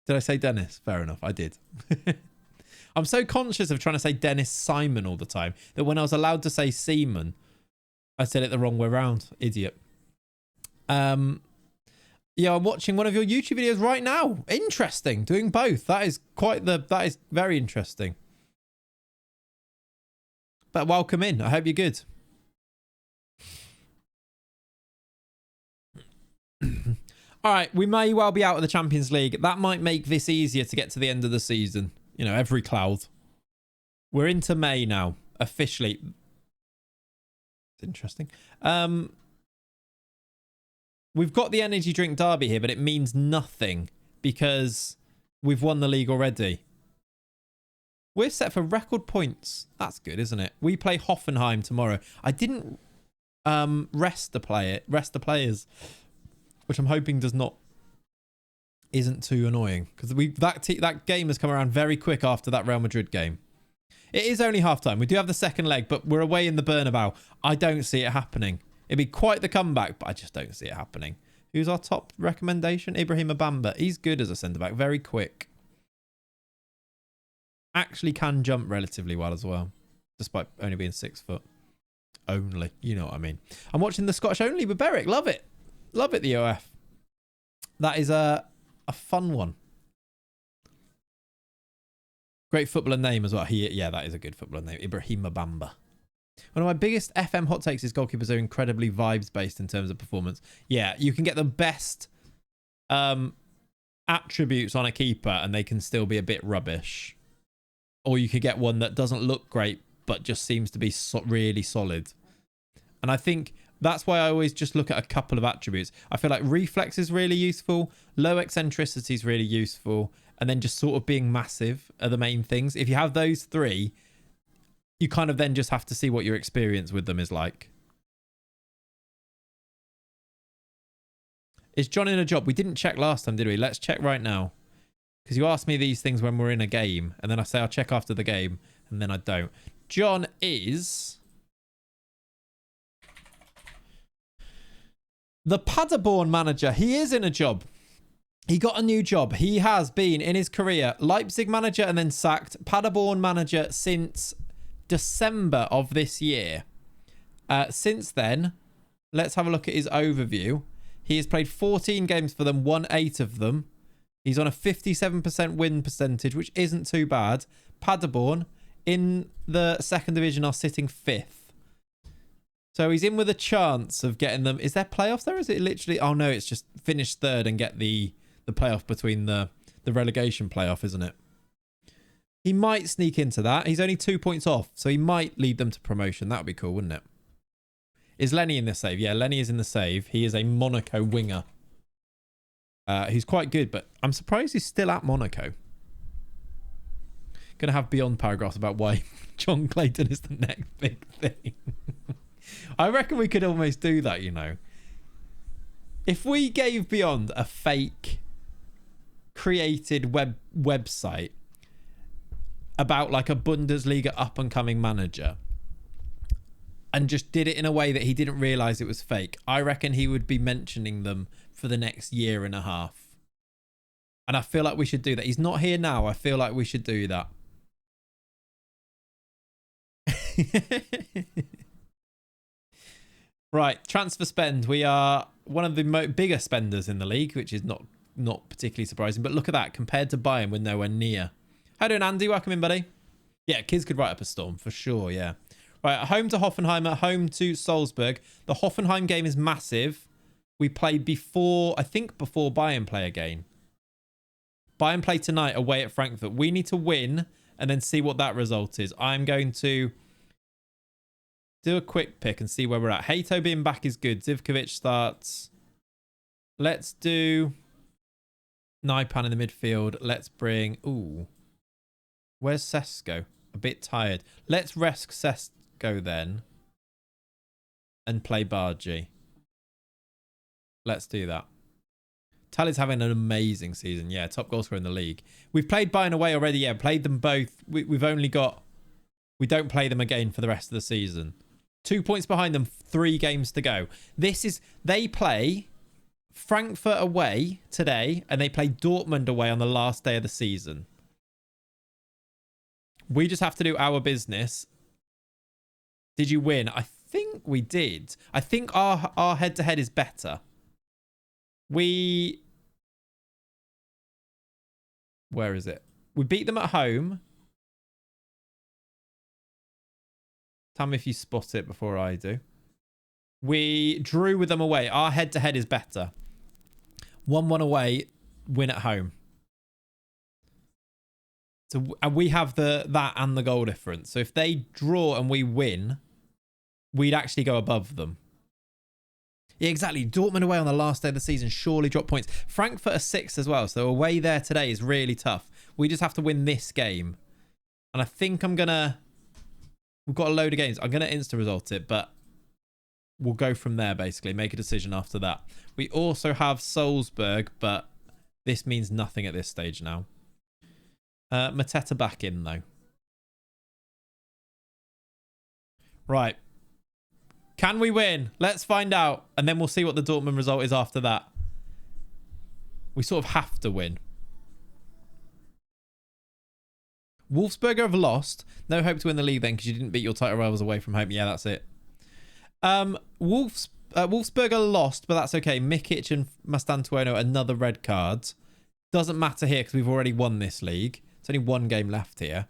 Did I say Dennis? Fair enough, I did. I'm so conscious of trying to say Dennis Simon all the time that when I was allowed to say Seaman, I said it the wrong way around. Idiot. Yeah, I'm watching one of your YouTube videos right now. Interesting. Doing both. That is very interesting. But welcome in. I hope you're good. All right, we may well be out of the Champions League. That might make this easier to get to the end of the season. You know, every cloud. We're into May now, officially. It's interesting. We've got the energy drink derby here, but it means nothing because we've won the league already. We're set for record points. That's good, isn't it? We play Hoffenheim tomorrow. I didn't rest the players, which I'm hoping isn't too annoying, because that game has come around very quick after that Real Madrid game. It is only half time. We do have the second leg, but we're away in the Bernabeu. I don't see it happening. It'd be quite the comeback, but I just don't see it happening. Who's our top recommendation? Ibrahim Abamba. He's good as a centre-back. Very quick. Actually can jump relatively well as well, despite only being 6 foot. Only. You know what I mean. I'm watching the Scottish Only with Beric. Love it. Love it, the OF. That is a fun one. Great footballer name as well. Yeah, that is a good footballer name. Ibrahim Abamba. One of my biggest FM hot takes is goalkeepers are incredibly vibes-based in terms of performance. Yeah, you can get the best attributes on a keeper and they can still be a bit rubbish. Or you could get one that doesn't look great but just seems to be really solid. And I think that's why I always just look at a couple of attributes. I feel like reflex is really useful. Low eccentricity is really useful. And then just sort of being massive are the main things. If you have those three, you kind of then just have to see what your experience with them is like. Is John in a job? We didn't check last time, did we? Let's check right now. Because you ask me these things when we're in a game. And then I say I'll check after the game. And then I don't. John is the Paderborn manager. He is in a job. He got a new job. He has been in his career Leipzig manager and then sacked. Paderborn manager since December of this year. Since then, let's have a look at his overview. He has played 14 games for them, won 8 of them. He's on a 57% win percentage, which isn't too bad. Paderborn in the second division are sitting 5th. So he's in with a chance of getting them. Is there playoffs there? Is it literally? Oh no, it's just finish third and get the playoff between the relegation playoff, isn't it? He might sneak into that. He's only 2 points off, so he might lead them to promotion. That would be cool, wouldn't it? Is Lenny in the save? Yeah, Lenny is in the save. He is a Monaco winger. He's quite good, but I'm surprised he's still at Monaco. Going to have beyond paragraphs about why John Clayton is the next big thing. I reckon we could almost do that, you know. If we gave Beyond a fake created website about like a Bundesliga up-and-coming manager and just did it in a way that he didn't realise it was fake, I reckon he would be mentioning them for the next year and a half. And I feel like we should do that. He's not here now. I feel like we should do that. Right, transfer spend. We are one of the bigger spenders in the league, which is not particularly surprising. But look at that. Compared to Bayern, we're nowhere near. How you doing, Andy? Welcome in, buddy. Yeah, kids could write up a storm for sure, yeah. Right, home to Hoffenheim, at home to Salzburg. The Hoffenheim game is massive. We played before, I think before Bayern play again. Bayern play tonight away at Frankfurt. We need to win and then see what that result is. I'm going to do a quick pick and see where we're at. Hato being back is good. Zivkovic starts. Let's do Naipan in the midfield. Let's bring... Ooh. Where's Sesko? A bit tired. Let's rest Sesko then. And play Bargi. Let's do that. Tally's having an amazing season. Yeah, top goal scorer in the league. We've played Bayern away already. Yeah, played them both. We've only got... We don't play them again for the rest of the season. 2 points behind them, 3 games to go. They play Frankfurt away today, and they play Dortmund away on the last day of the season. We just have to do our business. Did you win? I think we did. I think our head-to-head is better. Where is it? We beat them at home. Tell me if you spot it before I do. We drew with them away. Our head-to-head is better. 1-1 away, win at home. So and we have that and the goal difference. So if they draw and we win, we'd actually go above them. Yeah, exactly. Dortmund away on the last day of the season surely drop points. Frankfurt are 6th as well. So away there today is really tough. We just have to win this game. And I think I'm going to... We've got a load of games. I'm going to insta-result it, but we'll go from there, basically. Make a decision after that. We also have Wolfsberg, but this means nothing at this stage now. Mateta back in, though. Right. Can we win? Let's find out. And then we'll see what the Dortmund result is after that. We sort of have to win. Wolfsberger have lost. No hope to win the league then because you didn't beat your title rivals away from home. Yeah, that's it. Wolfsberger lost, but that's okay. Mikic and Mastantuono, another red card. Doesn't matter here because we've already won this league. It's only one game left here.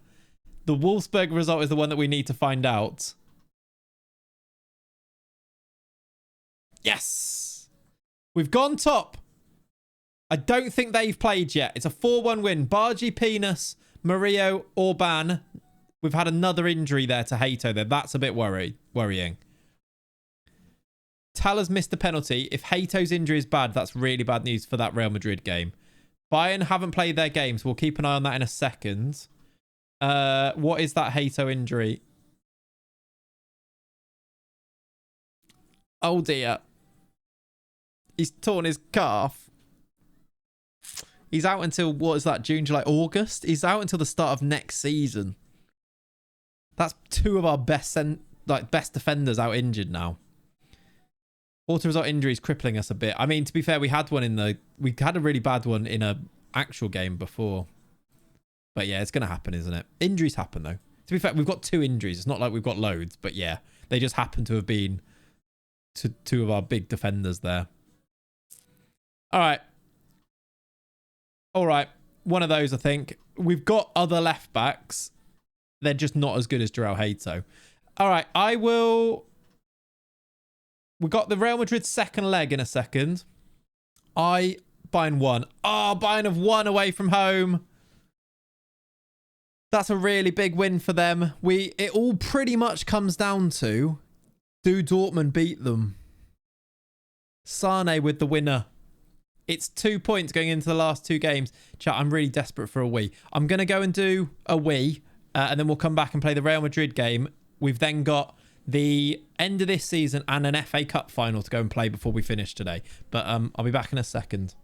The Wolfsberger result is the one that we need to find out. Yes! We've gone top. I don't think they've played yet. It's a 4-1 win. Bargi, Penis, Mario, Orban. We've had another injury there to Hato there. That's a bit worrying. Taller's missed the penalty. If Hato's injury is bad, that's really bad news for that Real Madrid game. Bayern haven't played their games. We'll keep an eye on that in a second. What is that Hato injury? Oh dear. He's torn his calf. He's out until, what is that, June, July, August? He's out until the start of next season. That's two of our best defenders out injured now. Auto result injuries crippling us a bit. I mean, to be fair, we had a really bad one in a actual game before. But yeah, it's going to happen, isn't it? Injuries happen, though. To be fair, we've got 2 injuries. It's not like we've got loads, but yeah, they just happen to have been to 2 of our big defenders there. All right. All right. One of those, I think. We've got other left backs. They're just not as good as João Hato. All right. We got the Real Madrid second leg in a second. Bayern won. Oh, Bayern have won away from home. That's a really big win for them. It all pretty much comes down to, do Dortmund beat them? Sane with the winner. It's 2 points going into the last 2 games. Chat, I'm really desperate for a wee. I'm going to go and do a wee, and then we'll come back and play the Real Madrid game. We've then got the end of this season and an FA Cup final to go and play before we finish today. But I'll be back in a second.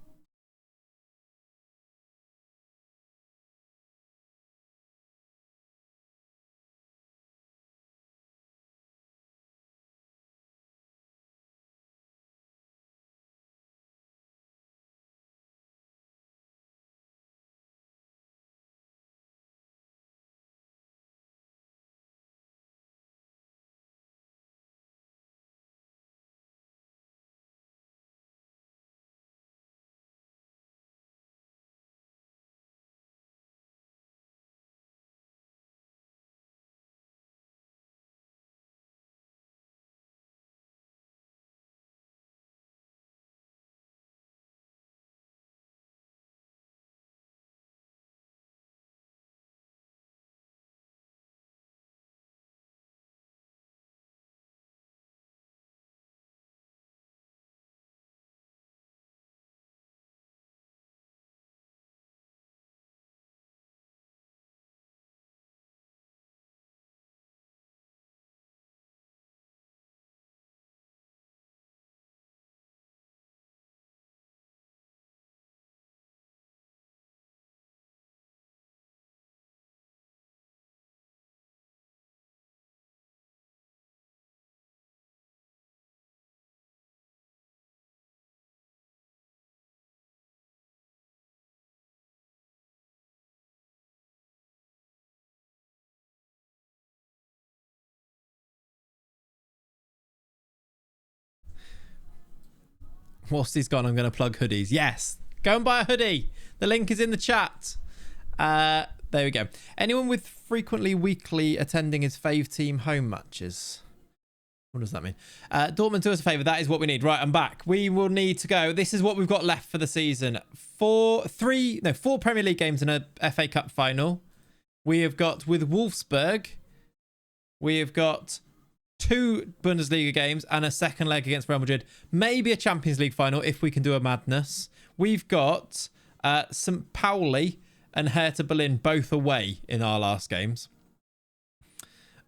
Whilst he's gone, I'm going to plug hoodies. Yes, go and buy a hoodie. The link is in the chat. There we go. Anyone with frequently weekly attending his fave team home matches? What does that mean? Dortmund, do us a favour. That is what we need. Right, I'm back. We will need to go. This is what we've got left for the season. 4 Premier League games and a FA Cup final. We have got, with Wolfsburg, we have got 2 Bundesliga games and a second leg against Real Madrid. Maybe a Champions League final if we can do a madness. We've got St. Pauli and Hertha Berlin both away in our last games.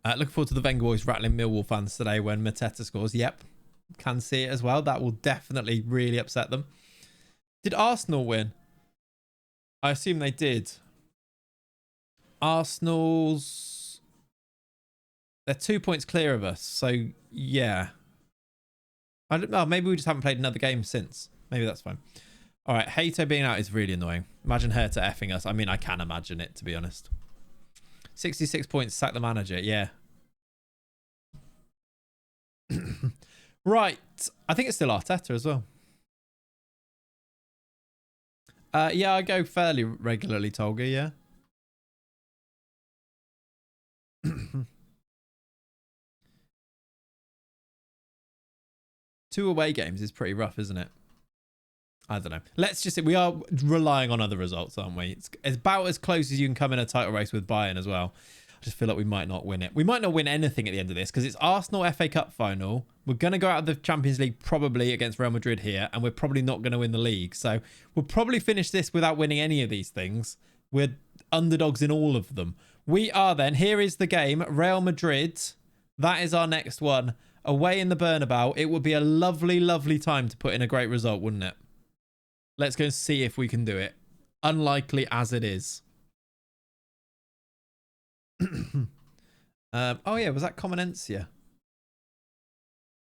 Looking forward to the Wenger boys rattling Millwall fans today when Mateta scores. Yep. can see it as well. That will definitely really upset them. Did Arsenal win? I assume they did. Arsenal's... They're 2 points clear of us. So, yeah. I don't know. Maybe we just haven't played another game since. Maybe that's fine. All right. Hato being out is really annoying. Imagine Herta effing us. I mean, I can imagine it, to be honest. 66 points. Sack the manager. Yeah. Right. I think it's still Arteta as well. Yeah, I go fairly regularly, Tolga, yeah. Two away games is pretty rough, isn't it? I don't know. Let's just say we are relying on other results, aren't we? It's about as close as you can come in a title race with Bayern as well. I just feel like we might not win it. We might not win anything at the end of this because it's Arsenal FA Cup final. We're going to go out of the Champions League probably against Real Madrid here, and we're probably not going to win the league. So we'll probably finish this without winning any of these things. We're underdogs in all of them. We are then. Here is the game. Real Madrid. That is our next one. Away in the Bernabeu. It would be a lovely, lovely time to put in a great result, wouldn't it? Let's go and see if we can do it. Unlikely as it is. Oh yeah, was that Comenencia?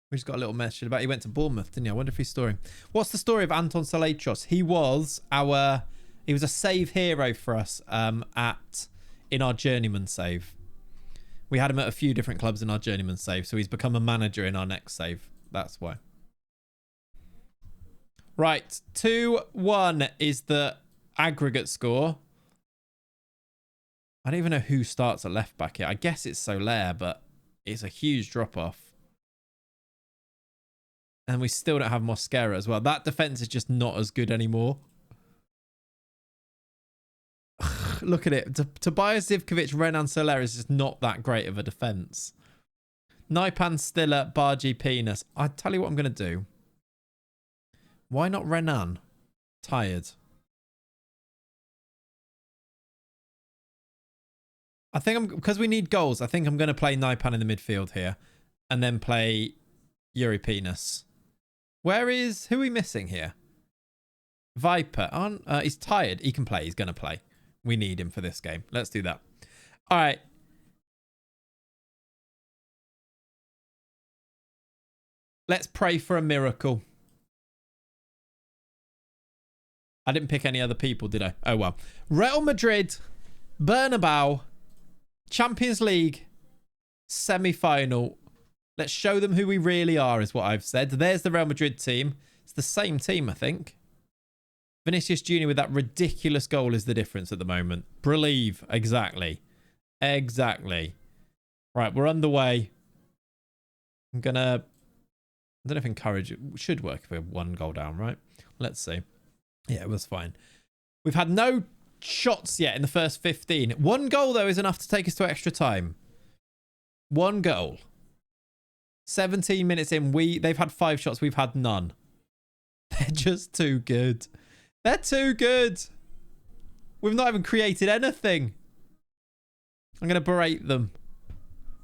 We just got a little message about he went to Bournemouth, didn't he? I wonder if he's storing. What's the story of Anton Saletros? He was a save hero for us in our journeyman save. We had him at a few different clubs in our journeyman save, so he's become a manager in our next save. That's why. Right, 2-1 is the aggregate score. I don't even know who starts at left back here. I guess it's Soler, but it's a huge drop-off. And we still don't have Mosquera as well. That defense is just not as good anymore. Look at it. Tobias Zivkovic, Renan Soler is just not that great of a defense. Naipan, Stiller, Bargi, Penis. I tell you what I'm going to do. Why not Renan? Tired. I think because we need goals, I think I'm going to play Naipan in the midfield here. And then play Yuri Penis. Who are we missing here? Viper. He's tired. He can play. He's going to play. We need him for this game. Let's do that. All right. Let's pray for a miracle. I didn't pick any other people, did I? Oh, well. Real Madrid, Bernabeu, Champions League, semi-final. Let's show them who we really are, is what I've said. There's the Real Madrid team. It's the same team, I think. Vinicius Jr. with that ridiculous goal is the difference at the moment. Believe. Exactly. Exactly. Right, we're underway. I don't know if encourage should work if we're 1 goal down, right? Let's see. Yeah, it was fine. We've had no shots yet in the first 15. 1 goal, though, is enough to take us to extra time. 1 goal. 17 minutes in, they've had 5 shots. We've had none. They're just too good. They're too good. We've not even created anything. I'm going to berate them.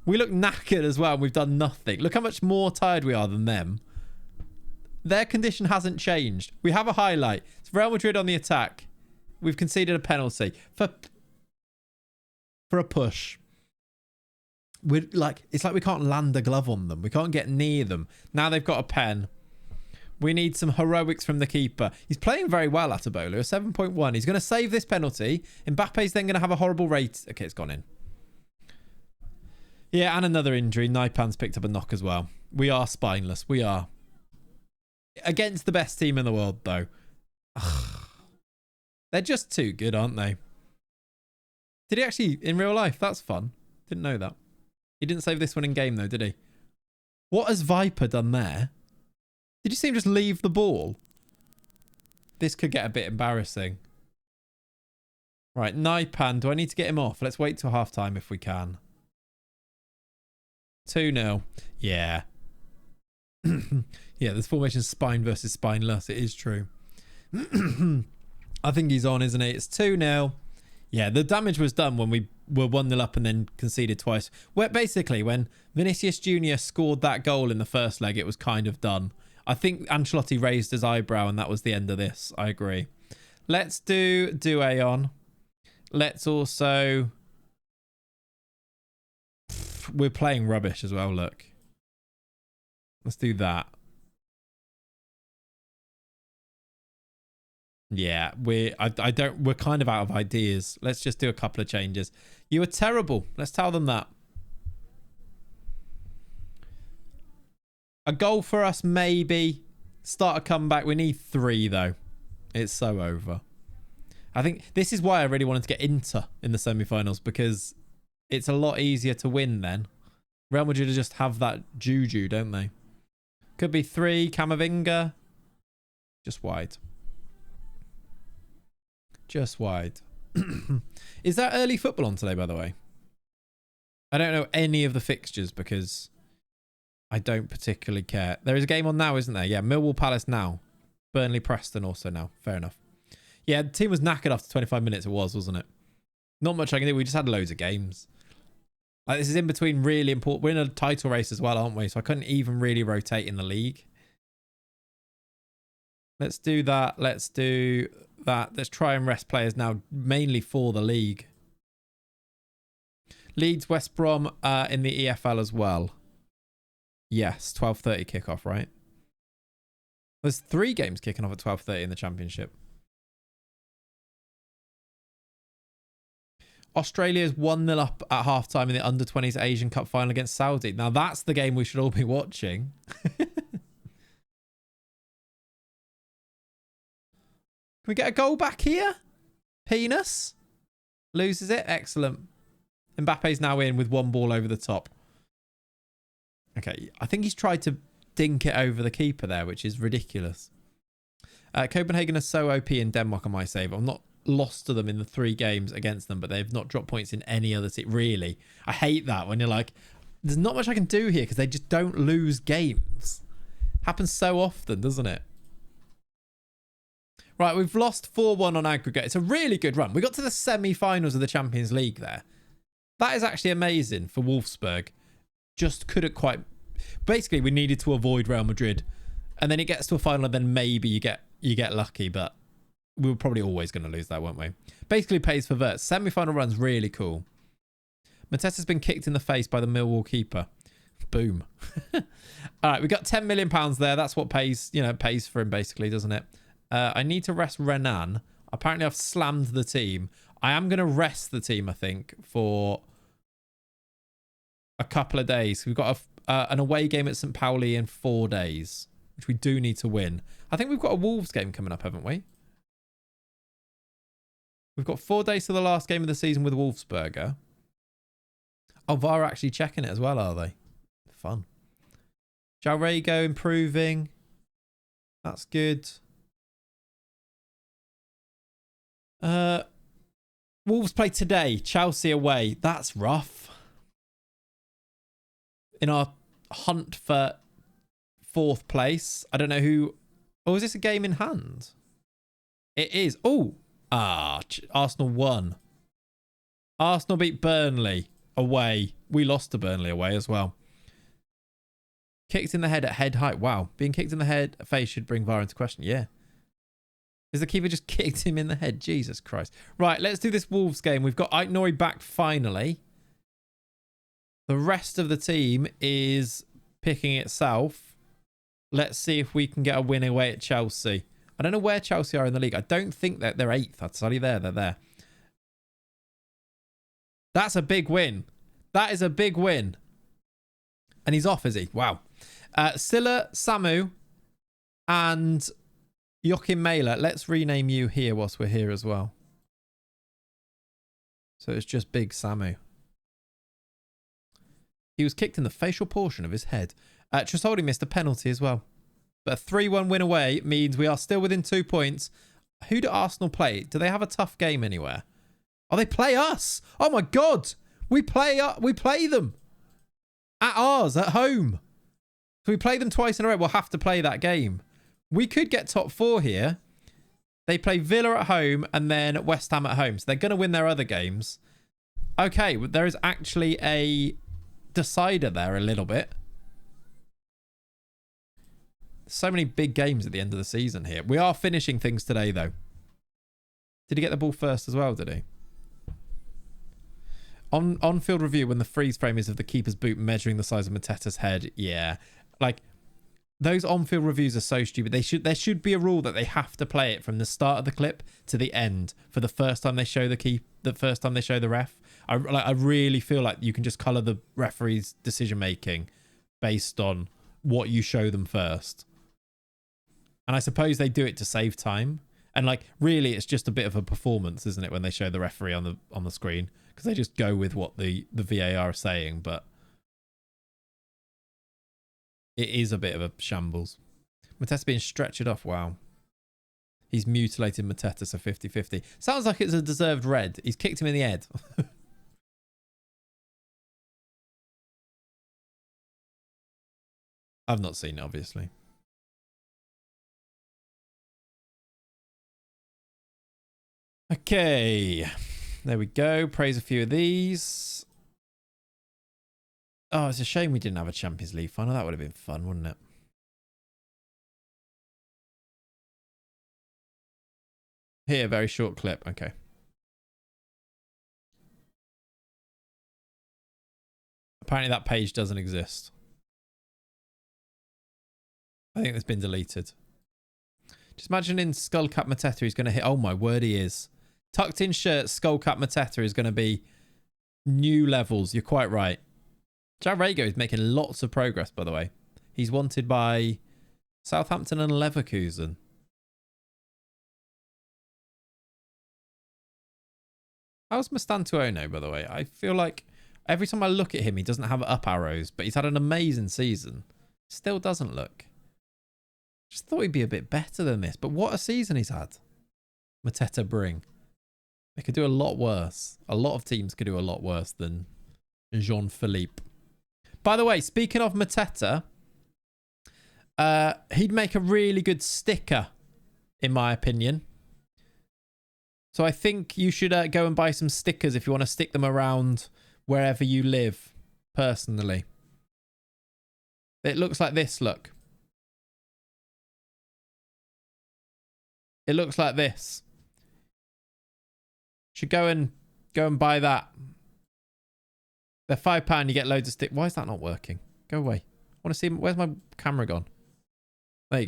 We look knackered as well, and we've done nothing. Look how much more tired we are than them. Their condition hasn't changed. We have a highlight. It's Real Madrid on the attack. We've conceded a penalty for a push. It's like we can't land a glove on them. We can't get near them. Now they've got a pen. We need some heroics from the keeper. He's playing very well, Atabolu. A 7.1. He's going to save this penalty. Mbappe's then going to have a horrible rate. Okay, it's gone in. Yeah, and another injury. Naipan's picked up a knock as well. We are spineless. We are. Against the best team in the world, though. They're just too good, aren't they? Did he actually, in real life? That's fun. Didn't know that. He didn't save this one in game, though, did he? What has Viper done there? Did you see him just leave the ball? This could get a bit embarrassing. Right, Naipan. Do I need to get him off? Let's wait till half-time if we can. 2-0. Yeah. Yeah, this formation spine versus spineless. It is true. I think he's on, isn't he? It's 2-0. Yeah, the damage was done when we were 1-0 up and then conceded twice. Where basically, when Vinicius Jr. scored that goal in the first leg, it was kind of done. I think Ancelotti raised his eyebrow and that was the end of this. I agree. Let's do Aeon. Let's also... We're playing rubbish as well, look. Let's do that. Yeah, we're kind of out of ideas. Let's just do a couple of changes. You were terrible. Let's tell them that. A goal for us, maybe. Start a comeback. We need 3, though. It's so over. I think this is why I really wanted to get Inter in the semi-finals, because it's a lot easier to win then. Real Madrid just have that juju, don't they? Could be 3. Camavinga. Just wide. Just wide. Is there early football on today, by the way? I don't know any of the fixtures because I don't particularly care. There is a game on now, isn't there? Yeah, Millwall Palace now. Burnley Preston also now. Fair enough. Yeah, the team was knackered after 25 minutes. It was, wasn't it? Not much I can do. We just had loads of games. Like, this is in between really important. We're in a title race as well, aren't we? So I couldn't even really rotate in the league. Let's do that. Let's do that. Let's try and rest players now, mainly for the league. Leeds, West Brom in the EFL as well. Yes, 12:30 kickoff, right? There's 3 games kicking off at 12:30 in the Championship. Australia's 1-0 up at halftime in the Under-20s Asian Cup final against Saudi. Now that's the game we should all be watching. Can we get a goal back here? Penis loses it. Excellent. Mbappe's now in with 1 ball over the top. Okay, I think he's tried to dink it over the keeper there, which is ridiculous. Copenhagen are so OP in Denmark on my save. I'm not lost to them in the 3 games against them, but they've not dropped points in any other team. Really, I hate that when you're like, there's not much I can do here because they just don't lose games. Happens so often, doesn't it? Right, we've lost 4-1 on aggregate. It's a really good run. We got to the semi-finals of the Champions League there. That is actually amazing for Wolfsburg. Just couldn't quite... Basically, we needed to avoid Real Madrid. And then it gets to a final and then maybe you get lucky, but we were probably always going to lose that, weren't we? Basically pays for vert. Semi-final run's really cool. Mateta's been kicked in the face by the Millwall keeper. Boom. All right, we got £10 million there. That's what pays, pays for him basically, doesn't it? I need to rest Renan. Apparently, I've slammed the team. I am going to rest the team, I think, for a couple of days. We've got an away game at St. Pauli in 4 days, which we do need to win. I think we've got a Wolves game coming up, haven't we? We've got 4 days to the last game of the season with Wolfsberger. Oh, VAR actually checking it as well, are they? Fun. Jalrego improving. That's good. Wolves play today. Chelsea away. That's rough. In our hunt for 4th place. I don't know who... Oh, is this a game in hand? It is. Oh. Arsenal won. Arsenal beat Burnley away. We lost to Burnley away as well. Kicked in the head at head height. Wow. Being kicked in the head face should bring VAR into question. Yeah. Is the keeper just kicked him in the head? Jesus Christ. Right, let's do this Wolves game. We've got Aït-Nouri back finally. The rest of the team is picking itself. Let's see if we can get a win away at Chelsea. I don't know where Chelsea are in the league. I don't think that they're 8th. I'll tell you there. They're there. That's a big win. That is a big win. And he's off, is he? Wow. Silla, Samu, and... Joachim Mailer, let's rename you here whilst we're here as well. So it's just Big Samu. He was kicked in the facial portion of his head. Tresoldi missed a penalty as well. But a 3-1 win away means we are still within 2 points. Who do Arsenal play? Do they have a tough game anywhere? Oh, they play us. Oh my God. We play them. At ours, at home. So we play them twice in a row. We'll have to play that game. We could get top 4 here. They play Villa at home and then West Ham at home. So they're going to win their other games. Okay, but there is actually a decider there a little bit. So many big games at the end of the season here. We are finishing things today, though. Did he get the ball first as well, did he? On-field review, when the freeze frame is of the keeper's boot measuring the size of Mateta's head. Yeah. Like, those on-field reviews are so stupid. There should be a rule that they have to play it from the start of the clip to the end for the first time they show the first time they show the ref. I really feel like you can just colour the referee's decision-making based on what you show them first. And I suppose they do it to save time. And like, really, it's just a bit of a performance, isn't it, when they show the referee on the screen? Because they just go with what the VAR is saying. But it is a bit of a shambles. Mateta being stretchered off. Wow. He's mutilated Mateta, so 50-50. Sounds like it's a deserved red. He's kicked him in the head. I've not seen it, obviously. Okay, there we go. Praise a few of these. Oh, it's a shame we didn't have a Champions League final. That would have been fun, wouldn't it? Here, very short clip. Okay. Apparently that page doesn't exist. I think it's been deleted. Just imagine in Skullcap Mateta, he's going to hit... Oh, my word, he is. Tucked in shirt, Skullcap Mateta is going to be new levels. You're quite right. Jarrego is making lots of progress, by the way. He's wanted by Southampton and Leverkusen. How's Mastantuono, by the way? I feel like every time I look at him, he doesn't have up arrows, but he's had an amazing season. Still doesn't look. Just thought he'd be a bit better than this, but what a season he's had. Mateta bring. They could do a lot worse. A lot of teams could do a lot worse than Jean-Philippe. By the way, speaking of Mateta, he'd make a really good sticker, in my opinion. So I think you should go and buy some stickers if you want to stick them around wherever you live, personally. It looks like this, look. It looks like this. Should go and buy that. They're £5. You get loads of stick. Why is that not working? Go away. I want to see. Where's my camera gone? There you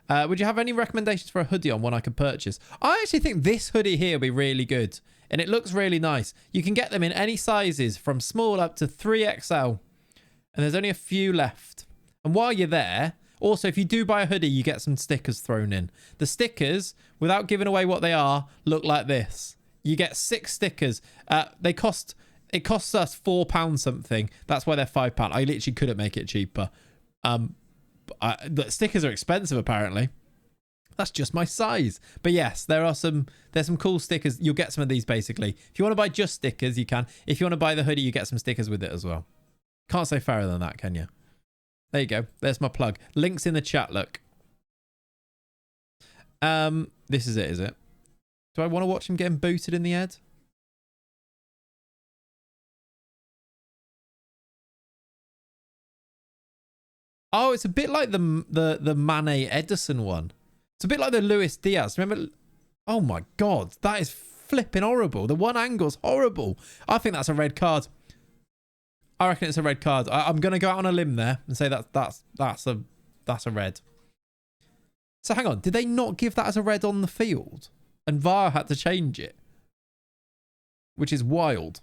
go. Would you have any recommendations for a hoodie on one I could purchase? I actually think this hoodie here will be really good. And it looks really nice. You can get them in any sizes from small up to 3XL. And there's only a few left. And while you're there, also, if you do buy a hoodie, you get some stickers thrown in. The stickers, without giving away what they are, look like this. You get 6 stickers. It costs us £4 something. That's why they're £5. I literally couldn't make it cheaper. The stickers are expensive, apparently. That's just my size. But yes, there's some cool stickers. You'll get some of these, basically. If you want to buy just stickers, you can. If you want to buy the hoodie, you get some stickers with it as well. Can't say fairer than that, can you? There you go. There's my plug. Links in the chat, look. This is it, is it? Do I want to watch him getting booted in the head? Oh, it's a bit like the Mane Edison one. It's a bit like the Luis Diaz. Remember? Oh my God, that is flipping horrible. The one angle's horrible. I think that's a red card. I reckon it's a red card. I'm going to go out on a limb there and say that's a red. So hang on, did they not give that as a red on the field? And VAR had to change it, which is wild.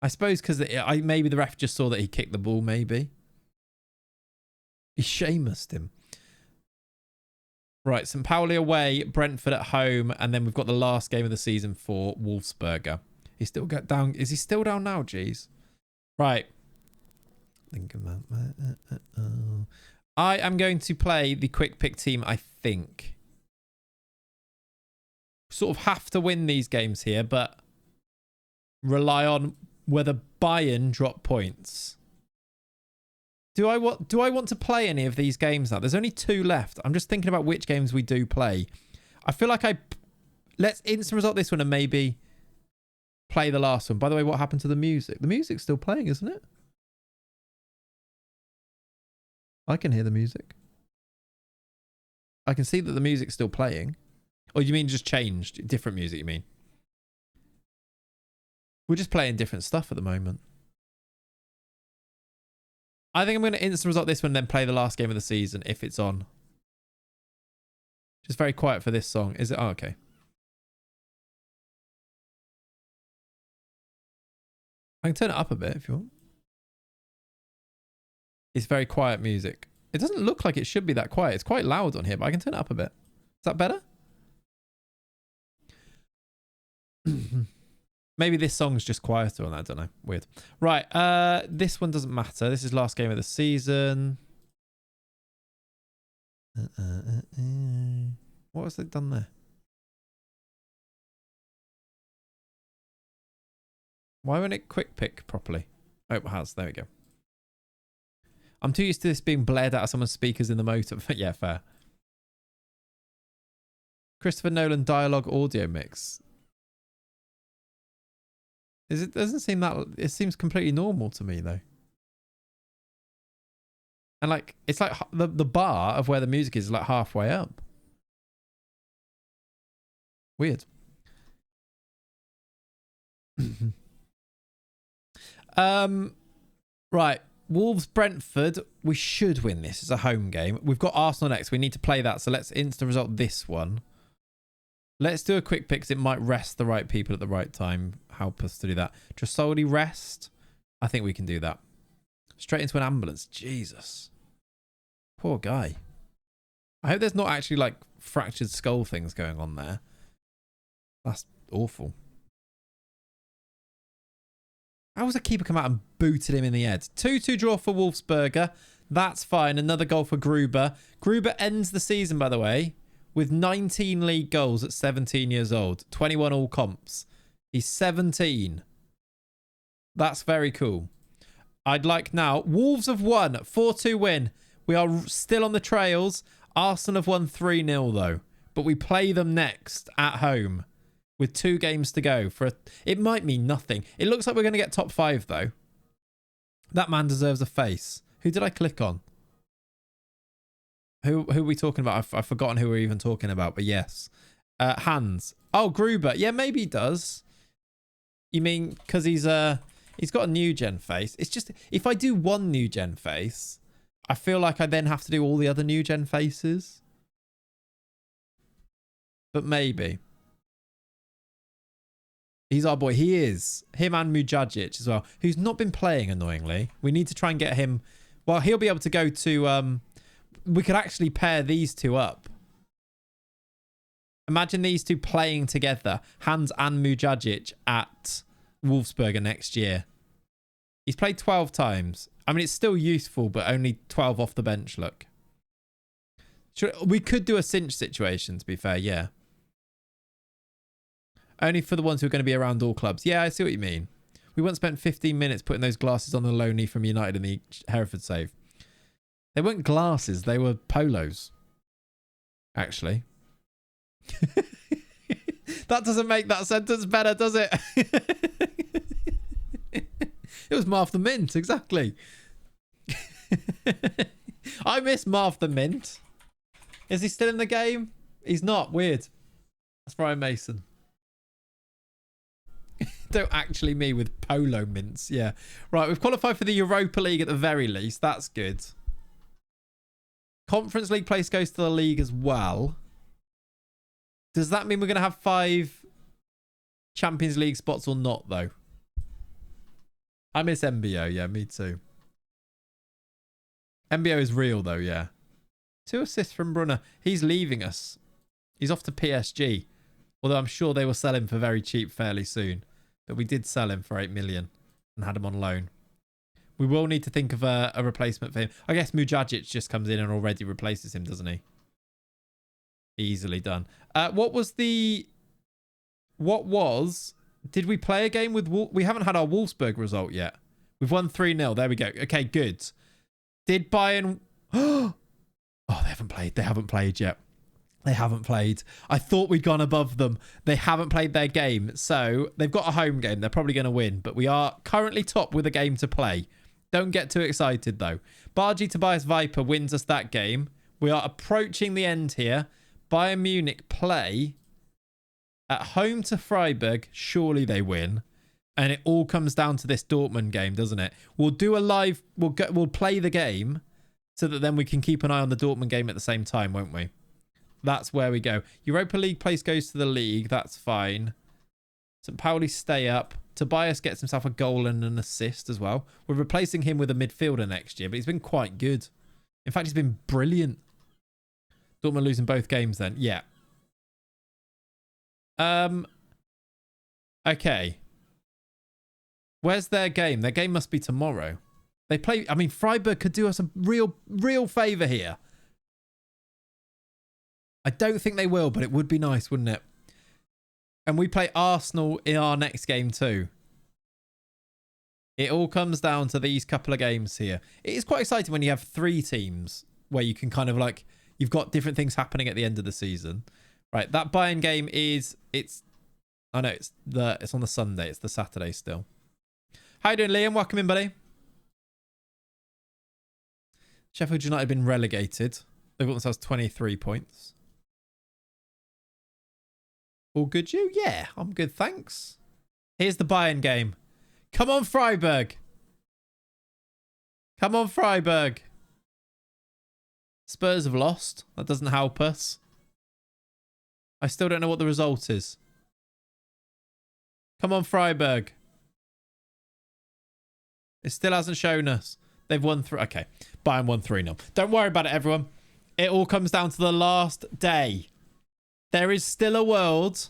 I suppose because maybe the ref just saw that he kicked the ball, maybe. He Seamused him. Right, St. Pauli away, Brentford at home, and then we've got the last game of the season for Wolfsberger. He's still got down. Is he still down now? Jeez. Right. Think about that. I am going to play the quick pick team, I think. Sort of have to win these games here, but rely on whether Bayern drop points. Do I want to play any of these games now? There's only 2 left. I'm just thinking about which games we do play. I feel like let's instant result this one and maybe play the last one. By the way, what happened to the music? The music's still playing, isn't it? I can hear the music. I can see that the music's still playing. Or you mean just changed? Different music, you mean? We're just playing different stuff at the moment. I think I'm going to instant result this one and then play the last game of the season if it's on. Just very quiet for this song. Is it? Oh, okay. I can turn it up a bit if you want. It's very quiet music. It doesn't look like it should be that quiet. It's quite loud on here, but I can turn it up a bit. Is that better? Maybe this song's just quieter on that. I don't know. Weird. Right. This one doesn't matter. This is last game of the season. What has it done there? Why won't it quick pick properly? Oh, it has. There we go. I'm too used to this being blared out of someone's speakers in the motor. Yeah, fair. Christopher Nolan dialogue audio mix. It doesn't seem that... It seems completely normal to me, though. And, like, it's like the bar of where the music is like halfway up. Weird. Right. Wolves Brentford. We should win this. It's a home game. We've got Arsenal next. We need to play that. So let's instant result this one. Let's do a quick pick because it might rest the right people at the right time. Help us to do that. Just solely rest. I think we can do that. Straight into an ambulance. Jesus. Poor guy. I hope there's not actually like fractured skull things going on there. That's awful. How was a keeper come out and booted him in the head? 2-2 draw for Wolfsberger. That's fine. Another goal for Gruber. Gruber ends the season, by the way, with 19 league goals at 17 years old. 21 all comps. He's 17. That's very cool. I'd like now... Wolves have won. 4-2 win. We are still on the trails. Arsenal have won 3-0 though. But we play them next at home. With 2 games to go. It might mean nothing. It looks like we're going to get top 5 though. That man deserves a face. Who did I click on? Who are we talking about? I've forgotten who we're even talking about, but yes. Hans. Oh, Gruber. Yeah, maybe he does. You mean because he's got a new gen face? It's just, if I do one new gen face, I feel like I then have to do all the other new gen faces. But maybe. He's our boy. He is. Him and Mujagic as well, who's not been playing, annoyingly. We need to try and get him. Well, he'll be able to go to... we could actually pair these two up. Imagine these two playing together. Hans and Mujagic at Wolfsberger next year. He's played 12 times. I mean, it's still useful, but only 12 off the bench, look. We could do a cinch situation, to be fair, yeah. Only for the ones who are going to be around all clubs. Yeah, I see what you mean. We once spent 15 minutes putting those glasses on the loanee from United in the Hereford save. They weren't glasses. They were polos. Actually. That doesn't make that sentence better, does it? It was Marv the Mint, exactly. I miss Marv the Mint. Is he still in the game? He's not. Weird. That's Brian Mason. Don't actually me with polo mints. Yeah. Right, we've qualified for the Europa League at the very least. That's good. Conference League place goes to the league as well. Does that mean we're going to have 5 Champions League spots or not, though? I miss MBO. Yeah, me too. MBO is real, though, yeah. 2 assists from Brunner. He's leaving us. He's off to PSG. Although I'm sure they will sell him for very cheap fairly soon. But we did sell him for 8 million and had him on loan. We will need to think of a replacement for him. I guess Mujagic just comes in and already replaces him, doesn't he? Easily done. What was... Did we play a game with... We haven't had our Wolfsburg result yet. We've won 3-0. There we go. Okay, good. Did Bayern... Oh, they haven't played. They haven't played yet. They haven't played. I thought we'd gone above them. They haven't played their game. So they've got a home game. They're probably going to win. But we are currently top with a game to play. Don't get too excited, though. Bargy Tobias Viper wins us that game. We are approaching the end here. Bayern Munich play at home to Freiburg. Surely they win. And it all comes down to this Dortmund game, doesn't it? We'll do a live... We'll play the game so that then we can keep an eye on the Dortmund game at the same time, won't we? That's where we go. Europa League place goes to the league. That's fine. St. Pauli stay up. Tobias gets himself a goal and an assist as well. We're replacing him with a midfielder next year, but he's been quite good. In fact, he's been brilliant. Dortmund losing both games then. Yeah. Okay. Where's their game? Their game must be tomorrow. They play... I mean, Freiburg could do us a real favour here. I don't think they will, but it would be nice, wouldn't it? And we play Arsenal in our next game too. It all comes down to these couple of games here. It is quite exciting when you have 3 teams where you can kind of like... You've got different things happening at the end of the season. Right, that Bayern game is... I know, it's on the Sunday. It's the Saturday still. How you doing, Liam? Welcome in, buddy. Sheffield United have been relegated. They've got themselves 23 points. All good, you? Yeah, I'm good, thanks. Here's the Bayern game. Come on, Freiburg. Come on, Freiburg. Spurs have lost. That doesn't help us. I still don't know what the result is. Come on, Freiburg. It still hasn't shown us. They've won 3. Okay, Bayern won 3-0. Don't worry about it, everyone. It all comes down to the last day. There is still a world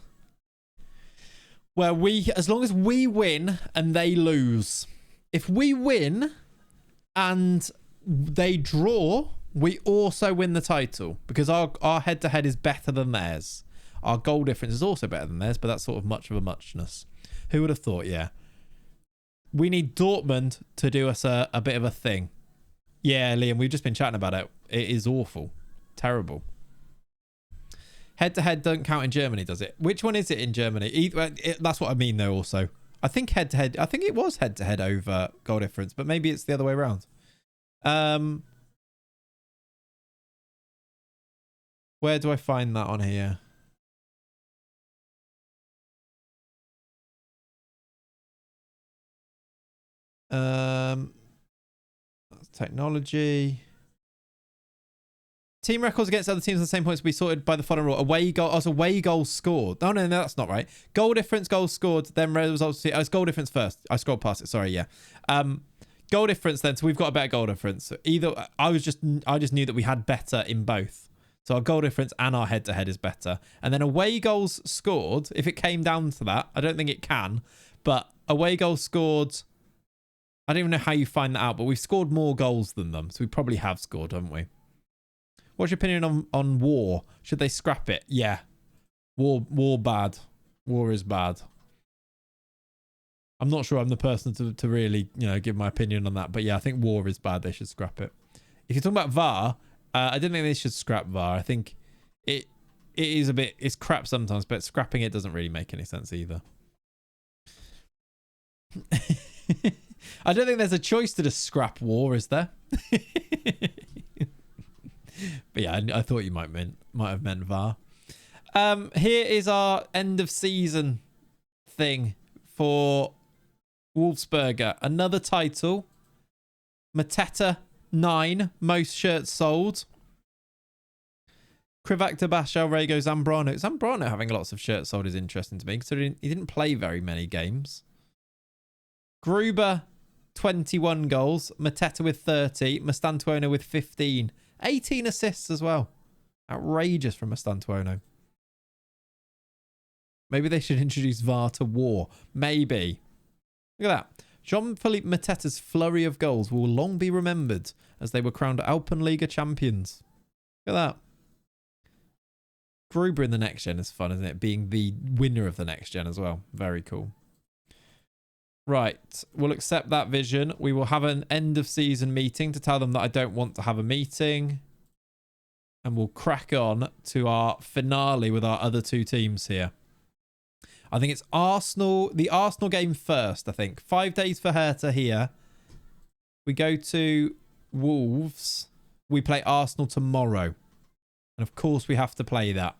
where as long as we win and they lose. If we win and they draw, we also win the title because our head-to-head is better than theirs. Our goal difference is also better than theirs, but that's sort of much of a muchness. Who would have thought, yeah. We need Dortmund to do us a bit of a thing. Yeah, Liam, we've just been chatting about it. It is awful. Terrible. Head-to-head don't count in Germany, does it? Which one is it in Germany? That's what I mean, though, also. I think head-to-head... I think it was head-to-head over goal difference, but maybe it's the other way around. Where do I find that on here? That's technology. Team records against other teams on the same points will be sorted by the following rule. Away goals scored. No, that's not right. Goal difference, goals scored, then results. Oh, it's goal difference first. I scrolled past it. Sorry, yeah. Goal difference then. So we've got a better goal difference. So I just knew that we had better in both. So our goal difference and our head-to-head is better. And then away goals scored, if it came down to that, I don't think it can, but away goals scored, I don't even know how you find that out, but we've scored more goals than them. So we probably have scored, haven't we? What's your opinion on war? Should they scrap it? Yeah. War bad. War is bad. I'm not sure I'm the person to really, give my opinion on that. But yeah, I think war is bad. They should scrap it. If you're talking about VAR, I don't think they should scrap VAR. I think it is it's crap sometimes, but scrapping it doesn't really make any sense either. I don't think there's a choice to just scrap war, is there? But yeah, I thought you might have meant VAR. Here is our end of season thing for Wolfsberger. Another title. Mateta 9, most shirts sold. Krivak, Tabasha, Rego, Zambrano. Zambrano having lots of shirts sold is interesting to me, considering he didn't play very many games. Gruber, 21 goals. Mateta with 30. Mastantuono with 15. 18 assists as well. Outrageous from Mastantuono. Maybe they should introduce VAR to war. Maybe. Look at that. Jean-Philippe Mateta's flurry of goals will long be remembered as they were crowned Alpenliga champions. Look at that. Gruber in the next gen is fun, isn't it? Being the winner of the next gen as well. Very cool. Right. We'll accept that vision. We will have an end of season meeting to tell them that I don't want to have a meeting. And we'll crack on to our finale with our other two teams here. I think it's Arsenal, the Arsenal game first, I think. 5 days for Hertha here. We go to Wolves. We play Arsenal tomorrow. And of course we have to play that.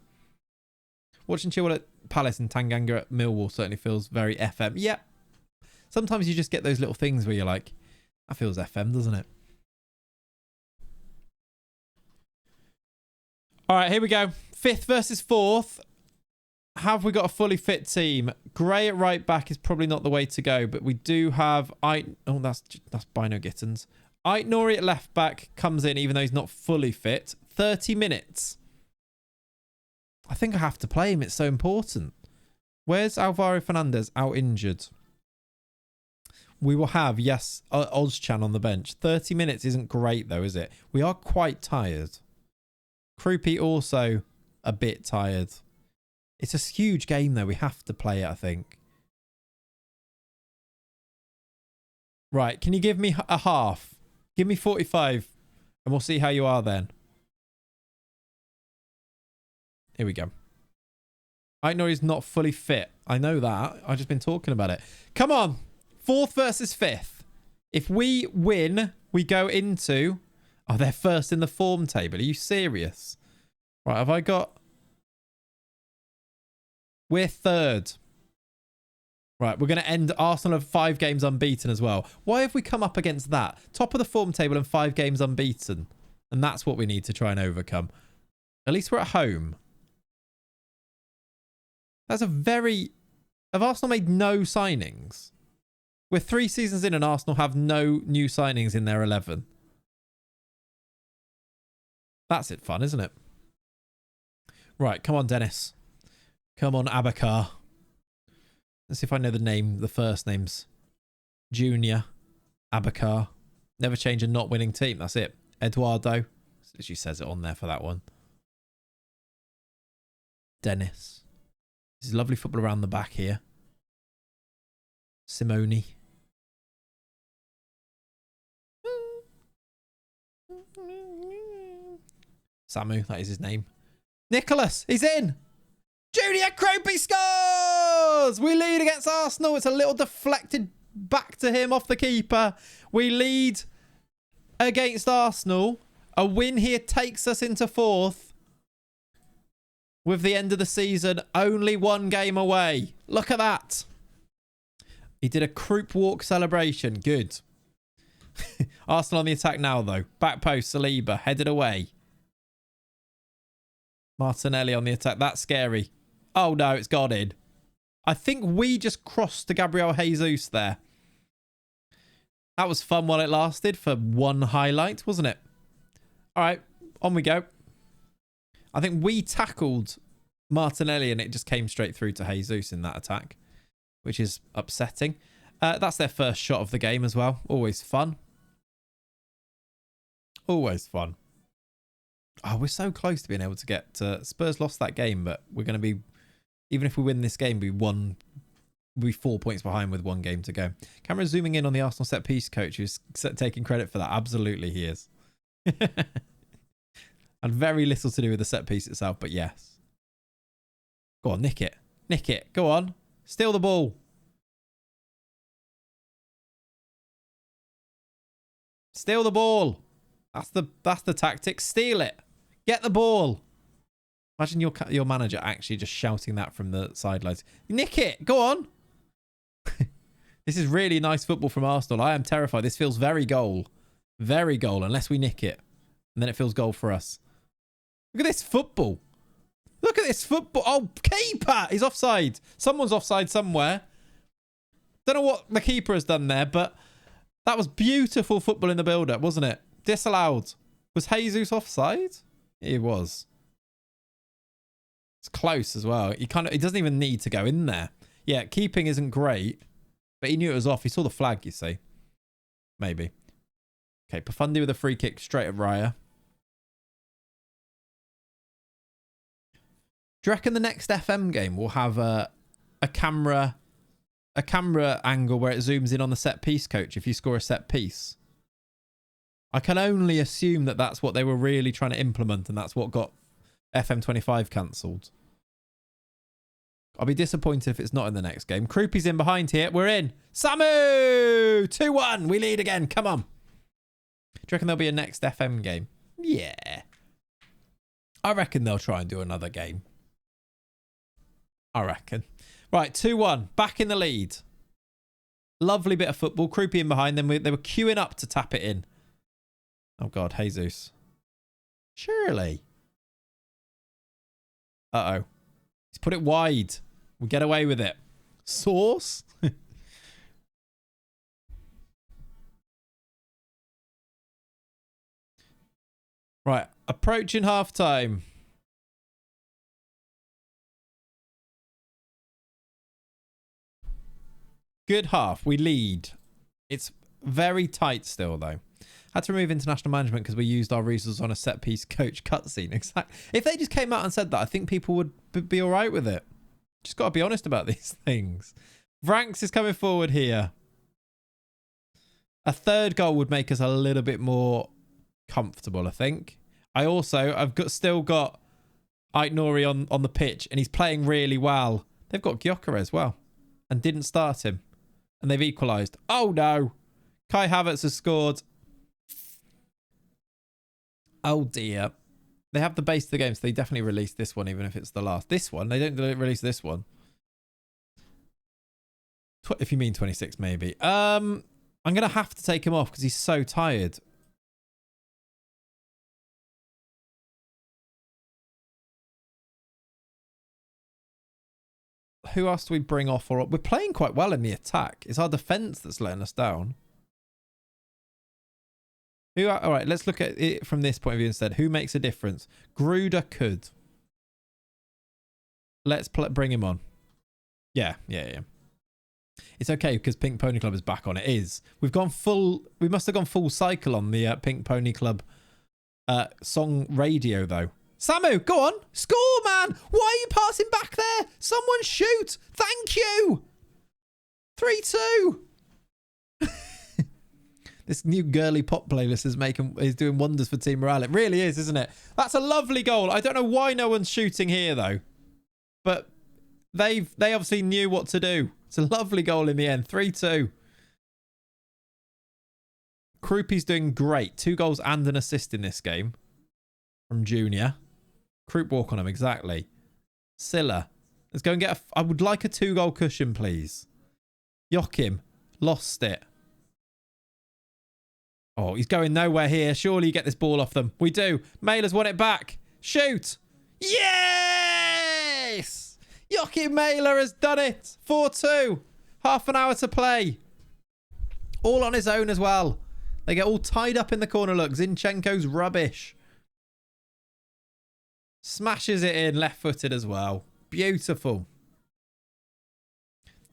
Watching Chilwell at Palace and Tanganga at Millwall certainly feels very FM. Yep. Sometimes you just get those little things where you're like, that feels FM, doesn't it? All right, here we go. 5th versus 4th. Have we got a fully fit team? Gray at right back is probably not the way to go, but we do have... Oh, that's Bino Gittins. Aitnori at left back comes in even though he's not fully fit. 30 minutes. I think I have to play him. It's so important. Where's Alvaro Fernandez out injured? We will have, yes, Ozchan on the bench. 30 minutes isn't great though, is it? We are quite tired. Krupi also a bit tired. It's a huge game though. We have to play it, I think. Right, can you give me a half? Give me 45 and we'll see how you are then. Here we go. I know he's not fully fit. I know that. I've just been talking about it. Come on. 4th versus 5th. If we win, we go into... Oh, they're first in the form table. Are you serious? Right, have I got... We're 3rd. Right, we're going to end Arsenal of 5 games unbeaten as well. Why have we come up against that? Top of the form table and 5 games unbeaten. And that's what we need to try and overcome. At least we're at home. That's a very... Have Arsenal made no signings? We're 3 seasons in and Arsenal have no new signings in their 11. That's it fun, isn't it? Right, come on, Dennis. Come on, Abakar. Let's see if I know the name, the first names. Junior. Abakar. Never change a not winning team. That's it. Eduardo. She says it on there for that one. Dennis. This is lovely football around the back here. Simone. Samu, that is his name. Nicholas, he's in. Junior Kropey scores! We lead against Arsenal. It's a little deflected back to him off the keeper. We lead against Arsenal. A win here takes us into 4th. With the end of the season, only 1 game away. Look at that. He did a croup walk celebration. Good. Arsenal on the attack now, though. Back post, Saliba, headed away. Martinelli on the attack. That's scary. Oh, no, it's got in. I think we just crossed to Gabriel Jesus there. That was fun while it lasted for 1 highlight, wasn't it? All right, on we go. I think we tackled Martinelli and it just came straight through to Jesus in that attack, which is upsetting. That's their first shot of the game as well. Always fun. Always fun. Oh, we're so close to being able to get... Spurs lost that game, but we're going to be... Even if we win this game, we'll be 4 points behind with 1 game to go. Camera zooming in on the Arsenal set-piece coach who's taking credit for that. Absolutely, he is. And very little to do with the set-piece itself, but yes. Go on, nick it. Nick it. Go on. Steal the ball. Steal the ball. That's the tactic. Steal it. Get the ball. Imagine your manager actually just shouting that from the sidelines. Nick it. Go on. This is really nice football from Arsenal. I am terrified. This feels very goal. Very goal, unless we nick it. And then it feels goal for us. Look at this football. Look at this football. Oh, keeper. He's offside. Someone's offside somewhere. Don't know what the keeper has done there, but that was beautiful football in the build-up, wasn't it? Disallowed. Was Jesus offside? He was. It's close as well. He doesn't even need to go in there. Yeah, keeping isn't great, but he knew it was off. He saw the flag, you see. Maybe. Okay, Pafundi with a free kick straight at Raya. Do you reckon the next FM game will have a camera a camera angle where it zooms in on the set piece coach if you score a set piece. I can only assume that that's what they were really trying to implement, and that's what got FM25 cancelled. I'll be disappointed if it's not in the next game. Kroupy's in behind here. We're in. Samu! 2-1. We lead again. Come on. Do you reckon there'll be a next FM game? Yeah. I reckon they'll try and do another game. I reckon. Right, 2-1. Back in the lead. Lovely bit of football. Kroupy in behind. Then they were queuing up to tap it in. Oh, God. Jesus. Surely. Uh-oh. He's put it wide. We get away with it. Sauce? Right. Approaching half-time. Good half. We lead. It's very tight still, though. Had to remove international management because we used our resources on a set-piece coach cutscene. Exactly. If they just came out and said that, I think people would be all right with it. Just got to be honest about these things. Vranks is coming forward here. A third goal would make us a little bit more comfortable, I think. Still got Ait Nouri on the pitch, and he's playing really well. They've got Gyökeres as well, and didn't start him. And they've equalised. Oh, no. Kai Havertz has scored. Oh, dear. They have the base of the game, so they definitely release this one, even if it's the last. This one, they don't release this one. If you mean 26, maybe. I'm going to have to take him off because he's so tired. Who else do we bring off? We're playing quite well in the attack. It's our defence that's letting us down. All right, let's look at it from this point of view instead. Who makes a difference? Gruder could. Let's bring him on. Yeah. It's okay because Pink Pony Club is back on. It is. We must have gone full cycle on the Pink Pony Club song radio, though. Samu, go on. Score, man. Why are you passing back there? Someone shoot. Thank you. 3-2. This new girly pop playlist is doing wonders for team morale. It really is, isn't it? That's a lovely goal. I don't know why no one's shooting here, though. But they obviously knew what to do. It's a lovely goal in the end. 3-2. Kroupy's doing great. 2 goals and an assist in this game. From Junior. Kroup walk on him, exactly. Silla. Let's go and get I would like a 2-goal cushion, please. Joachim. Lost it. Oh, he's going nowhere here. Surely you get this ball off them. We do. Mailer's won it back. Shoot. Yes! Joachim Mailer has done it. 4-2. Half an hour to play. All on his own as well. They get all tied up in the corner. Look, Zinchenko's rubbish. Smashes it in, left-footed as well. Beautiful.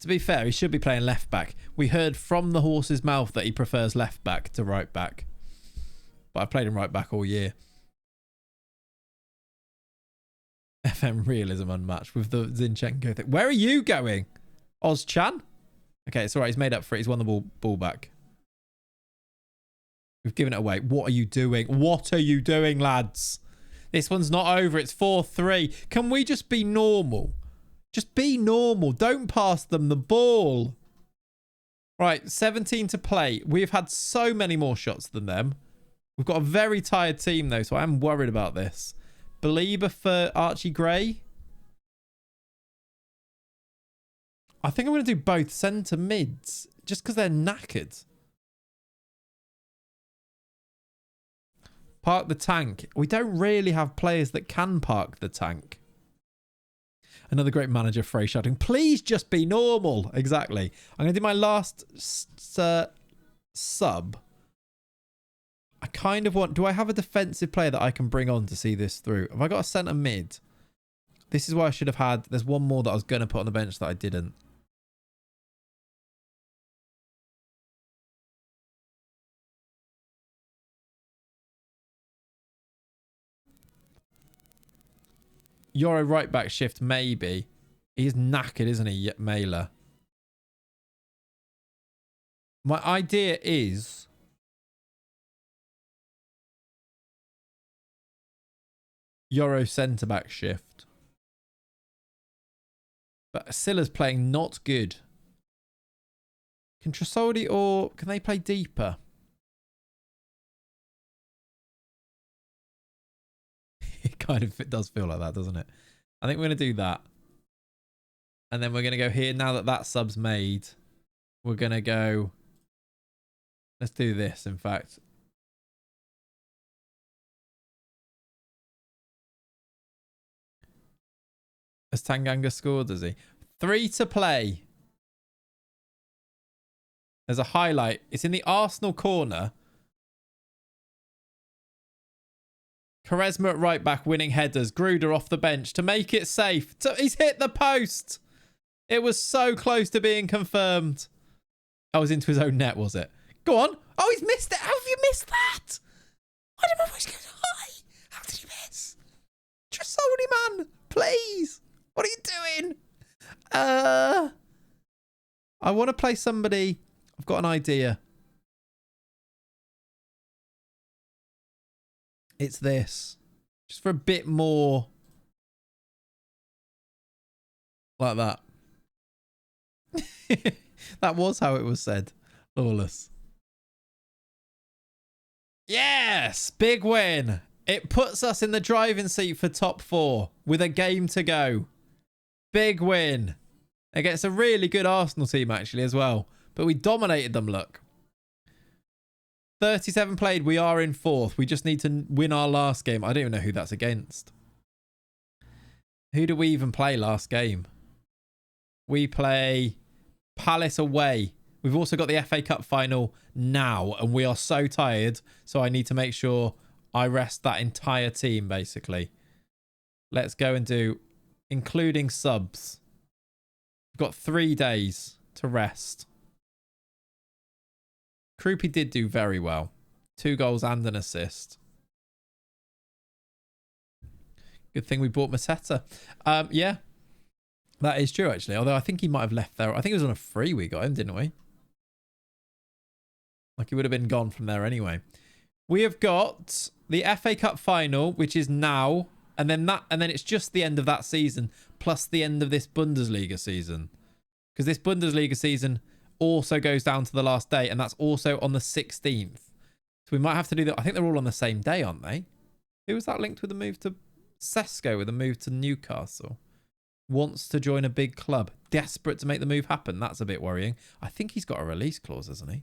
To be fair, he should be playing left back. We heard from the horse's mouth that he prefers left back to right back. But I've played him right back all year. FM realism unmatched with the Zinchenko thing. Where are you going? Ozchan? Okay, it's all right. He's made up for it. He's won the ball back. We've given it away. What are you doing? What are you doing, lads? This one's not over. It's 4-3. Can we just be normal? Just be normal. Don't pass them the ball. Right, 17 to play. We've had so many more shots than them. We've got a very tired team, though, so I am worried about this. Belieber for Archie Gray. I think I'm going to do both centre mids, just because they're knackered. Park the tank. We don't really have players that can park the tank. Another great manager, Frey, shouting, please just be normal. Exactly. I'm going to do my last sub. I kind of want... Do I have a defensive player that I can bring on to see this through? Have I got a centre mid? This is what I should have had. There's one more that I was going to put on the bench that I didn't. Euro right back shift, maybe. He's knackered, isn't he, Mailer? My idea is Euro centre-back shift. But Silla's playing not good. Can Trasoldi or can they play deeper? It does feel like that, doesn't it? I think we're going to do that. And then we're going to go here. Now that that sub's made, we're going to go... Let's do this, in fact. Has Tanganga scored, does he? 3 to play. There's a highlight. It's in the Arsenal corner. Quaresma at right back winning headers. Gruder off the bench to make it safe. So he's hit the post. It was so close to being confirmed. I was into his own net, was it? Go on. Oh, he's missed it. How have you missed that? I don't know if he's high. How did you miss? Trasoldi, man. Please. What are you doing? I want to play somebody. I've got an idea. It's this. Just for a bit more. Like that. That was how it was said. Lawless. Yes! Big win. It puts us in the driving seat for top 4 with a game to go. Big win. Against a really good Arsenal team, actually, as well. But we dominated them, look. 37 played. We are in 4th. We just need to win our last game. I don't even know who that's against. Who do we even play last game? We play Palace away. We've also got the FA Cup final now, and we are so tired. So I need to make sure I rest that entire team, basically. Let's go and do, including subs. We've got 3 days to rest. Krupi did do very well. 2 goals and an assist. Good thing we bought Mateta. Yeah, that is true, actually. Although I think he might have left there. I think it was on a free we got him, didn't we? Like he would have been gone from there anyway. We have got the FA Cup final, which is now. And then it's just the end of that season. Plus the end of this Bundesliga season. Because this Bundesliga season also goes down to the last day, and that's also on the 16th. So we might have to do that. I think they're all on the same day, aren't they? Who was that linked with a move to Sesko with a move to Newcastle? Wants to join a big club. Desperate to make the move happen. That's a bit worrying. I think he's got a release clause, hasn't he?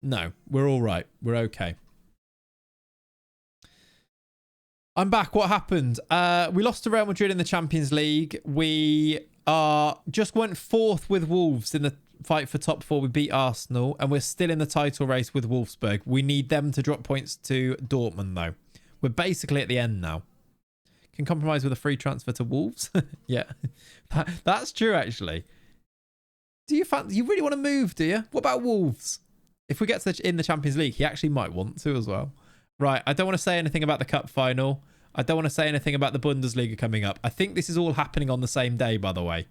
No, we're all right. We're okay. I'm back. What happened? We lost to Real Madrid in the Champions League. We just went 4th with Wolves in the fight for top 4. We beat Arsenal, and we're still in the title race with Wolfsburg. We need them to drop points to Dortmund, though. We're basically at the end now. Can compromise with a free transfer to Wolves. Yeah, that's true, actually. Do you really want to move, do you? What about Wolves? If we get to in the Champions League, he actually might want to as well. Right, I don't want to say anything about the cup final. I don't want to say anything about the Bundesliga coming up. I think this is all happening on the same day, by the way.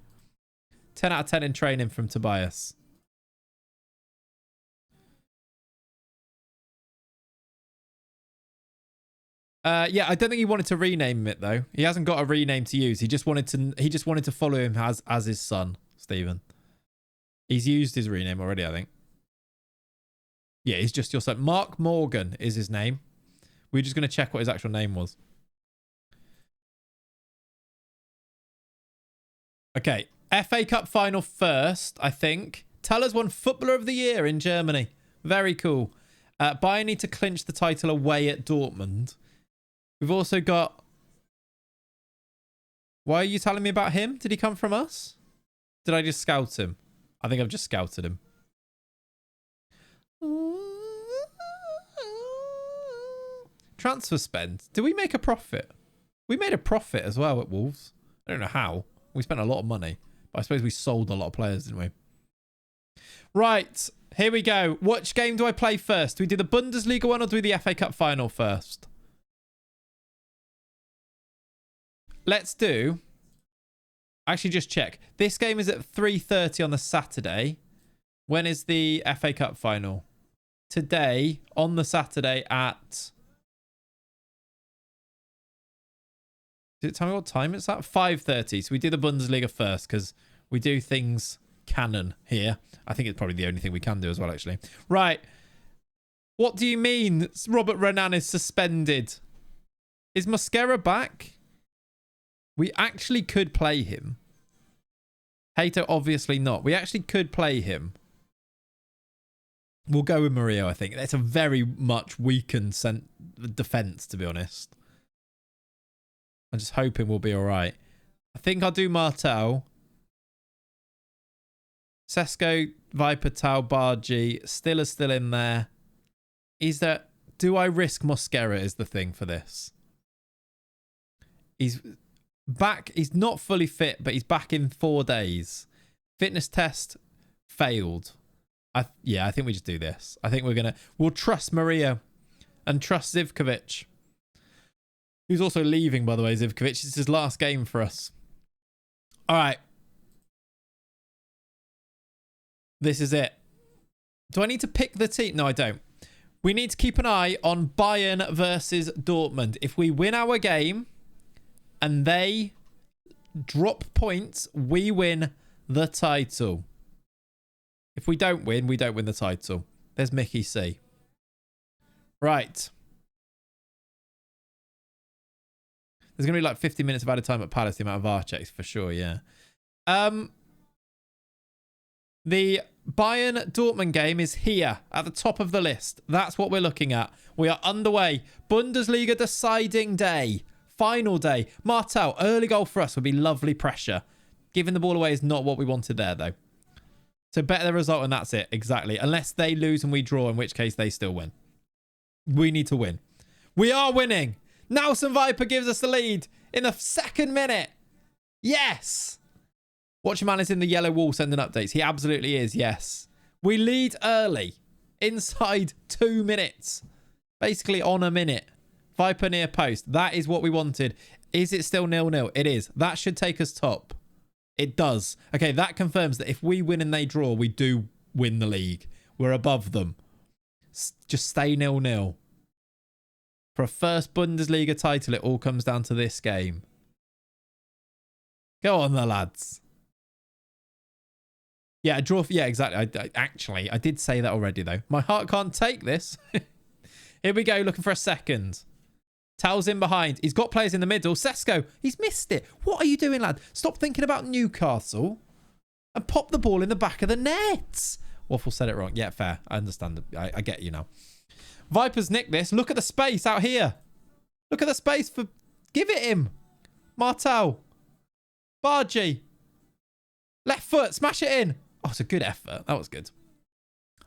10 out of 10 in training from Tobias. Yeah, I don't think he wanted to rename it though. He hasn't got a rename to use. He just wanted to follow him as his son, Stephen. He's used his rename already, I think. Yeah, he's just your son. Mark Morgan is his name. We're just going to check what his actual name was. Okay, FA Cup final first, I think. Teller's won Footballer of the Year in Germany. Very cool. Bayern need to clinch the title away at Dortmund. We've also got... Why are you telling me about him? Did he come from us? Did I just scout him? I think I've just scouted him. Transfer spend. Did we make a profit? We made a profit as well at Wolves. I don't know how. We spent a lot of money. But I suppose we sold a lot of players, didn't we? Right. Here we go. Which game do I play first? Do we do the Bundesliga one or do we do the FA Cup final first? Let's do Actually, just check. This game is at 3:30 on the Saturday. When is the FA Cup final? Today, on the Saturday at... Did it tell me what time it's at? 5:30. So we do the Bundesliga first because we do things canon here. I think it's probably the only thing we can do as well, actually. Right. What do you mean Robert Renan is suspended? Is Mosquera back? We actually could play him. Hater, obviously not. We actually could play him. We'll go with Murillo, I think. It's a very much weakened defense, to be honest. I'm just hoping we'll be all right. I think I'll do Martel. Sesko, Viper, Tau, Bargi. Stiller's still in there. Do I risk Mosquera is the thing for this. He's back. He's not fully fit, but he's back in 4 days. Fitness test failed. I think we just do this. I think we'll trust Murillo and trust Zivkovic. Who's also leaving, by the way, Zivkovic. It's his last game for us. All right. This is it. Do I need to pick the team? No, I don't. We need to keep an eye on Bayern versus Dortmund. If we win our game and they drop points, we win the title. If we don't win, we don't win the title. There's Mickey C. Right. There's going to be like 50 minutes of added time at Palace, the amount of VAR checks for sure, yeah. The Bayern Dortmund game is here at the top of the list. That's what we're looking at. We are underway. Bundesliga deciding day. Final day. Martel, early goal for us would be lovely pressure. Giving the ball away is not what we wanted there, though. So better the result and that's it. Exactly. Unless they lose and we draw, in which case they still win. We need to win. We are winning. Nelson Viper gives us the lead in the 2nd minute. Yes. Watchman is in the yellow wall sending updates. He absolutely is, yes. We lead early. Inside 2 minutes. Basically on a minute. Viper near post. That is what we wanted. Is it still 0-0? It is. That should take us top. It does. Okay, that confirms that if we win and they draw, we do win the league. We're above them. Just stay 0-0. For a first Bundesliga title, it all comes down to this game. Go on, the lads. Yeah, a draw. Yeah, exactly. I did say that already, though. My heart can't take this. Here we go, looking for a second. Tal's in behind. He's got players in the middle. Sesko, he's missed it. What are you doing, lad? Stop thinking about Newcastle and pop the ball in the back of the net. Waffle said it wrong. Yeah, fair. I understand. I get you now. Vipers nicked this. Look at the space out here. Look at the space for... Give it him. Martel. Bargi. Left foot. Smash it in. Oh, it's a good effort. That was good.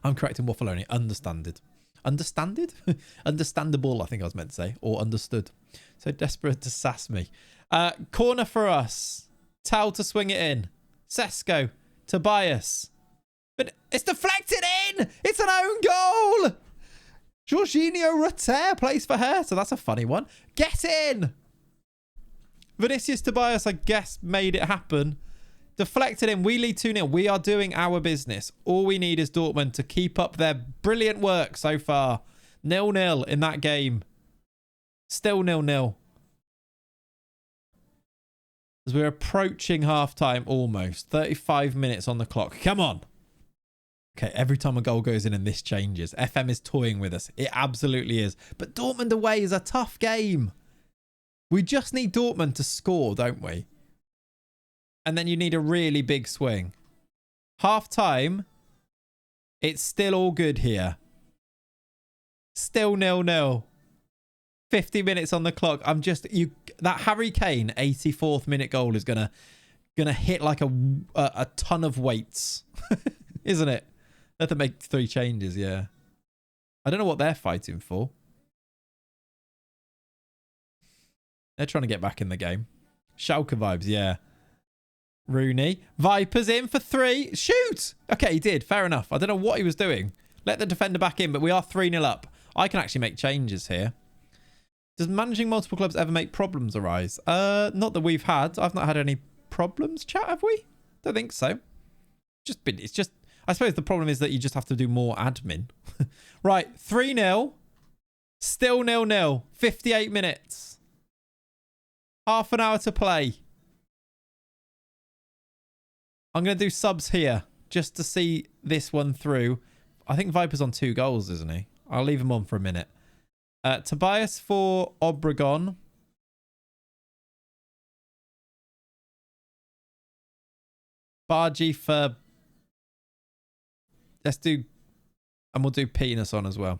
I'm correcting Waffle only. Understanded. Understanded? Understandable, I think I was meant to say. Or understood. So desperate to sass me. Corner for us. Tal to swing it in. Sesko. Tobias. But it's deflected in! It's an own goal! Jorginho Rutter plays for her. So that's a funny one. Get in! Vinicius Tobias, I guess, made it happen. Deflected in. We lead 2-0. We are doing our business. All we need is Dortmund to keep up their brilliant work so far. 0-0 in that game. Still 0-0. As we're approaching half-time almost. 35 minutes on the clock. Come on. Okay, every time a goal goes in and this changes. FM is toying with us. It absolutely is. But Dortmund away is a tough game. We just need Dortmund to score, don't we? And then you need a really big swing. Half time. It's still all good here. Still 0-0. 50 minutes on the clock. That Harry Kane 84th minute goal is gonna hit like a ton of weights. Isn't it? They have to make 3 changes, yeah. I don't know what they're fighting for. They're trying to get back in the game. Schalke vibes, yeah. Rooney. Vipers in for 3. Shoot! Okay, he did. Fair enough. I don't know what he was doing. Let the defender back in, but we are 3-0 up. I can actually make changes here. Does managing multiple clubs ever make problems arise? Not that we've had. I've not had any problems, chat, have we? Don't think so. It's just, I suppose the problem is that you just have to do more admin. Right, 3-0. Still 0-0. 58 minutes. Half an hour to play. I'm going to do subs here just to see this one through. I think Viper's on 2 goals, isn't he? I'll leave him on for a minute. Tobias for Obregon. Bargy for... Let's do... And we'll do Penis on as well.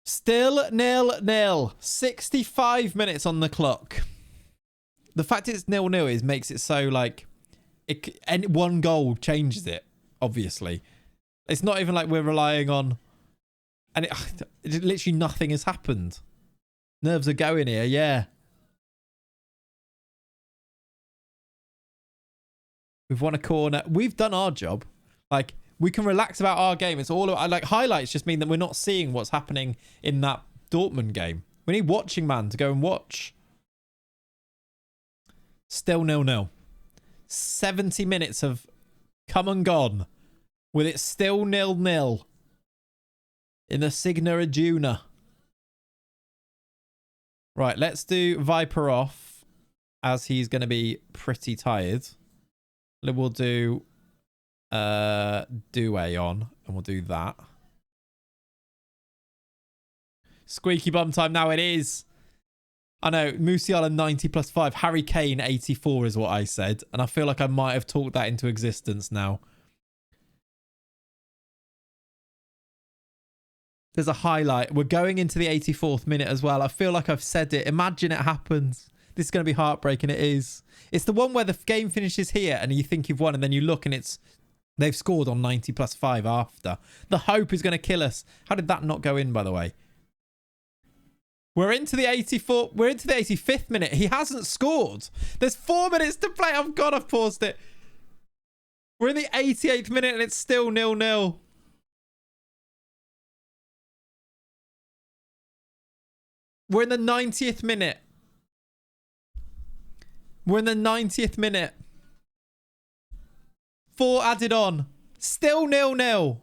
Still 0-0. 65 minutes on the clock. The fact it's 0-0 makes it so like... and one goal changes it, obviously. It's not even like we're relying on... And it literally nothing has happened. Nerves are going here, yeah. We've won a corner. We've done our job. Like, we can relax about our game. It's all about, like, highlights just mean that we're not seeing what's happening in that Dortmund game. We need watching man to go and watch. Still 0-0. 70 minutes have come and gone with it still 0-0 in the Signa Iduna. Right, let's do Viper off as he's going to be pretty tired. We'll do Due on and we'll do that. Squeaky bum time now it is. I know, Musiala 90 plus 5. Harry Kane 84 is what I said. And I feel like I might have talked that into existence now. There's a highlight. We're going into the 84th minute as well. I feel like I've said it. Imagine it happens. This is going to be heartbreaking. It is. It's the one where the game finishes here and you think you've won and then you look and it's... They've scored on 90 plus 5 after. The hope is going to kill us. How did that not go in, by the way? We're into the 84th. We're into the 85th minute. He hasn't scored. There's 4 minutes to play. Oh, God, I've paused it. We're in the 88th minute and it's still 0-0. We're in the 90th minute. We're in the 90th minute. 4 added on. Still 0-0.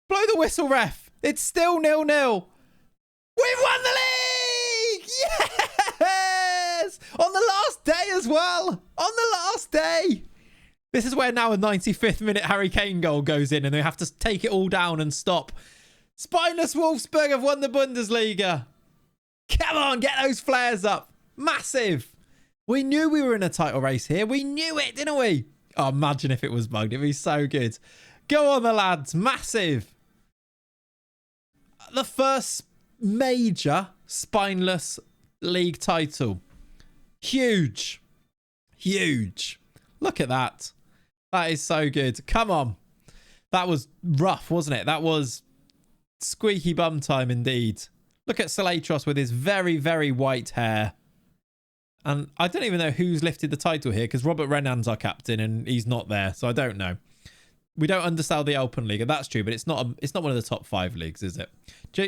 Blow the whistle, ref. It's still 0-0. We've won the league! Yes! On the last day as well. On the last day. This is where now a 95th minute Harry Kane goal goes in and they have to take it all down and stop. Spineless Wolfsburg have won the Bundesliga. Come on, get those flares up. Massive. We knew we were in a title race here. We knew it, didn't we? Oh, imagine if it was bugged. It'd be so good. Go on, the lads. Massive. The first major spineless league title. Huge. Huge. Look at that. That is so good. Come on. That was rough, wasn't it? That was squeaky bum time indeed. Look at Salatros with his very, very white hair. And I don't even know who's lifted the title here because Robert Renan's our captain and he's not there. So I don't know. We don't undersell the Alpenliga. That's true, but it's not one of the top 5 leagues, is it?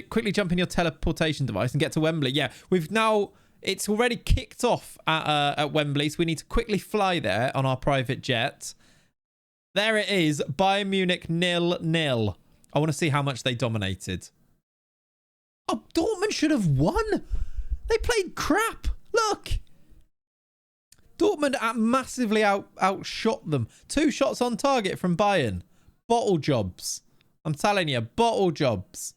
Quickly jump in your teleportation device and get to Wembley. Yeah, it's already kicked off at Wembley, so we need to quickly fly there on our private jet. There it is. Bayern Munich 0-0. I want to see how much they dominated. Oh, Dortmund should have won. They played crap. Look. Dortmund massively outshot them. 2 shots on target from Bayern. Bottle jobs. I'm telling you, bottle jobs.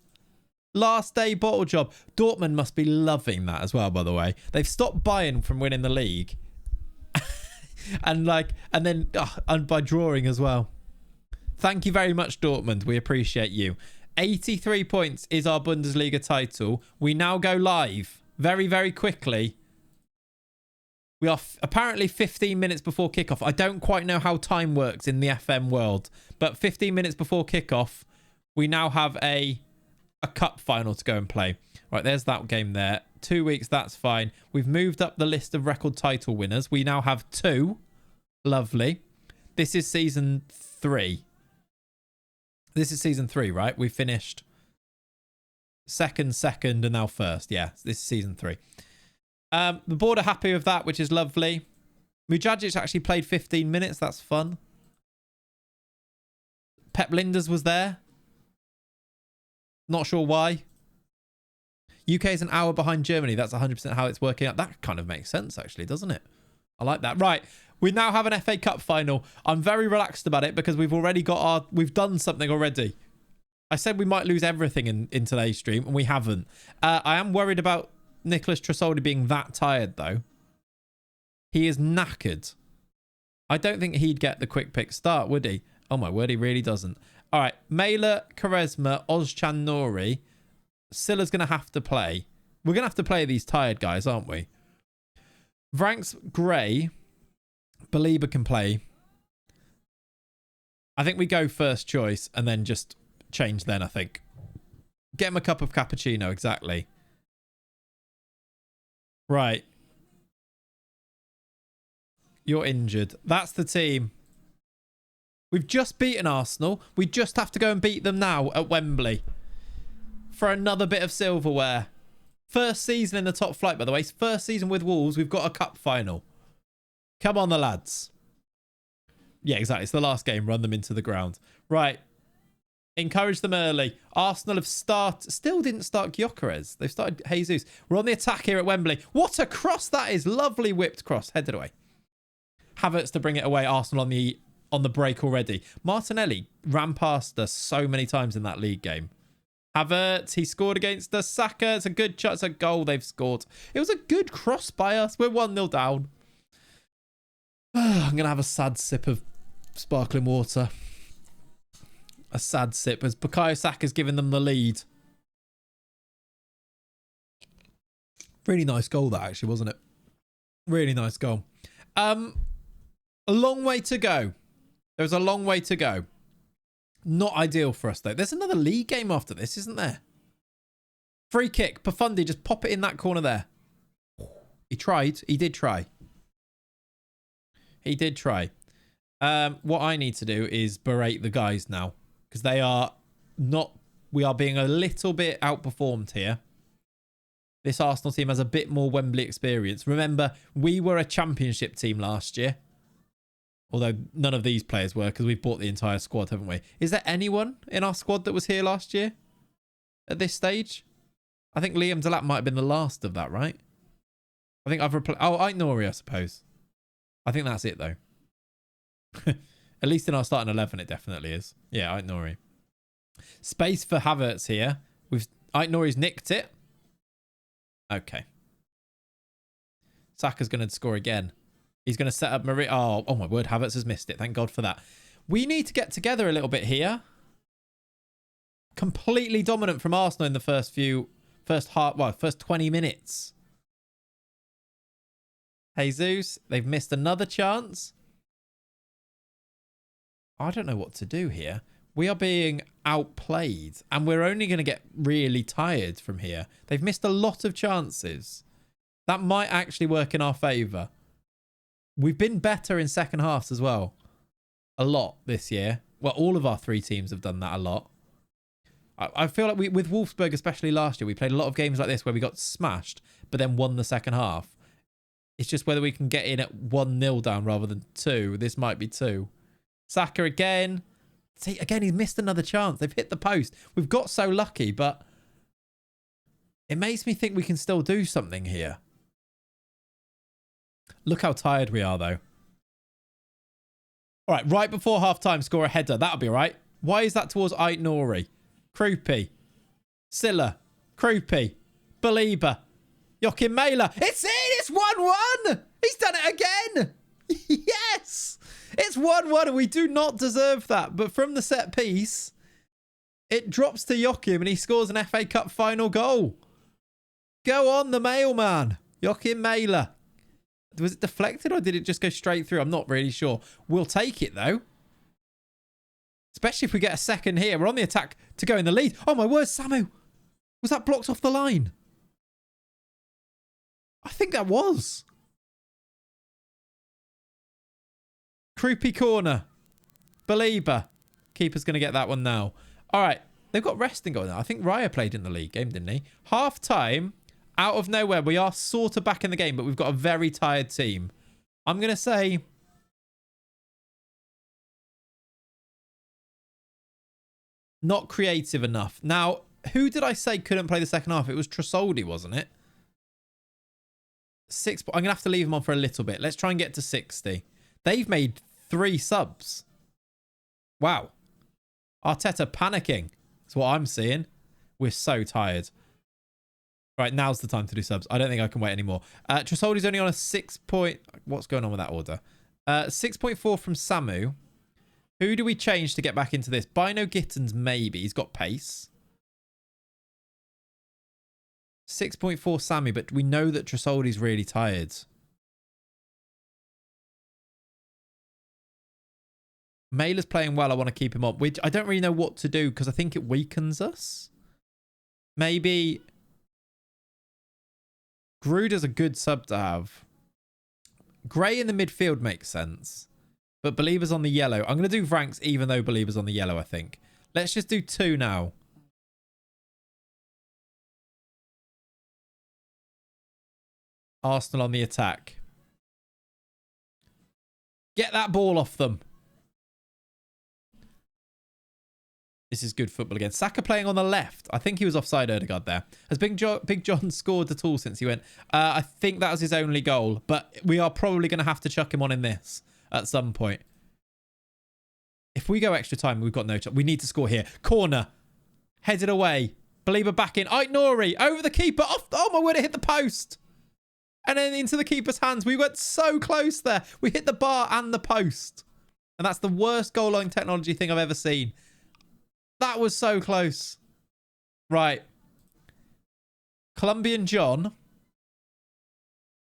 Last day bottle job. Dortmund must be loving that as well, by the way. They've stopped Bayern from winning the league. and by drawing as well. Thank you very much, Dortmund. We appreciate you. 83 points is our Bundesliga title. We now go live very, very quickly. We are apparently 15 minutes before kickoff. I don't quite know how time works in the FM world, but 15 minutes before kickoff, we now have a cup final to go and play. Right, there's that game there. 2 weeks, that's fine. We've moved up the list of record title winners. We now have 2. Lovely. This is season 3. This is season 3, right? We finished second, and now first. Yeah, this is season 3. The board are happy with that, which is lovely. Mujagic actually played 15 minutes. That's fun. Pep Linders was there. Not sure why. UK is an hour behind Germany. That's 100% how it's working out. That kind of makes sense, actually, doesn't it? I like that. Right. We now have an FA Cup final. I'm very relaxed about it because we've already got we've done something already. I said we might lose everything in today's stream, and we haven't. I am worried about Nicholas Tresoldi being that tired, though. He is knackered. I don't think he'd get the quick pick start, would he? Oh, my word, he really doesn't. All right. Mela, Quaresma, Ozcan Nori. Silla's going to have to play. We're going to have to play these tired guys, aren't we? Vranks, Gray. Belieber can play. I think we go first choice and then just change then, I think. Get him a cup of cappuccino, exactly. Right. You're injured. That's the team. We've just beaten Arsenal. We just have to go and beat them now at Wembley. For another bit of silverware. First season in the top flight, by the way. First season with Wolves. We've got a cup final. Come on, the lads. Yeah, exactly. It's the last game. Run them into the ground. Right. Encourage them early. Arsenal have still didn't start Gyökeres. They've started Jesus. We're on the attack here at Wembley. What a cross that is. Lovely whipped cross. Headed away. Havertz to bring it away. Arsenal on the break already. Martinelli ran past us so many times in that league game. Havertz, he scored against the Saka. It's a good shot. It's a goal they've scored. It was a good cross by us. We're 1-0 down. I'm going to have a sad sip of sparkling water. A sad sip as Bukayo Saka's given them the lead. Really nice goal that actually, wasn't it? Really nice goal. A long way to go. There's a long way to go. Not ideal for us though. There's another league game after this, isn't there? Free kick. Profundi, just pop it in that corner there. He tried. He did try. He did try. What I need to do is berate the guys now. Because they are not... We are being a little bit outperformed here. This Arsenal team has a bit more Wembley experience. Remember, we were a championship team last year. Although none of these players were because we've bought the entire squad, haven't we? Is there anyone in our squad that was here last year at this stage? I think Liam Delap might have been the last of that, right? I think I've replaced... Oh, Aït-Nouri, I suppose. I think that's it, though. At least in our starting 11, it definitely is. Yeah, Aït-Nouri. Space for Havertz here. Aït-Nouri's nicked it. Okay. Saka's going to score again. He's going to set up Marie. Oh my word. Havertz has missed it. Thank God for that. We need to get together a little bit here. Completely dominant from Arsenal in the first 20 minutes. Jesus, they've missed another chance. I don't know what to do here. We are being outplayed and we're only going to get really tired from here. They've missed a lot of chances. That might actually work in our favour. We've been better in second halves as well. A lot this year. Well, all of our three teams have done that a lot. I feel like with Wolfsburg, especially last year, we played a lot of games like this where we got smashed, but then won the second half. It's just whether we can get in at 1-0 down rather than 2. This might be 2. Saka again. See, again, he's missed another chance. They've hit the post. We've got so lucky, but it makes me think we can still do something here. Look how tired we are, though. All right, right before half-time, score a header. That'll be all right. Why is that towards Aït-Nouri? Krupi. Silla. Krupi. Belieber. Joachim Mæhle. It's in! It's 1-1! He's done it again! Yes! It's 1-1 and we do not deserve that. But from the set piece, it drops to Joachim and he scores an FA Cup final goal. Go on, the mailman. Joachim Mæhle. Was it deflected or did it just go straight through? I'm not really sure. We'll take it, though. Especially if we get a second here. We're on the attack to go in the lead. Oh, my word, Samu. Was that blocked off the line? I think that was. Krupi corner. Belieber. Keeper's going to get that one now. All right. They've got resting going on. I think Raya played in the league game, didn't he? Half time. Out of nowhere, we are sort of back in the game, but we've got a very tired team. I'm going to say... not creative enough. Now, who did I say couldn't play the second half? It was Tresoldi, wasn't it? I'm going to have to leave him on for a little bit. Let's try and get to 60. They've made 3 subs. Wow. Arteta panicking. That's what I'm seeing. We're so tired. Right, now's the time to do subs. I don't think I can wait anymore. Tresoldi's only on a 6 point... What's going on with that order? 6.4 from Samu. Who do we change to get back into this? Bino Gittins, maybe. He's got pace. 6.4 Sammy, but we know that Tresoldi's really tired. Mailer's playing well. I want to keep him up. Which I don't really know what to do because I think it weakens us. Maybe... Gruder's a good sub to have. Gray in the midfield makes sense. But Belieber's on the yellow. I'm going to do Vranks even though Belieber's on the yellow, I think. Let's just do 2 now. Arsenal on the attack. Get that ball off them. This is good football again. Saka playing on the left. I think he was offside, Erdegaard there. Has Big John scored at all since he went? I think that was his only goal. But we are probably going to have to chuck him on in this at some point. If we go extra time, we've got no chance. We need to score here. Corner. Headed away. Belieber back in. Ait-Nouri over the keeper. Off. Oh my word, it hit the post. And then into the keeper's hands. We went so close there. We hit the bar and the post. And that's the worst goal line technology thing I've ever seen. That was so close. Right. Colombian John.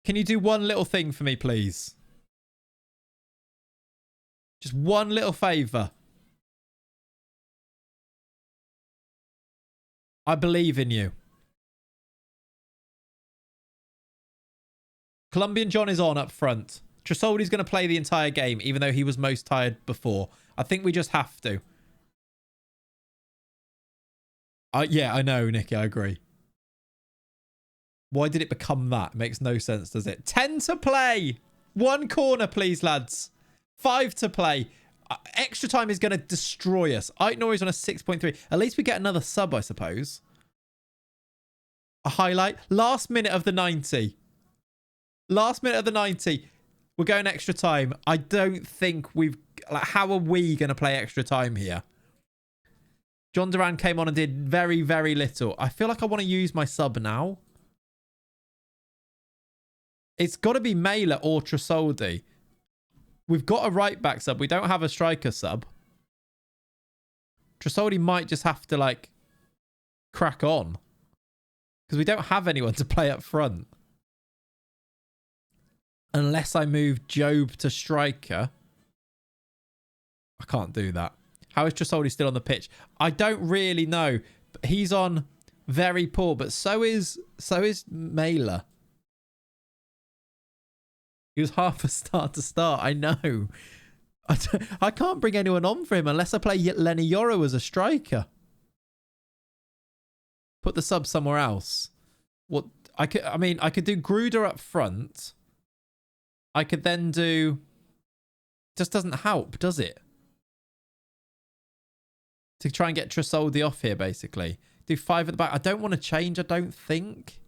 Can you do one little thing for me, please? Just one little favour. I believe in you. Colombian John is on up front. Tresoldi's going to play the entire game, even though he was most tired before. I think we just have to. Yeah, I know, Nicky. I agree. Why did it become that? It makes no sense, does it? 10 to play. 1 corner, please, lads. 5 to play. Extra time is going to destroy us. Ait-Nouri's on a 6.3. At least we get another sub, I suppose. A highlight. Last minute of the 90. Last minute of the 90. We're going extra time. I don't think we've... Like, how are we going to play extra time here? John Duran came on and did very, very little. I feel like I want to use my sub now. It's got to be Mailer or Tresoldi. We've got a right back sub. We don't have a striker sub. Tresoldi might just have to, like, crack on. Because we don't have anyone to play up front. Unless I move Job to striker. I can't do that. How is Tresoldi still on the pitch? I don't really know. He's on very poor, but so is Mailer. He was half a start to start. I know. I can't bring anyone on for him unless I play Lenny Yoro as a striker. Put the sub somewhere else. What I could do Gruder up front. I could then do... Just doesn't help, does it? To try and get Tresoldi off here, basically. Do 5 at the back. I don't want to change, I don't think.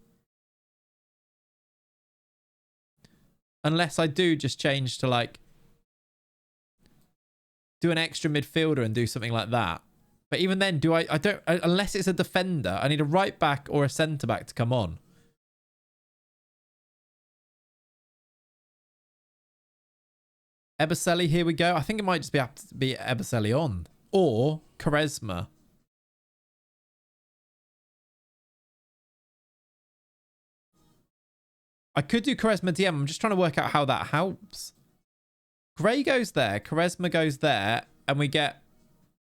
Unless I do just change to, like... do an extra midfielder and do something like that. But even then, unless it's a defender, I need a right back or a centre back to come on. Eberseli, here we go. I think it might just have to be Eberseli on. Or Quaresma. I could do Quaresma DM. I'm just trying to work out how that helps. Gray goes there. Quaresma goes there. And we get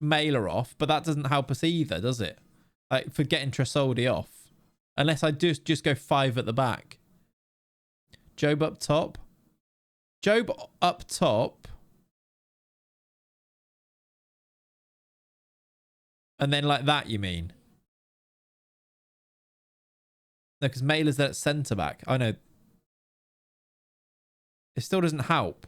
Mailer off. But that doesn't help us either, does it? Like, for getting Tresoldi off. Unless I just go 5 at the back. Job up top. Job up top. And then like that, you mean? No, because Mailer's there at centre-back. I know. It still doesn't help.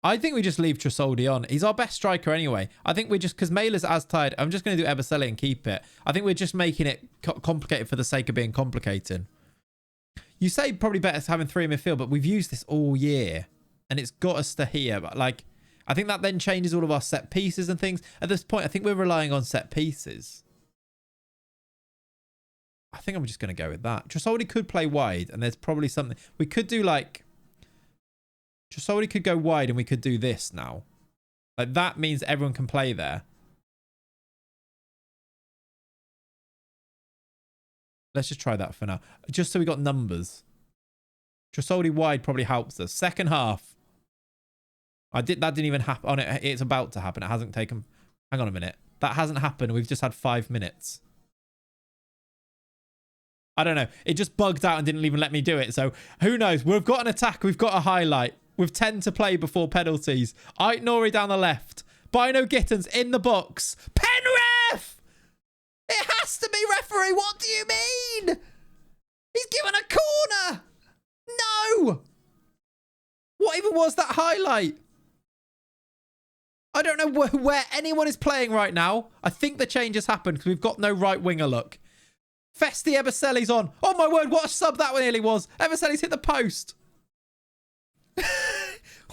I think we just leave Tresoldi on. He's our best striker anyway. I think we just, because Mailer's as tired, I'm just going to do Eberselli and keep it. I think we're just making it complicated for the sake of being complicated. You say probably better having 3 in midfield, but we've used this all year and it's got us to here. But like, I think that then changes all of our set pieces and things. At this point, I think we're relying on set pieces. I think I'm just going to go with that. Tresoldi could play wide and there's probably something. We could do like, Tresoldi could go wide and we could do this now. Like that means everyone can play there. Let's just try that for now. Just so we got numbers. Tresoldi wide probably helps us. Second half. That didn't even happen. Oh, no, it's about to happen. It hasn't taken... Hang on a minute. That hasn't happened. We've just had 5 minutes. I don't know. It just bugged out and didn't even let me do it. So who knows? We've got an attack. We've got a highlight. With 10 to play before penalties. Ait Nori down the left. Bino Gittins in the box. Penref! It has to be, referee. What do you mean? He's given a corner. No. What even was that highlight? I don't know where anyone is playing right now. I think the change has happened because we've got no right winger look. Festi Eberselli's on. Oh my word, what a sub that one nearly was. Eberselli's hit the post.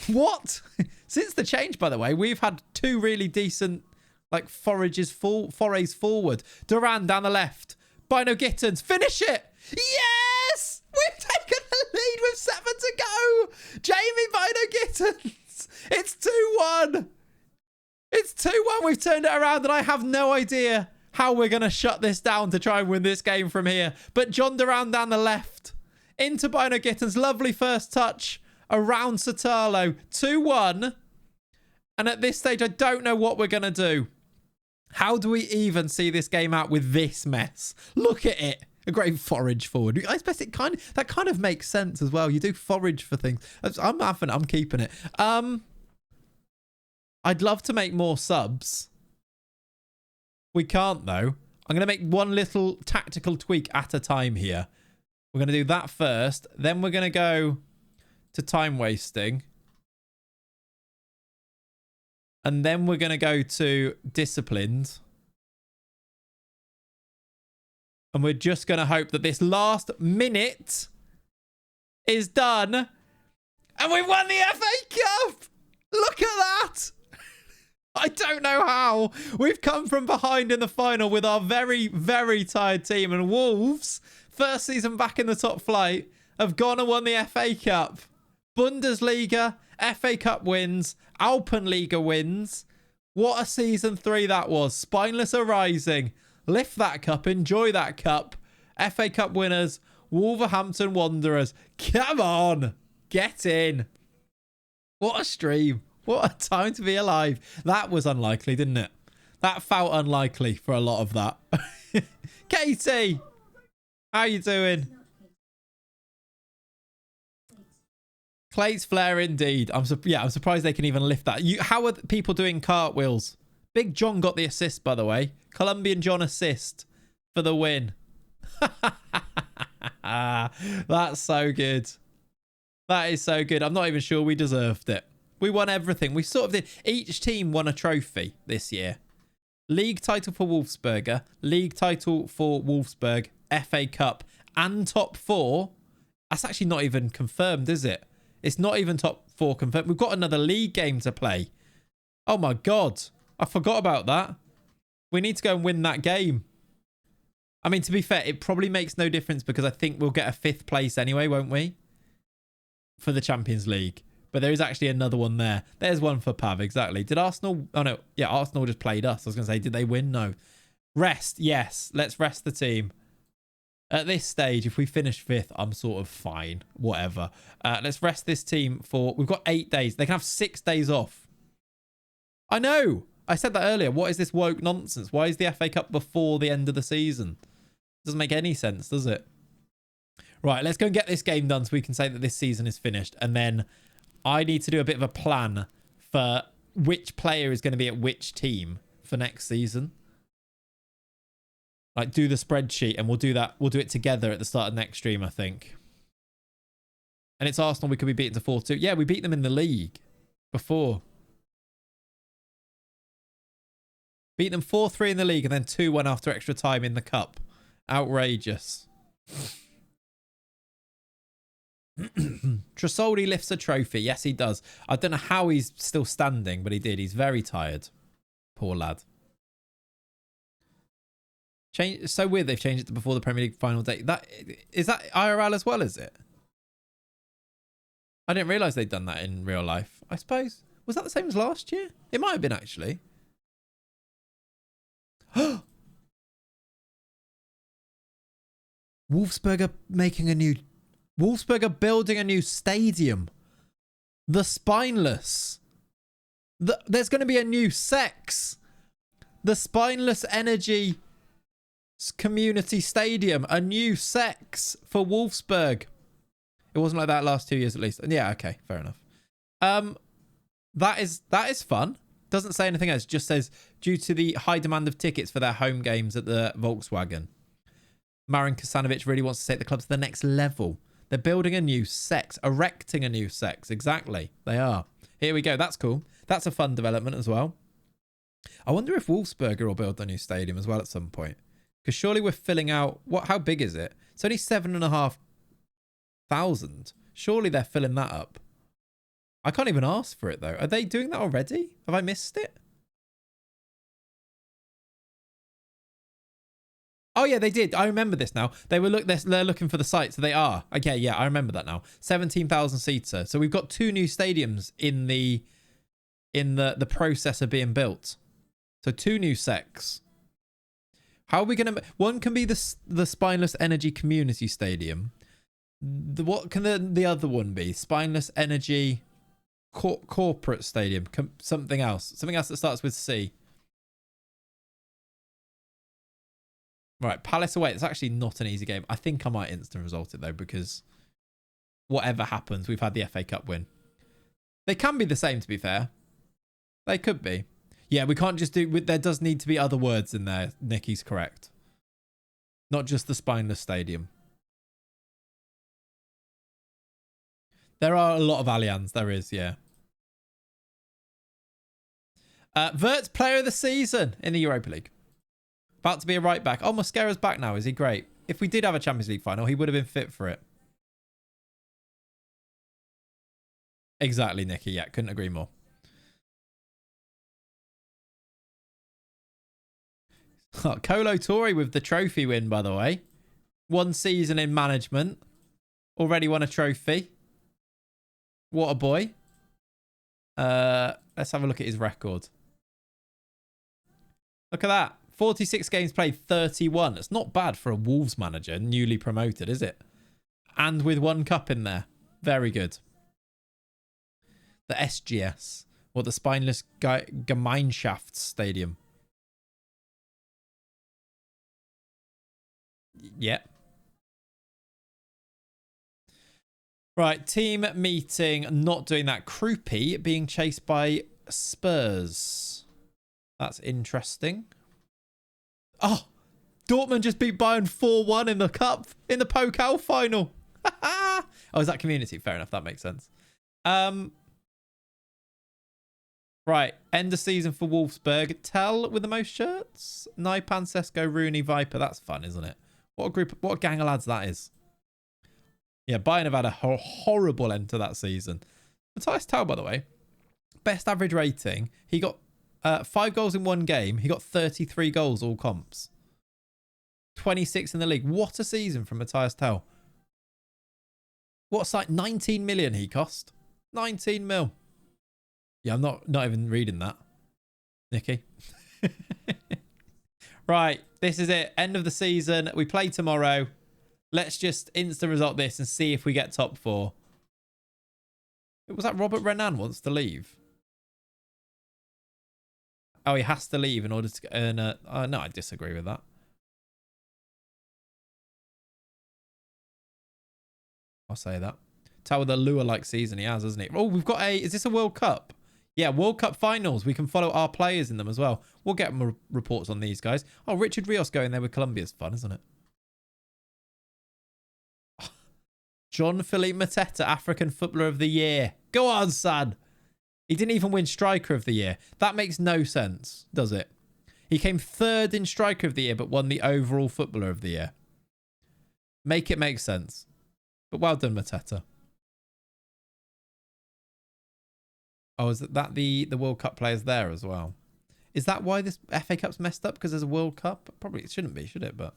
What? Since the change, by the way, we've had 2 really decent like forays forward. Duran down the left. Bino Gittins. Finish it. Yes! We've taken the lead with 7 to go. Jamie Bino Gittins. It's 2-1. It's 2-1. We've turned it around and I have no idea how we're going to shut this down to try and win this game from here. But John Duran down the left. Into Bino Gittins. Lovely first touch. Around Satalo. 2-1. And at this stage, I don't know what we're going to do. How do we even see this game out with this mess? Look at it. A great forage forward. I suppose that kind of makes sense as well. You do forage for things. I'm keeping it. I'd love to make more subs. We can't though. I'm going to make one little tactical tweak at a time here. We're going to do that first. Then we're going to go to time wasting. And then we're going to go to disciplined. And we're just going to hope that this last minute is done. And we won the FA Cup! Look at that! I don't know how. We've come from behind in the final with our very, very tired team. And Wolves, first season back in the top flight, have gone and won the FA Cup. Bundesliga, FA Cup wins, Alpenliga wins. What a season 3 that was. Spineless are rising. Lift that cup, enjoy that cup. FA Cup winners, Wolverhampton Wanderers. Come on, get in. What a stream. What a time to be alive. That was unlikely, didn't it? That felt unlikely for a lot of that. Katie, how you doing? Clay's flare indeed. I'm surprised they can even lift that. How are people doing cartwheels? Big John got the assist, by the way. Colombian John assist for the win. That's so good. That is so good. I'm not even sure we deserved it. We won everything. We sort of did. Each team won a trophy this year. League title for Wolfsberger. League title for Wolfsburg. FA Cup. And top 4. That's actually not even confirmed, is it? It's not even top 4 confirmed. We've got another league game to play. Oh my God. I forgot about that. We need to go and win that game. I mean, to be fair, it probably makes no difference because I think we'll get a 5th place anyway, won't we? For the Champions League. But there is actually another one there. There's one for Pav, exactly. Did Arsenal... Oh, no. Yeah, Arsenal just played us. I was going to say, did they win? No. Rest. Yes. Let's rest the team. At this stage, if we finish 5th, I'm sort of fine. Whatever. Let's rest this team for... We've got 8 days. They can have 6 days off. I know. I said that earlier. What is this woke nonsense? Why is the FA Cup before the end of the season? Doesn't make any sense, does it? Right, let's go and get this game done so we can say that this season is finished. And then I need to do a bit of a plan for which player is going to be at which team for next season. Like, do the spreadsheet, and we'll do that. We'll do it together at the start of next stream, I think. And it's Arsenal. We could be beaten to 4-2. Yeah, we beat them in the league before. Beat them 4-3 in the league and then 2-1 after extra time in the cup. Outrageous. Trasoldi lifts a trophy. Yes, he does. I don't know how he's still standing, but he did. He's very tired. Poor lad. It's so weird they've changed it to before the Premier League final day. Is that IRL as well, is it? I didn't realise they'd done that in real life. I suppose. Was that the same as last year? It might have been, actually. Wolfsberger Wolfsberger building a new stadium. The Spineless. There's going to be a new sex. The Spineless Energy Community Stadium. A new sex for Wolfsburg. It wasn't like that last 2 years at least. Yeah, okay, fair enough. That is fun. Doesn't say anything else. Just says due to the high demand of tickets for their home games at the Volkswagen, Marin Kasanovic really wants to take the club to the next level. They're building a new sex, erecting a new sex. Exactly, they are. Here we go. That's cool. That's a fun development as well. I wonder if Wolfsberger will build a new stadium as well at some point. Because surely we're filling out... How big is it? It's only 7,500. Surely they're filling that up. I can't even ask for it, though. Are they doing that already? Have I missed it? Oh, yeah, they did. I remember this now. They're looking for the site, so they are. Okay, yeah, I remember that now. 17,000 seater. So we've got 2 new stadiums in the process of being built. So 2 new secs. How are we going to... One can be the Spineless Energy Community Stadium. What can the other one be? Spineless Energy Corporate Stadium. Something else. Something else that starts with C. Right, Palace away. It's actually not an easy game. I think I might instant result it, though, because whatever happens, we've had the FA Cup win. They can be the same, to be fair. They could be. Yeah, we can't just do... There does need to be other words in there. Nicky's correct. Not just the Spineless Stadium. There are a lot of Allianz. There is, yeah. Vert's player of the season in the Europa League. About to be a right back. Oh, Mosquera's back now. Is he great? If we did have a Champions League final, he would have been fit for it. Exactly, Nicky. Yeah, couldn't agree more. Colo Torre with the trophy win, by the way. 1 season in management. Already won a trophy. What a boy. Let's have a look at his record. Look at that. 46 games played, 31. It's not bad for a Wolves manager, newly promoted, is it? And with 1 cup in there. Very good. The SGS. Or the Spineless Gemeinschaft Stadium. Yeah. Right, team meeting. Not doing that. Krupi being chased by Spurs. That's interesting. Oh, Dortmund just beat Bayern 4-1 in the cup, in the Pokal final. Oh, is that community? Fair enough. That makes sense. Right, end of season for Wolfsburg. Tell with the most shirts. Naipan, Sesko, Rooney, Viper. That's fun, isn't it? What a group, what a gang of lads that is. Yeah, Bayern have had a horrible end to that season. Matthias Tell, by the way, best average rating. He got 5 goals in 1 game. He got 33 goals, all comps. 26 in the league. What a season from Matthias Tell. What's like 19 million he cost? 19 mil. Yeah, I'm not even reading that. Nicky. Right, this is it. End of the season. We play tomorrow. Let's just instant result this and see if we get top 4. Was that Robert Renan wants to leave? Oh, he has to leave in order to earn a... no, I disagree with that. I'll say that. Tell with the lure-like season he has, hasn't he? Oh, we've got a... Is this a World Cup? Yeah, World Cup finals. We can follow our players in them as well. We'll get more reports on these guys. Oh, Richard Rios going there with Colombia's fun, isn't it? John Philippe Mateta, African Footballer of the Year. Go on, son. He didn't even win Striker of the Year. That makes no sense, does it? He came third in Striker of the Year, but won the overall Footballer of the Year. Make it make sense. But well done, Mateta. Oh, is that the World Cup players there as well? Is that why this FA Cup's messed up? Because there's a World Cup? Probably it shouldn't be, should it? But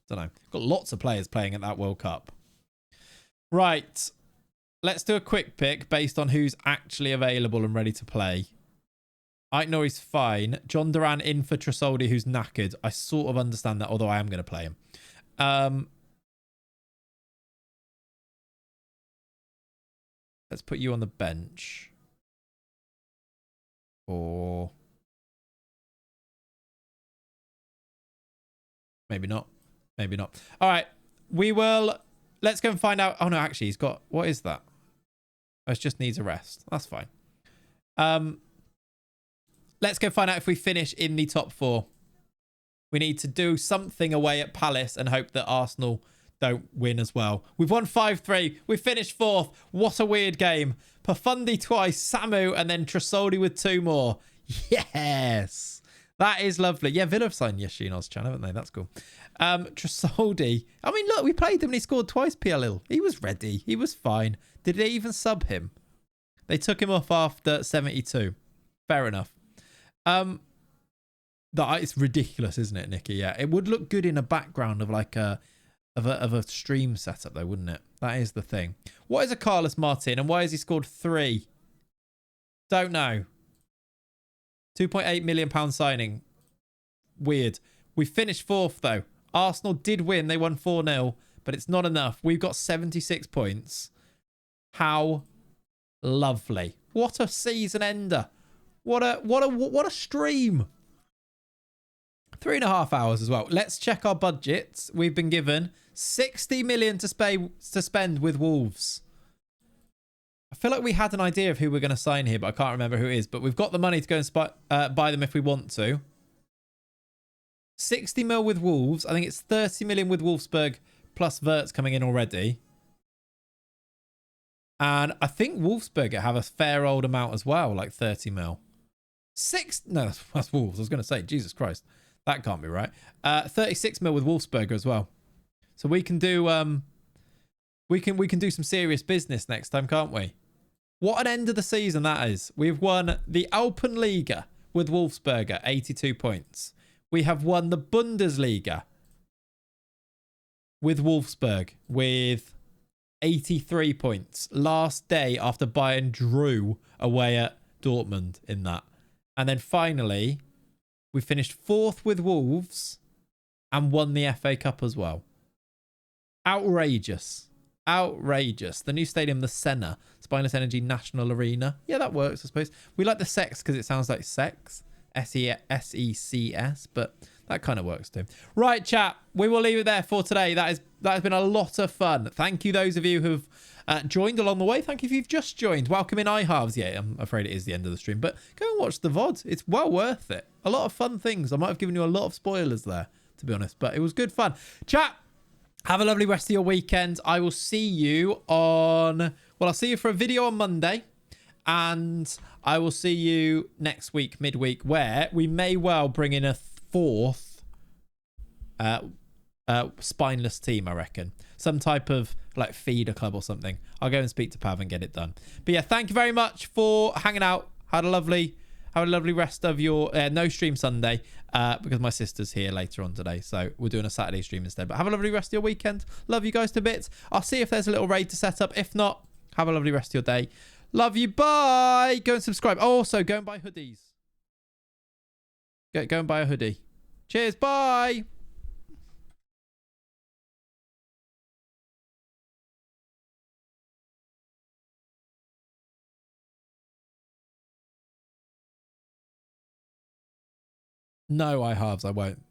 I don't know. Got lots of players playing at that World Cup. Right. Let's do a quick pick based on who's actually available and ready to play. Aitnour's fine. John Duran in for Tresoldi, who's knackered. I sort of understand that, although I am going to play him. Let's put you on the bench. Or maybe not. Maybe not. All right. We will. Let's go and find out. Oh, no, actually, he's got. What is that? Oh, it just needs a rest. That's fine. Let's go find out if we finish in the top 4. We need to do something away at Palace and hope that Arsenal don't win as well. We've won 5-3. We finished 4th. What a weird game. Pafundi twice, Samu, and then Tresoldi with 2 more. Yes. That is lovely. Yeah, Villa have signed Yashin Ozcan, haven't they? That's cool. Tresoldi. I mean, look, we played him and he scored twice, PLL. He was ready. He was fine. Did they even sub him? They took him off after 72. Fair enough. It's ridiculous, isn't it, Nicky? Yeah, it would look good in a background of like a stream setup, though, wouldn't it? That is the thing. What is a Carlos Martin and why has he scored 3? Don't know. £2.8 million signing. Weird. We finished 4th, though. Arsenal did win. They won 4-0, but it's not enough. We've got 76 points. How lovely. What a season ender. What a stream. 3.5 hours as well. Let's check our budgets. We've been given 60 million to spend with Wolves. I feel like we had an idea of who we're going to sign here, but I can't remember who it is. But we've got the money to go and buy them if we want to. 60 mil with Wolves. I think it's 30 million with Wolfsberg plus Wirtz coming in already. And I think Wolfsberger have a fair old amount as well, like 30 mil. No, that's Wolves. I was going to say, Jesus Christ. That can't be right. 36 mil with Wolfsberger as well. So we can do we can do some serious business next time, can't we? What an end of the season that is. We've won the Alpenliga with Wolfsberger, 82 points. We have won the Bundesliga with Wolfsburg with 83 points. Last day after Bayern drew away at Dortmund in that. And then finally, we finished 4th with Wolves and won the FA Cup as well. Outrageous. Outrageous. The new stadium, the Senna, Spineless Energy National Arena. Yeah, that works, I suppose. We like the sex because it sounds like sex. S-E-C-S, but that kind of works too. Right, chat. We will leave it there for today. That has been a lot of fun. Thank you, those of you who've joined along the way. Thank you if you've just joined. Welcome in iHalves. Yeah, I'm afraid it is the end of the stream, but go and watch the VOD. It's well worth it. A lot of fun things. I might have given you a lot of spoilers there, to be honest, but it was good fun. Chat. Have a lovely rest of your weekend. I will see you on... Well, I'll see you for a video on Monday. And I will see you next week, midweek, where we may well bring in a 4th spineless team, I reckon. Some type of like feeder club or something. I'll go and speak to Pav and get it done. But yeah, thank you very much for hanging out. Have a lovely rest of your no stream Sunday because my sister's here later on today, so we're doing a Saturday stream instead. But have a lovely rest of your weekend. Love you guys to bits. I'll see if there's a little raid to set up. If not, have a lovely rest of your day. Love you. Bye. Go and subscribe. Oh, also, go and buy hoodies. Go and buy a hoodie. Cheers. Bye. No, I won't.